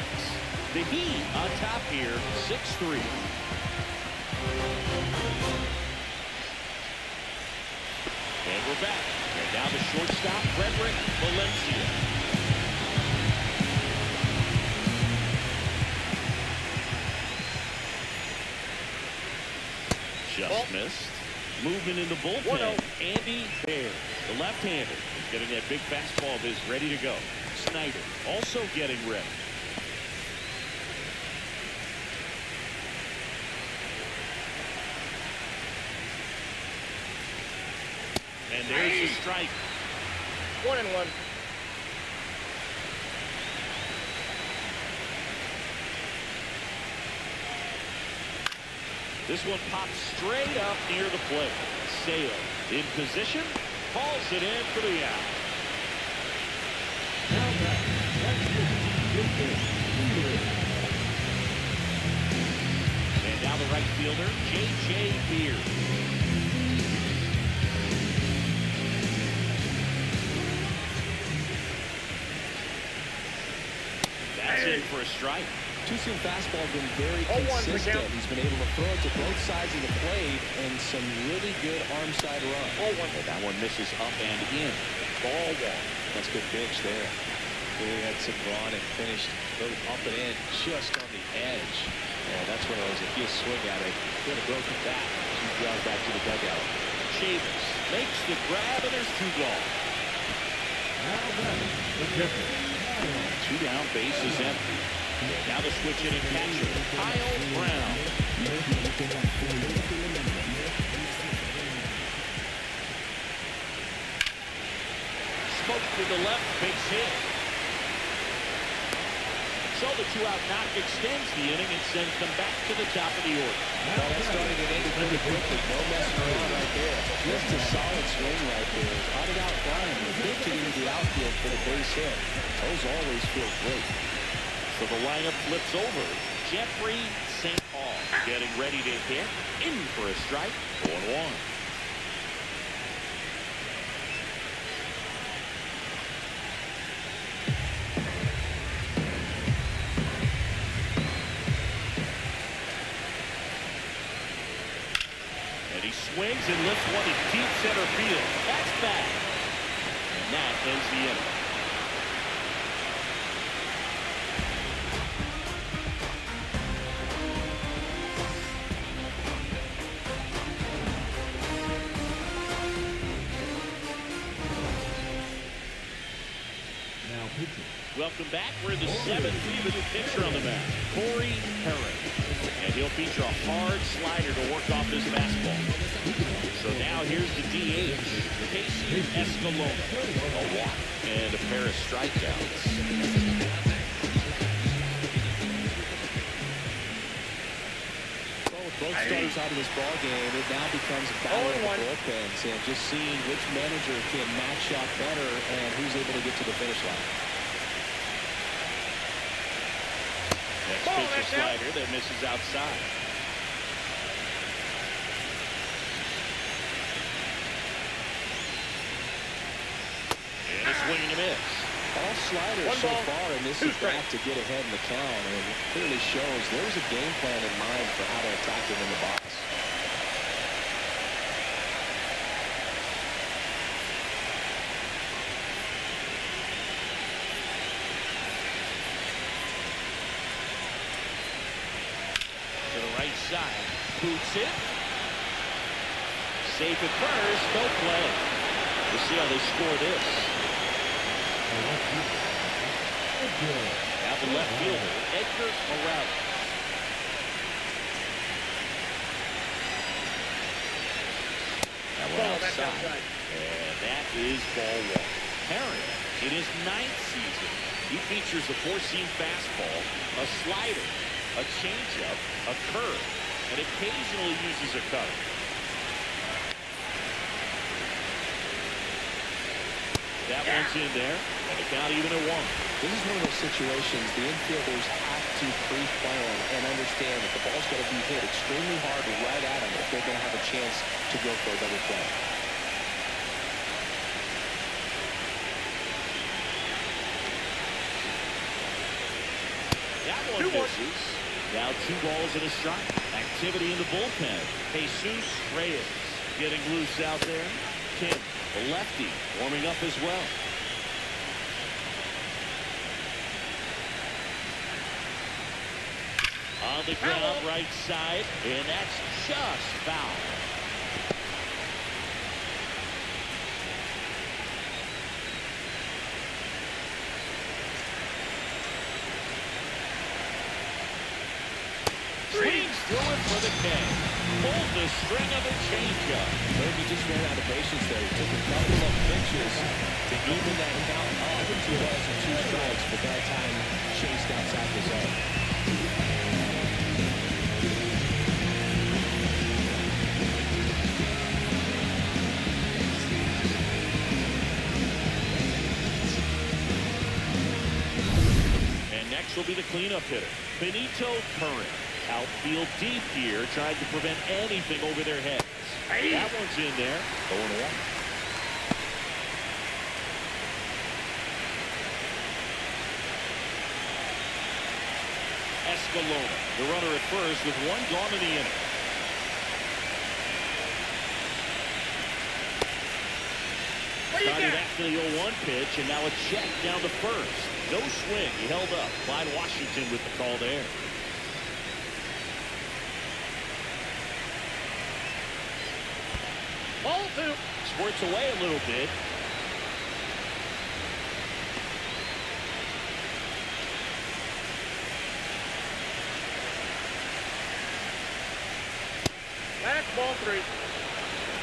The Heat on top here, 6-3. And we're back. And now the shortstop, Frederick Valencia. Just missed. Movement in the bullpen. Andy Baer, the left-hander, is getting that big fastball of his ready to go. Snyder also getting ready. And there's the strike. 1-1. This one pops straight up near the plate. Sale in position, hauls it in for the out. And now the right fielder, J.J. Beard. That's in for a strike. Two-seam fastball been very consistent. He's been able to throw it to both sides of the plate and some really good arm side run. That one misses up and in. Ball 1. That's good pitch there. Really had some run and finished up and in just on the edge. And that's one of those, if you swing at it, could have broken that. She drives back to the dugout. Chavis makes the grab, and there's 2 gone. Two down, base is empty. Now the switch hitting catcher, Kyle Brown. Smoke to the left, base hit. So the 2-out knock extends the inning and sends them back to the top of the order. Well, that's starting it ended pretty quickly. No messing around right there. Just a solid swing right there. Caught it out flying. Hit it into the outfield for the base hit. Those always feel great. So the lineup flips over. Jeffrey St. Paul getting ready to hit. In for a strike. 0-1. And he swings and lifts one in deep center field. That's back. And that ends the inning. Welcome back. We're in the 7th. We have a new pitcher on the mound, Corey Herring. And he'll feature a hard slider to work off this fastball. So now here's the DH, Casey Escalona. A walk and a pair of strikeouts. Well, with both starters out of this ball game, it now becomes a battle of the bullpens and just seeing which manager can match up better and who's able to get to the finish line. Next pitch a slider that misses outside. And a swing and a miss. All sliders so far, and this is back to get ahead in the count, and it clearly shows there's a game plan in mind for how to attack him in the box. Side, boots it. Safe at first, no play. We'll see how they score this. Now the left fielder, Edgar Morales. That one outside. And that is ball 1. Herring, in his 9th season, he features a 4-seam fastball, a slider, a changeup, a curve, and occasionally uses a cutter. That one's in there, and the count even at 1. This is one of those situations the infielders have to pre-plan and understand that the ball's going to be hit extremely hard right at them if they're going to have a chance to go for a double play. That one misses. Now 2 balls and a strike. Activity in the bullpen. Jesus Reyes getting loose out there. Kim, the lefty, warming up as well. On the ground, right side, and that's just foul. Swings through it for the K. Pulled the string of a changeup. Maybe just ran out of patience there. He took a couple of pitches to even that count up. 2 balls and 2 strikes, but that time chased outside the zone. And next will be the cleanup hitter, Benito Curran. Outfield deep here, trying to prevent anything over their heads. That one's in there. 0-1. Escalona, the runner at first with 1 gone in the inning. Started after the 0-1 pitch, and now a check down to first. No swing. He held up. Clyde Washington with the call there. Ball 2. Squirts away a little bit. That's ball 3.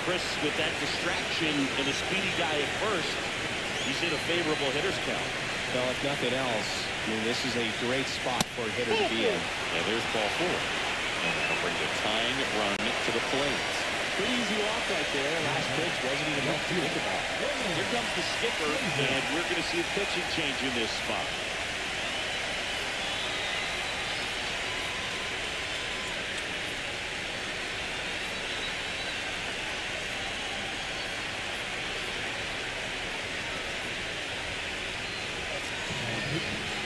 Chris with that distraction and a speedy guy at first. He's in a favorable hitter's count. Well, if nothing else, I mean, this is a great spot for a hitter to be in. And there's ball 4. And that'll bring the tying run to the plate. Pretty easy walk right there. Last pitch wasn't even much to think about. Here comes the skipper, and we're going to see a pitching change in this spot.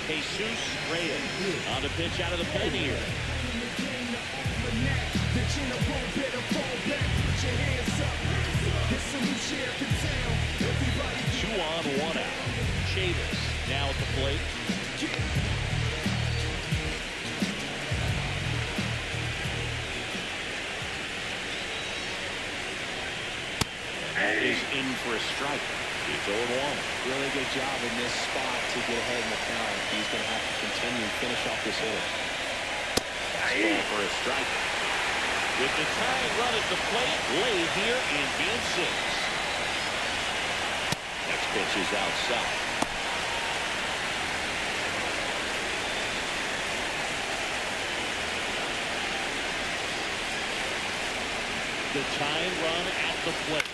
Jesus Reyes on the pitch out of the pen here. 2 on, 1 out. Chavis now at the plate. Is in for a strike. He's 0-1. Really good job in this spot to get ahead in the count. He's going to have to continue to finish off this hitter. Ball for a strike. With the tying run at the plate, laid here in game 6. Next pitch is outside. The tying run at the plate.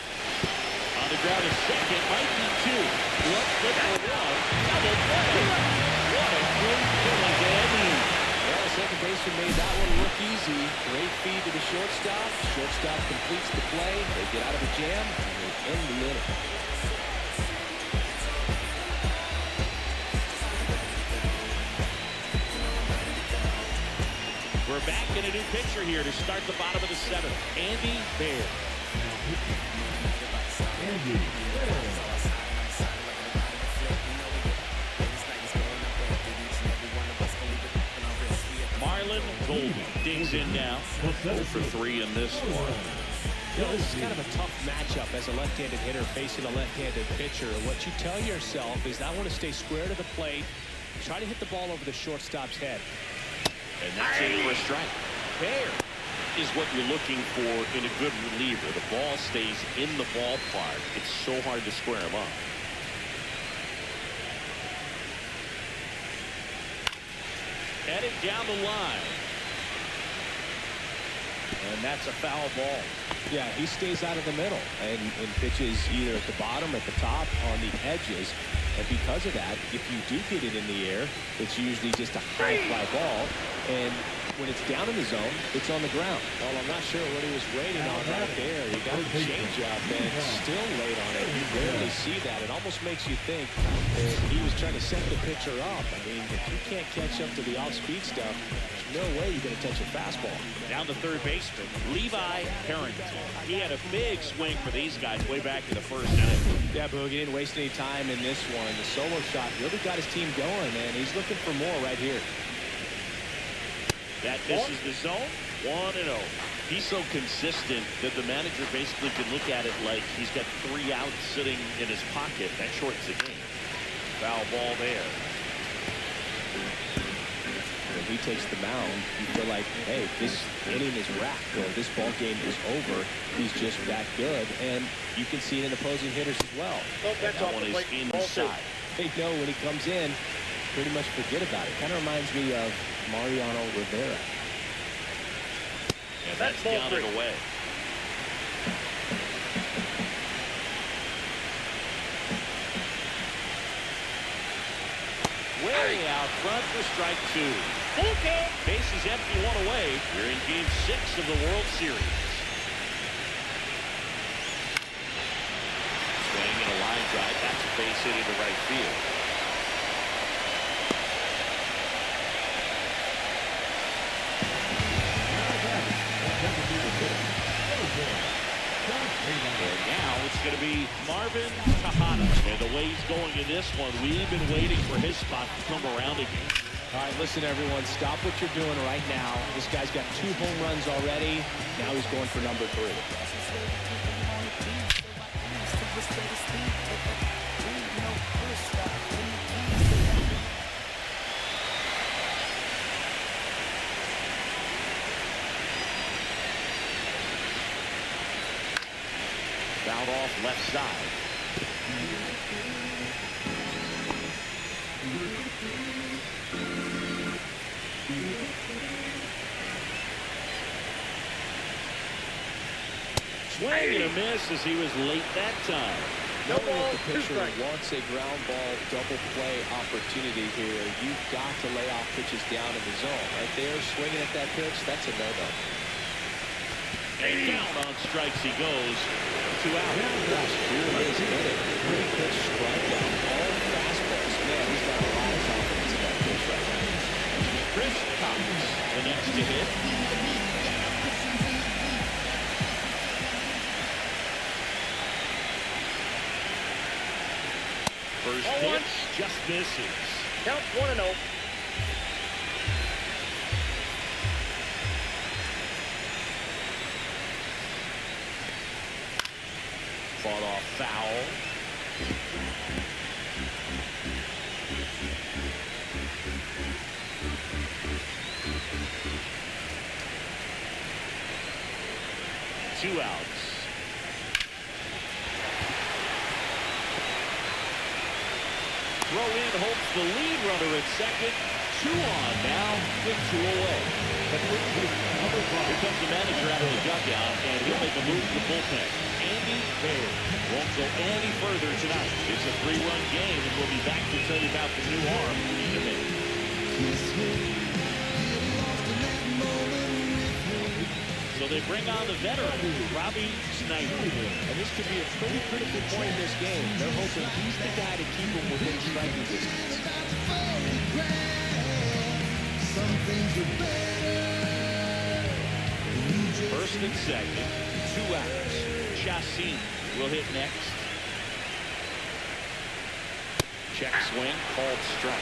On the ground is second, might be 2. Let's look for 1. Double play. What a great feeling to end here. Well, second baseman made that one look easy. Great feed to the shortstop. Shortstop completes the play. They get out of the jam, and they end the inning. We're back in a new picture here to start the bottom of the 7th. Andy Baer. Marlon Golden digs in now. 0 for 3 in this one. You know, this is kind of a tough matchup as a left-handed hitter facing a left-handed pitcher. What you tell yourself is, I want to stay square to the plate, try to hit the ball over the shortstop's head. And that's in for a strike. Baer is what you're looking for in a good reliever. The ball stays in the ballpark. It's so hard to square him up. Heading down the line. And that's a foul ball. Yeah, he stays out of the middle and pitches either at the bottom, at the top, on the edges. And because of that, if you do get it in the air, it's usually just a high fly ball. And when it's down in the zone, it's on the ground. Well, I'm not sure what he was waiting on right there. He got the change up and still late on it. You rarely see that. It almost makes you think that he was trying to set the pitcher up. I mean, if you can't catch up to the off-speed stuff, there's no way you're going to touch a fastball. Down to third baseman, Levi Harrington. He had a big swing for these guys way back in the first inning. Yeah, Boogie didn't waste any time in this one. The solo shot really got his team going, man. He's looking for more right here. That misses the zone. 1-0. He's so consistent that the manager basically can look at it like he's got 3 outs sitting in his pocket. That shortens the game. Foul ball there. When he takes the mound, you feel like, hey, this inning is wrapped, or this ball game is over. He's just that good, and you can see it in opposing hitters as well. That one is inside. They know when he comes in, pretty much forget about it. Kind of reminds me of Mariano Rivera. And that's down and away. Way out front for strike 2. Okay. Base is empty, 1 away. We're in game 6 of the World Series. Swing and a line drive. That's a base hit into right field. And now it's going to be Marvin Tejada. And the way he's going in this one, we've been waiting for his spot to come around again. All right, listen, everyone. Stop what you're doing right now. This guy's got 2 home runs already. Now he's going for number 3. Fouled off left side. Swing and a miss as he was late that time. No ball, the pitcher wants a ground ball double play opportunity here. You've got to lay off pitches down in the zone. Right there, swinging at that pitch, that's a no-no. And down on strikes he goes. 2 out. Here it is, hit it. 3-pitch strikeout. All fastballs. Man, he's got a lot of confidence in that pitch right now. Chris Cox, the next to hit. First pitch just misses. Count 1-0. Fought off foul. Two outs. Throw in, hopes the lead runner at second. 2 on now with 2 away. Here comes the manager out of the dugout, and he'll make a move to the bullpen. Andy Baird won't go any further tonight. It's a 3-run game, and we'll be back to tell you about the new arm in a minute. So they bring on the veteran, Robbie Snyder. And this could be a pretty critical point in this game. They're hoping he's the guy to keep him within striking distance. First and second, 2 outs. Chassin will hit next. Check swing, called strike.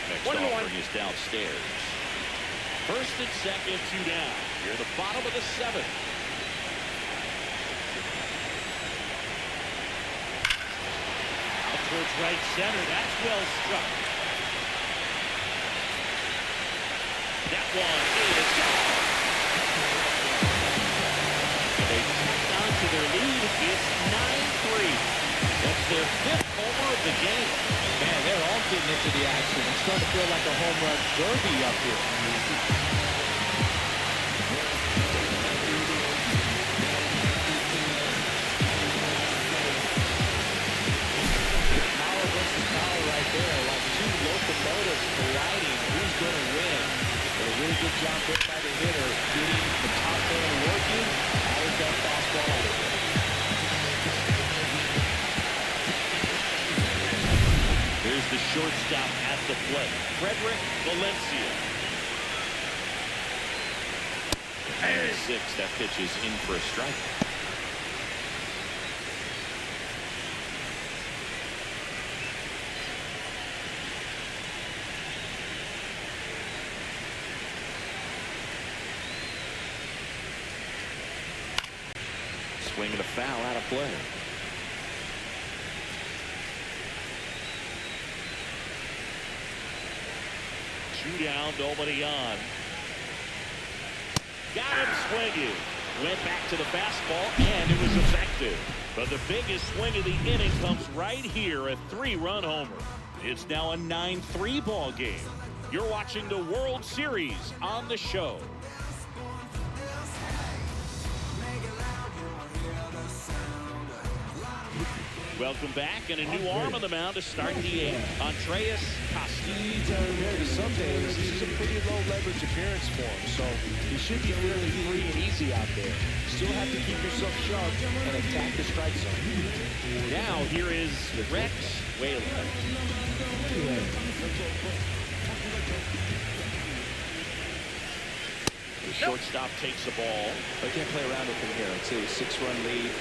Next offering is downstairs. First and second, 2 down. You're the bottom of the 7th. Out towards right center. That's well struck. That one is gone. 9-3. That's their 5th homer of the game. Man, they're all getting into the action. It's starting to feel like a home run derby up here. Power versus power right there. Like two locomotives colliding. Who's going to win? A really good job there by the hitter, getting the top man working. How is that fastball out of there? Here's the shortstop at the plate, Frederick Valencia. And 6, that pitch is in for a strike. Swing and a foul out of play. Two down, nobody on. Got him swinging. Went back to the fastball, and it was effective. But the biggest swing of the inning comes right here, a 3-run homer. It's now a 9-3 ball game. You're watching the World Series on the show. Welcome back, and a new arm on the mound to start the 8th. Andreas Costa. Some days, this is a pretty low leverage appearance for him, so he should be really free and easy out there. Still have to keep yourself sharp and attack the strike zone. Now here is Rex Whalen. The shortstop takes the ball. They can't play around with him here. It's a 6-run lead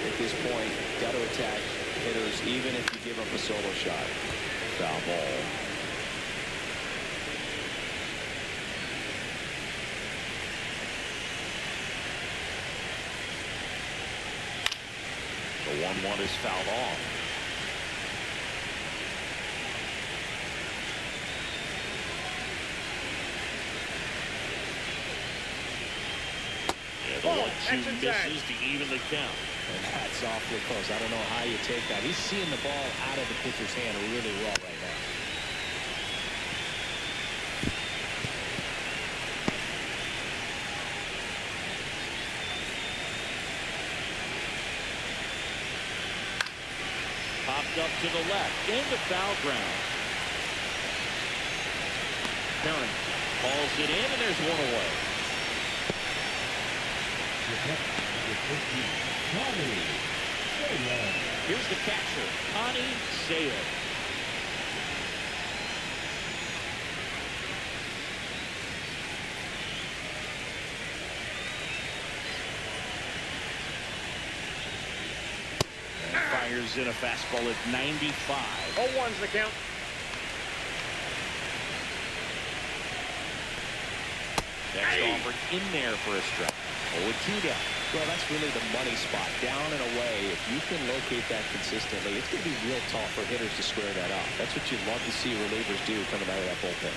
at this point. Got to attack hitters even if you give up a solo shot. Foul ball. The 1-1 is fouled off. Yeah, the 1-2 misses to even the count. And that's awfully close. I don't know how you take that. He's seeing the ball out of the pitcher's hand really well right now. Popped up to the left, into foul ground. Curran calls it in, and there's one away. Here's the catcher, Connie Sale. And fires in a fastball at 95. 0-1's the count. Next offered in there for a strike. 0-2 down. Well, that's really the money spot. Down and away. If you can locate that consistently, it's going to be real tough for hitters to square that up. That's what you'd love to see relievers do coming out of that bullpen.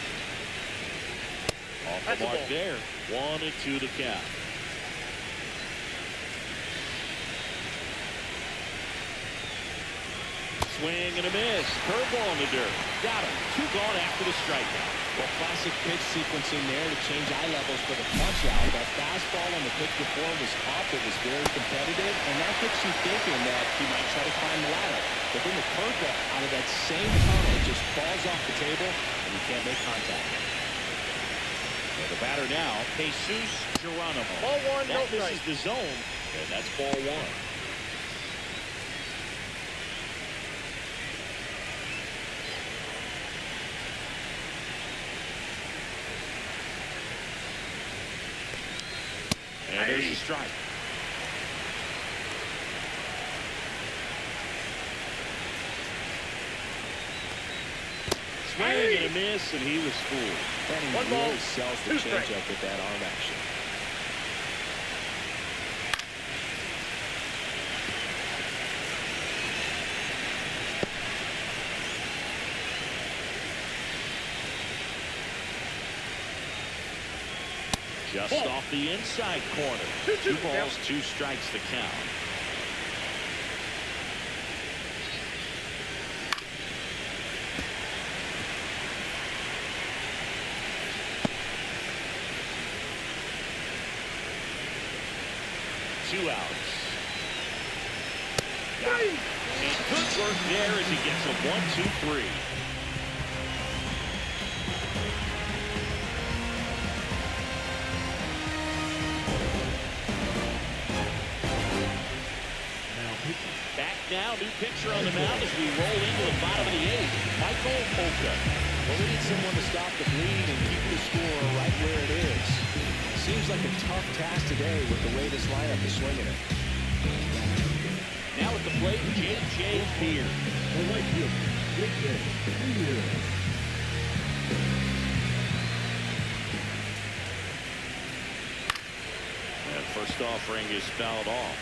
Off the mark there. 1-2 to count. Swing and a miss. Curveball in the dirt. Got him. 2 gone after the strikeout. Well, classic pitch sequencing there to change eye levels for the punch out. That fastball on the pitch before was up. It was very competitive, and that gets you thinking that he might try to climb the ladder. But then the curveball out of that same tunnel just falls off the table, and you can't make contact. And the batter now, Jesus Geronimo. Ball 1, no that misses strike. the zone, and that's ball 1. And there's a strike. Swing and a miss, and he was fooled. And he 1 ball, really sells the 2 strikes. changeup with that arm action. Just off the inside corner. 2-2 2 balls, count. 2 strikes to count. 2 outs. And good work there as he gets a 1-2-3. Back now, new pitcher on the mound as we roll into the bottom of the 8th. Michael Polka. Well, we need someone to stop the bleed and keep the score right where it is. Seems like a tough task today with the way this lineup is swinging it. Now at the plate, J.J. Beard. And first offering is fouled off.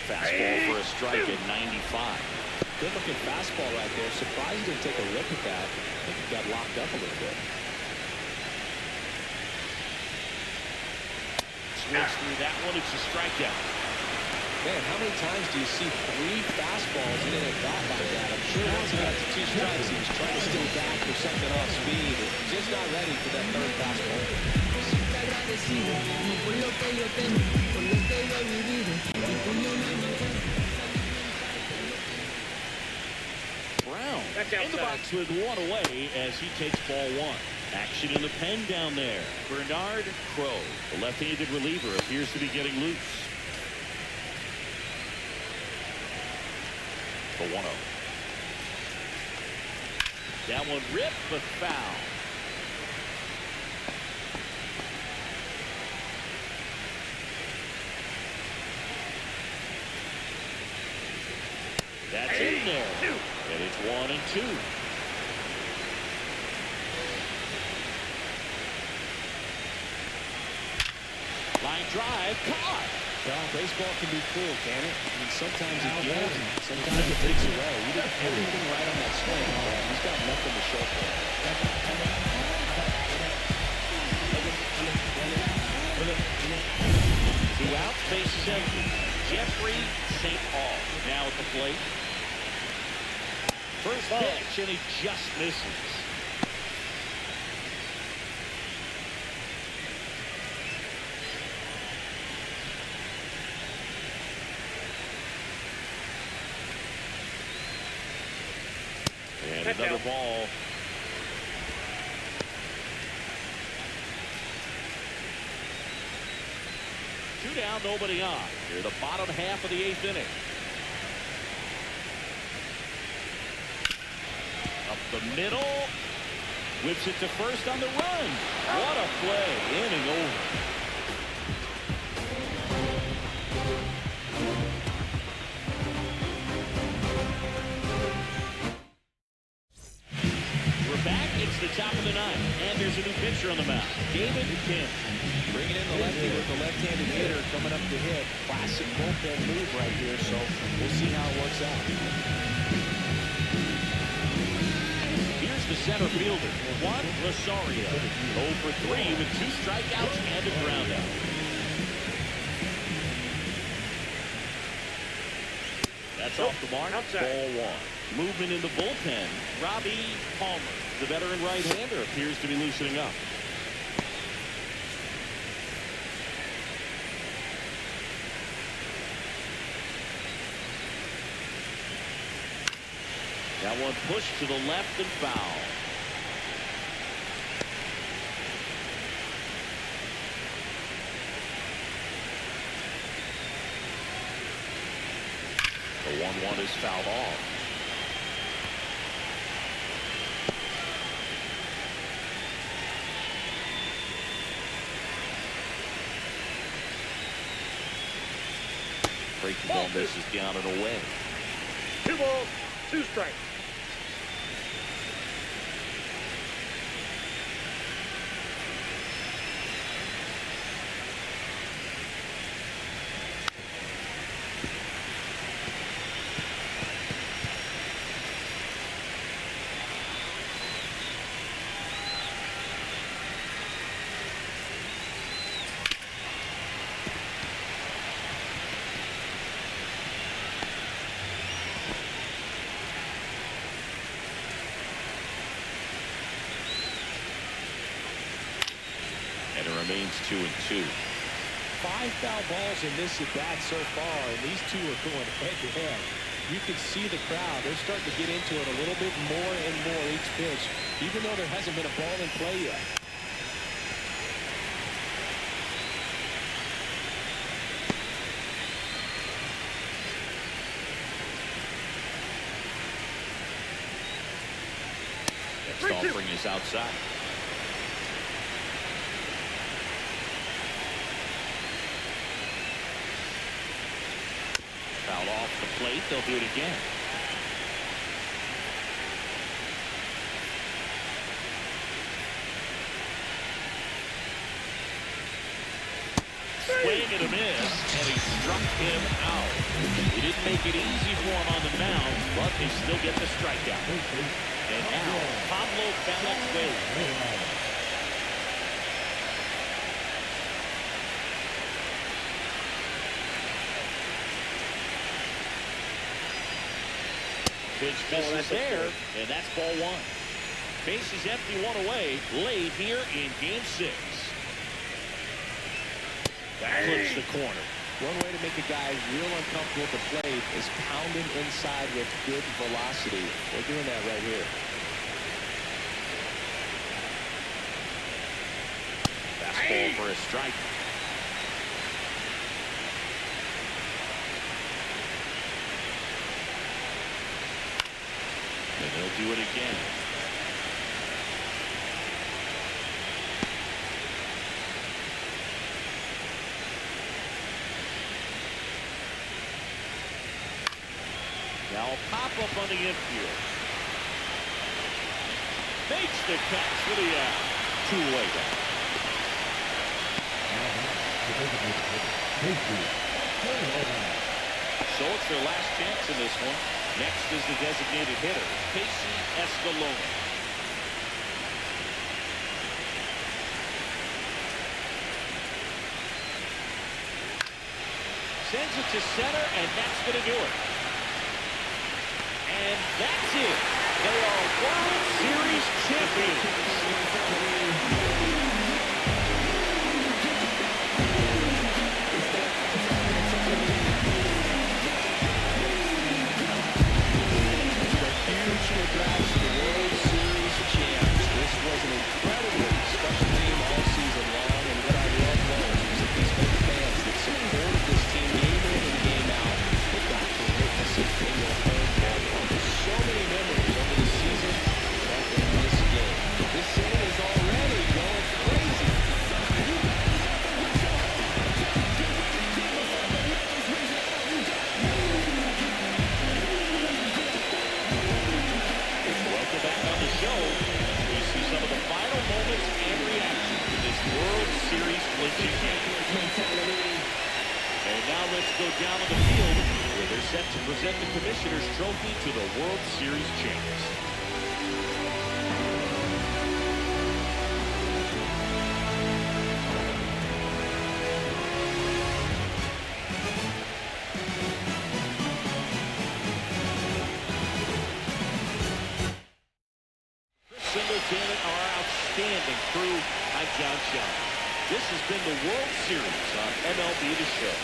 Fastball for a strike at 95. Good looking fastball right there. Surprised to take a look at that. I think it got locked up a little bit. Swings through that one. It's a strikeout. Man, how many times do you see 3 fastballs in a bat like that? I'm sure once he got to 2 strikes, he was trying to stay back for something off speed. Just not ready for that 3rd fastball. Brown in the box with 1 away as he takes ball 1. Action in the pen down there. Bernard Crow, the left-handed reliever, appears to be getting loose. The 1-0. That one ripped, but foul. That's in there. And it's 1-2. Line drive, caught. Well, baseball can be cool, can it? I mean, sometimes it gives, and sometimes it takes away. You did everything right on that swing, but he's got nothing to show for it. 2 outs, bases empty. Jeffrey St. Paul now at the plate. First pitch, and he just misses. And another ball. Two down, nobody on. Here, the bottom half of the 8th inning. Up the middle. Whips it to first on the run. What a play. Inning over. The top of the 9th, and there's a new pitcher on the mound, David Kim. Bringing in the lefty with the left-handed hitter coming up to hit. Classic bullpen move right here, so we'll see how it works out. Here's the center fielder, Juan Rosario. 0 for 3 with 2 strikeouts and a groundout. That's off the mark. Ball 1. Movement in the bullpen. Robbie Palmer, the veteran right-hander, appears to be loosening up. That one pushed to the left and foul. The 1-1 is fouled off. Breaking ball misses down and away. 2 balls, 2 strikes. remains 2-2. 5 foul balls in this at bat so far, and these two are going head-to-head. You can see the crowd. They're starting to get into it a little bit more and more each pitch, even though there hasn't been a ball in play yet. Next offering is outside. Foul off the plate. They'll do it again. Swing and a miss, and he struck him out. He didn't make it easy for him on the mound, but they still get the strikeout. And now, Pablo Valenzuela. Pitch misses there, and that's ball one. Bases empty, one away, late here in Game 6. That clips the corner. One way to make a guy real uncomfortable at the plate is pounding inside with good velocity. They're doing that right here. Fastball for a strike. And they'll do it again. Now pop up on the infield. Makes the catch for the out. Two-way down. So it's their last chance in this one. Next is the designated hitter, Casey Escalona. Sends it to center, and that's going to do it. And that's it. They are World Series champions. Congrats to the World Series champs. This was an incredibly special game all season long, and what I love most is that these home fans that supported this team game in and game out, they got to witness it in their home ballpark. So many memories over the season and in this game. This city is already going crazy. Back on the show, we see some of the final moments and reactions to this World Series clinching game. And now let's go down to the field where they're set to present the Commissioner's Trophy to the World Series champs. Our outstanding crew. I'm John Shelton. This has been the World Series on MLB The Show.